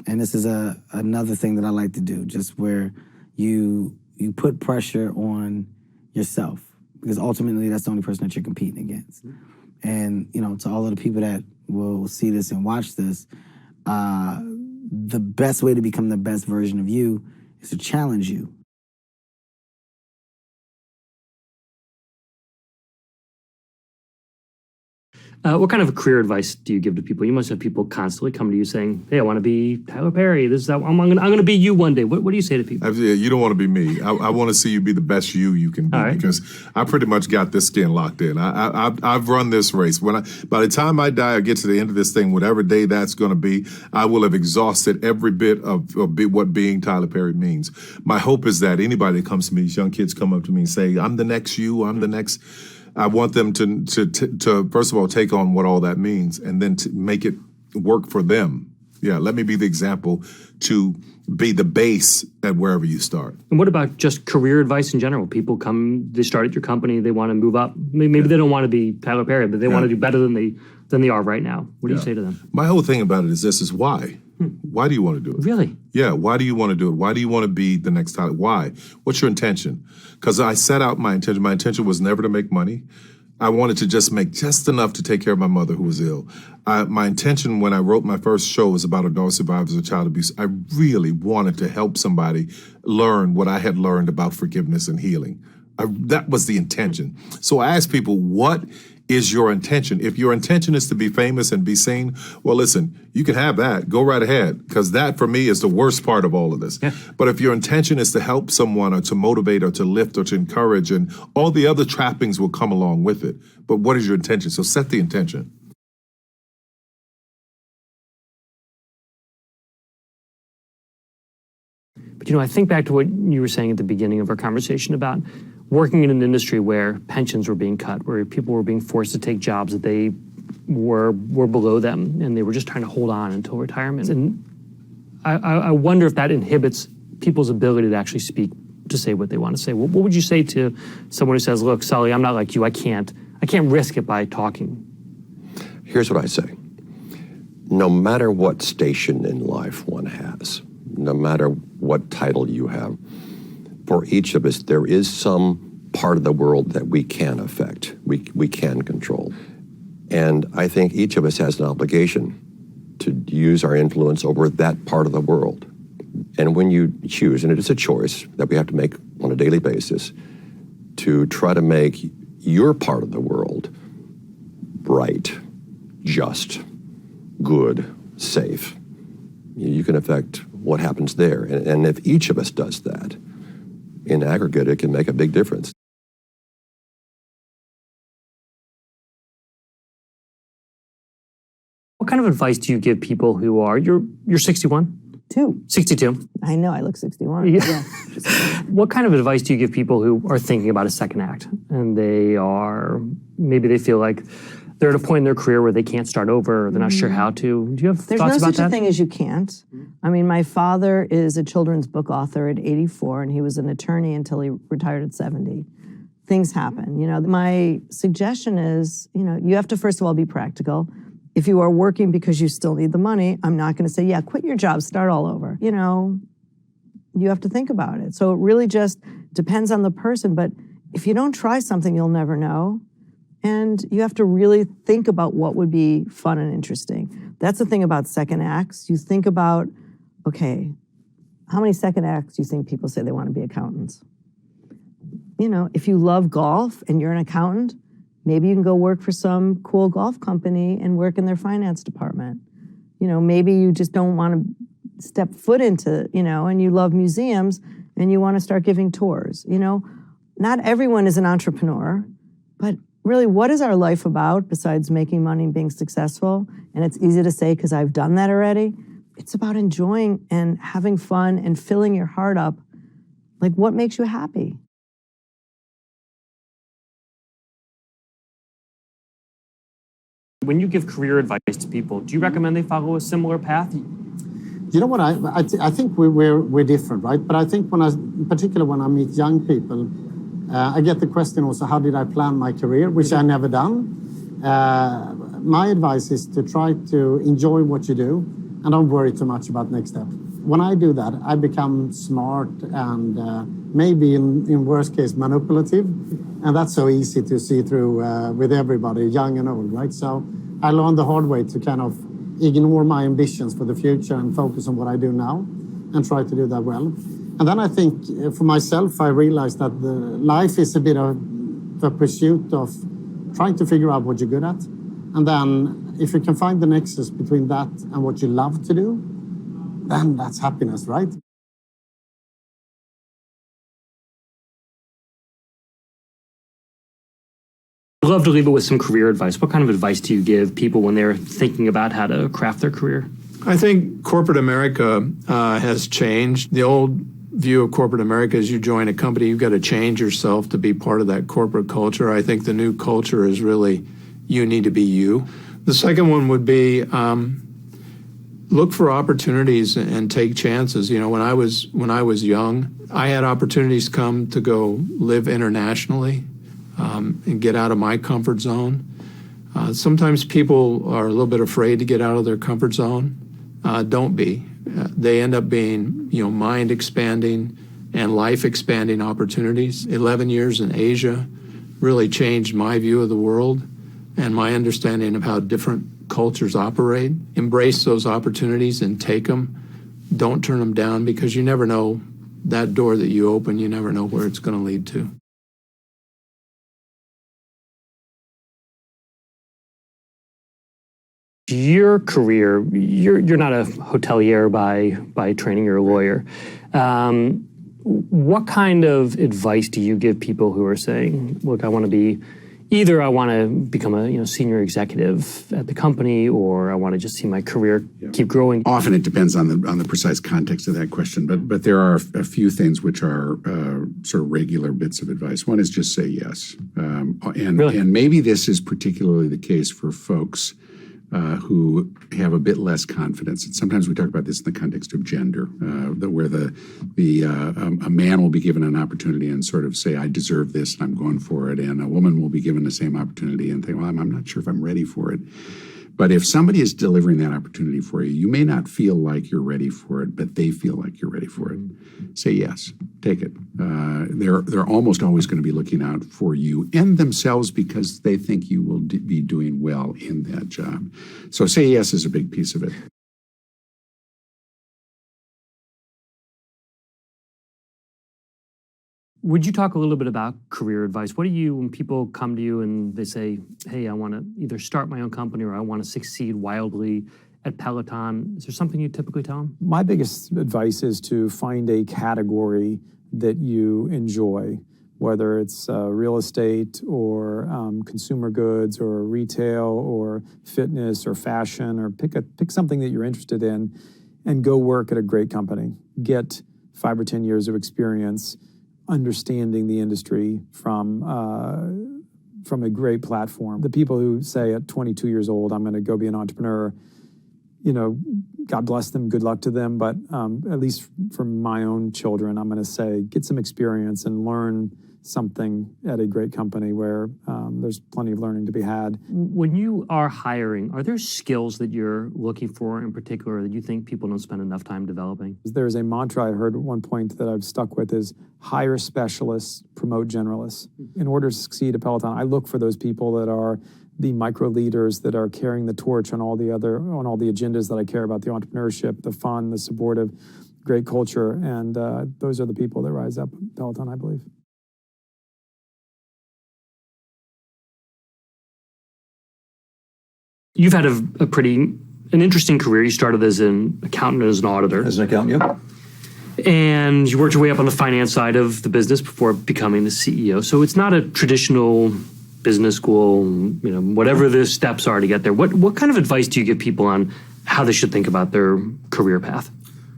and this is another thing that I like to do, just where you put pressure on yourself, because ultimately that's the only person that you're competing against. And to all of the people that will see this and watch this, the best way to become the best version of you is to challenge you. What kind of career advice do you give to people? You must have people constantly come to you saying, hey, I want to be Tyler Perry. I'm going to be you one day. What do you say to people? You don't want to be me. I want to see you be the best you can be, right. Because I pretty much got this skin locked in. I've run this race. By the time I die or get to the end of this thing, whatever day that's going to be, I will have exhausted every bit of what being Tyler Perry means. My hope is that anybody that comes to me, these young kids come up to me and say, I'm the next you, I'm the next... I want them to first of all, take on what all that means and then to make it work for them. Yeah, let me be the example to be the base at wherever you start. And what about just career advice in general? People come, they start at your company, they want to move up. Maybe they don't want to be Tyler Perry, but they want to do better than they are right now. What do you say to them? My whole thing about it is this, is why? Why do you want to do it? Really? Yeah, why do you want to do it? Why do you want to be the next Tyler? Why? What's your intention? Because I set out my intention. My intention was never to make money. I wanted to just make just enough to take care of my mother who was ill. My intention when I wrote my first show was about adult survivors of child abuse. I really wanted to help somebody learn what I had learned about forgiveness and healing. That was the intention. So I asked people, what is your intention. If your intention is to be famous and be seen, well, listen, you can have that. Go right ahead, because that, for me, is the worst part of all of this. Yeah. But if your intention is to help someone or to motivate or to lift or to encourage, and all the other trappings will come along with it. But what is your intention? So set the intention. But, I think back to what you were saying at the beginning of our conversation about working in an industry where pensions were being cut, where people were being forced to take jobs that they were below them, and they were just trying to hold on until retirement. And I wonder if that inhibits people's ability to actually speak, to say what they want to say. What would you say to someone who says, look, Sully, I'm not like you, I can't risk it by talking? Here's what I say. No matter what station in life one has, no matter what title you have, for each of us, there is some part of the world that we can affect, we can control. And I think each of us has an obligation to use our influence over that part of the world. And when you choose, and it is a choice that we have to make on a daily basis, to try to make your part of the world bright, just, good, safe, you can affect what happens there. And if each of us does that, in aggregate, it can make a big difference. What kind of advice do you give people who are, you're 61? 62. I know, I look 61. Yeah. What kind of advice do you give people who are thinking about a second act, and maybe they feel like they're at a point in their career where they can't start over, or they're not sure how to? Do you have thoughts about that? There's no such a thing as you can't. I mean, my father is a children's book author at 84, and he was an attorney until he retired at 70. Things happen. My suggestion is, you have to first of all be practical. If you are working because you still need the money, I'm not going to say, yeah, quit your job, start all over. You have to think about it. So it really just depends on the person. But if you don't try something, you'll never know. And you have to really think about what would be fun and interesting. That's the thing about second acts. You think about, okay, how many second acts do you think people say they want to be accountants? If you love golf and you're an accountant, maybe you can go work for some cool golf company and work in their finance department. Maybe you just don't want to step foot into, and you love museums and you want to start giving tours. Not everyone is an entrepreneur, but really, what is our life about besides making money and being successful? And it's easy to say because I've done that already. It's about enjoying and having fun and filling your heart up. Like, what makes you happy? When you give career advice to people, do you recommend they follow a similar path? You know what, I think we're different, right? But I think particularly when I meet young people, I get the question also, how did I plan my career, which I never done. My advice is to try to enjoy what you do and don't worry too much about next step. When I do that, I become smart and maybe in worst case manipulative. And that's so easy to see through with everybody, young and old, right? So I learned the hard way to kind of ignore my ambitions for the future and focus on what I do now and try to do that well. And then I think for myself, I realized that life is a bit of a pursuit of trying to figure out what you're good at. And then if you can find the nexus between that and what you love to do, then that's happiness, right? I'd love to leave it with some career advice. What kind of advice do you give people when they're thinking about how to craft their career? I think corporate America has changed. The old view of corporate America is you join a company, you've got to change yourself to be part of that corporate culture. I think the new culture is really you need to be you. The second one would be look for opportunities and take chances. When I was young, I had opportunities come to go live internationally and get out of my comfort zone. Sometimes people are a little bit afraid to get out of their comfort zone. Don't be. They end up being, mind expanding and life expanding opportunities. 11 years in Asia really changed my view of the world and my understanding of how different cultures operate. Embrace those opportunities and take them. Don't turn them down, because you never know that door that you open, you never know where it's going to lead to. Your career, you're not a hotelier by training, you're a lawyer. What kind of advice do you give people who are saying, look, I want to become a senior executive at the company, or I want to just see my career keep growing? Often it depends on the precise context of that question, but there are a few things which are sort of regular bits of advice. One is just say yes. And maybe this is particularly the case for folks who have a bit less confidence. And sometimes we talk about this in the context of gender, where a man will be given an opportunity and sort of say, I deserve this and I'm going for it. And a woman will be given the same opportunity and think, well, I'm not sure if I'm ready for it. But if somebody is delivering that opportunity for you, you may not feel like you're ready for it, but they feel like you're ready for it. Say yes, take it. They're almost always going to be looking out for you and themselves because they think you will be doing well in that job. So say yes is a big piece of it. Would you talk a little bit about career advice? What do you, when people come to you and they say, hey, I want to either start my own company or I want to succeed wildly at Peloton, is there something you typically tell them? My biggest advice is to find a category that you enjoy, whether it's real estate or consumer goods or retail or fitness or fashion, or pick something that you're interested in and go work at a great company. Get 5 or 10 years of experience understanding the industry from a great platform. The people who say at 22 years old, I'm going to go be an entrepreneur, God bless them, good luck to them. But at least for my own children, I'm going to say, get some experience and learn something at a great company where there's plenty of learning to be had. When you are hiring, are there skills that you're looking for in particular that you think people don't spend enough time developing? There's a mantra I heard at one point that I've stuck with is hire specialists, promote generalists. In order to succeed at Peloton, I look for those people that are the micro leaders that are carrying the torch on all the agendas that I care about, the entrepreneurship, the fun, the supportive, great culture. And those are the people that rise up at Peloton, I believe. You've had an interesting career. You started as an accountant, as an auditor. As an accountant, yep. And you worked your way up on the finance side of the business before becoming the CEO. So it's not a traditional business school, whatever the steps are to get there. What kind of advice do you give people on how they should think about their career path?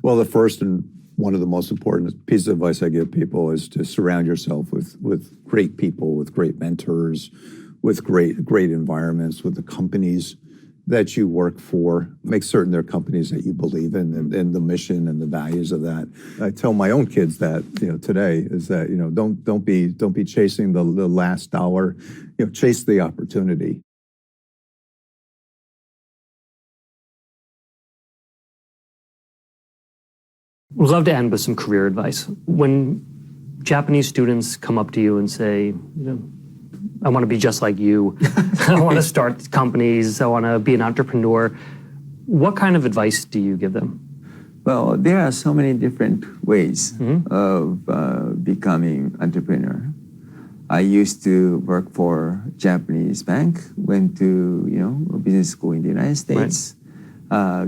Well, the first and one of the most important pieces of advice I give people is to surround yourself with great people, with great mentors, with great environments, with the companies that you work for. Make certain they're companies that you believe in and the mission and the values of that. I tell my own kids that today is that don't be chasing the last dollar. Chase the opportunity. We'd love to end with some career advice. When Japanese students come up to you and say, I want to be just like you, I want to start companies, I want to be an entrepreneur, what kind of advice do you give them? Well, there are so many different ways of becoming entrepreneur. I used to work for Japanese bank, went to business school in the United States,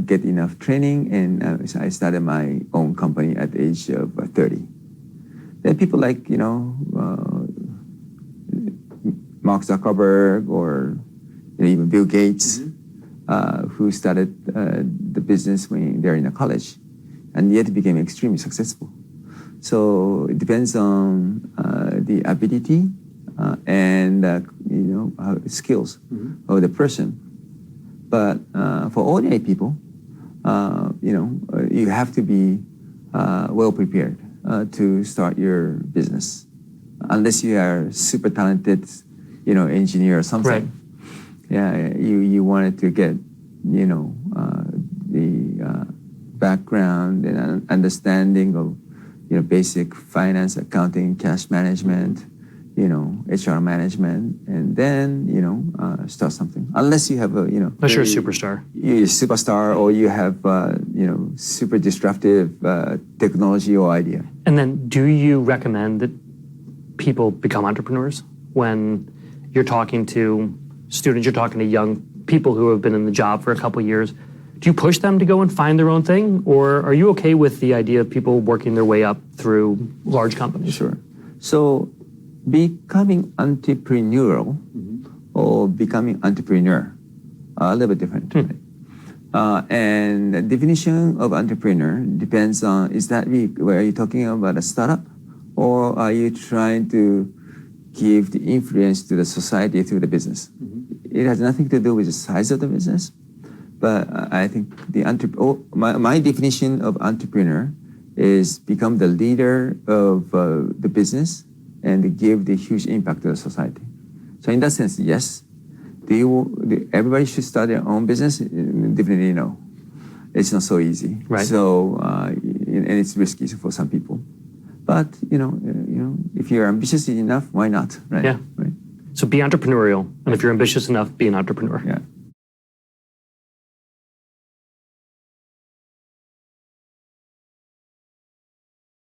get enough training, and I started my own company at the age of 30. There are people like Mark Zuckerberg or even Bill Gates, who started the business when they're in college, and yet became extremely successful. So it depends on the ability and skills of the person. But for ordinary people, you have to be well prepared to start your business, unless you are super talented, engineer or something. Right. Yeah, you wanted to get the background and understanding of basic finance, accounting, cash management, HR management, and then start something. Unless you have unless you're a superstar. You're a superstar, or you have super disruptive technology or idea. And then, do you recommend that people become entrepreneurs when you're talking to students, you're talking to young people who have been in the job for a couple years, do you push them to go and find their own thing, or are you okay with the idea of people working their way up through large companies? Sure. So becoming entrepreneurial or becoming entrepreneur are a little bit different. Right? And the definition of entrepreneur depends on, are you talking about a startup, or are you trying to give the influence to the society through the business? It has nothing to do with the size of the business, but I think my definition of entrepreneur is become the leader of the business and give the huge impact to the society. So in that sense, yes. Everybody should start their own business? Definitely no. It's not so easy. Right. So, and it's risky for some people. But, if you're ambitious enough, why not? Right? Yeah. Right. So be entrepreneurial, and if you're ambitious enough, be an entrepreneur. Yeah.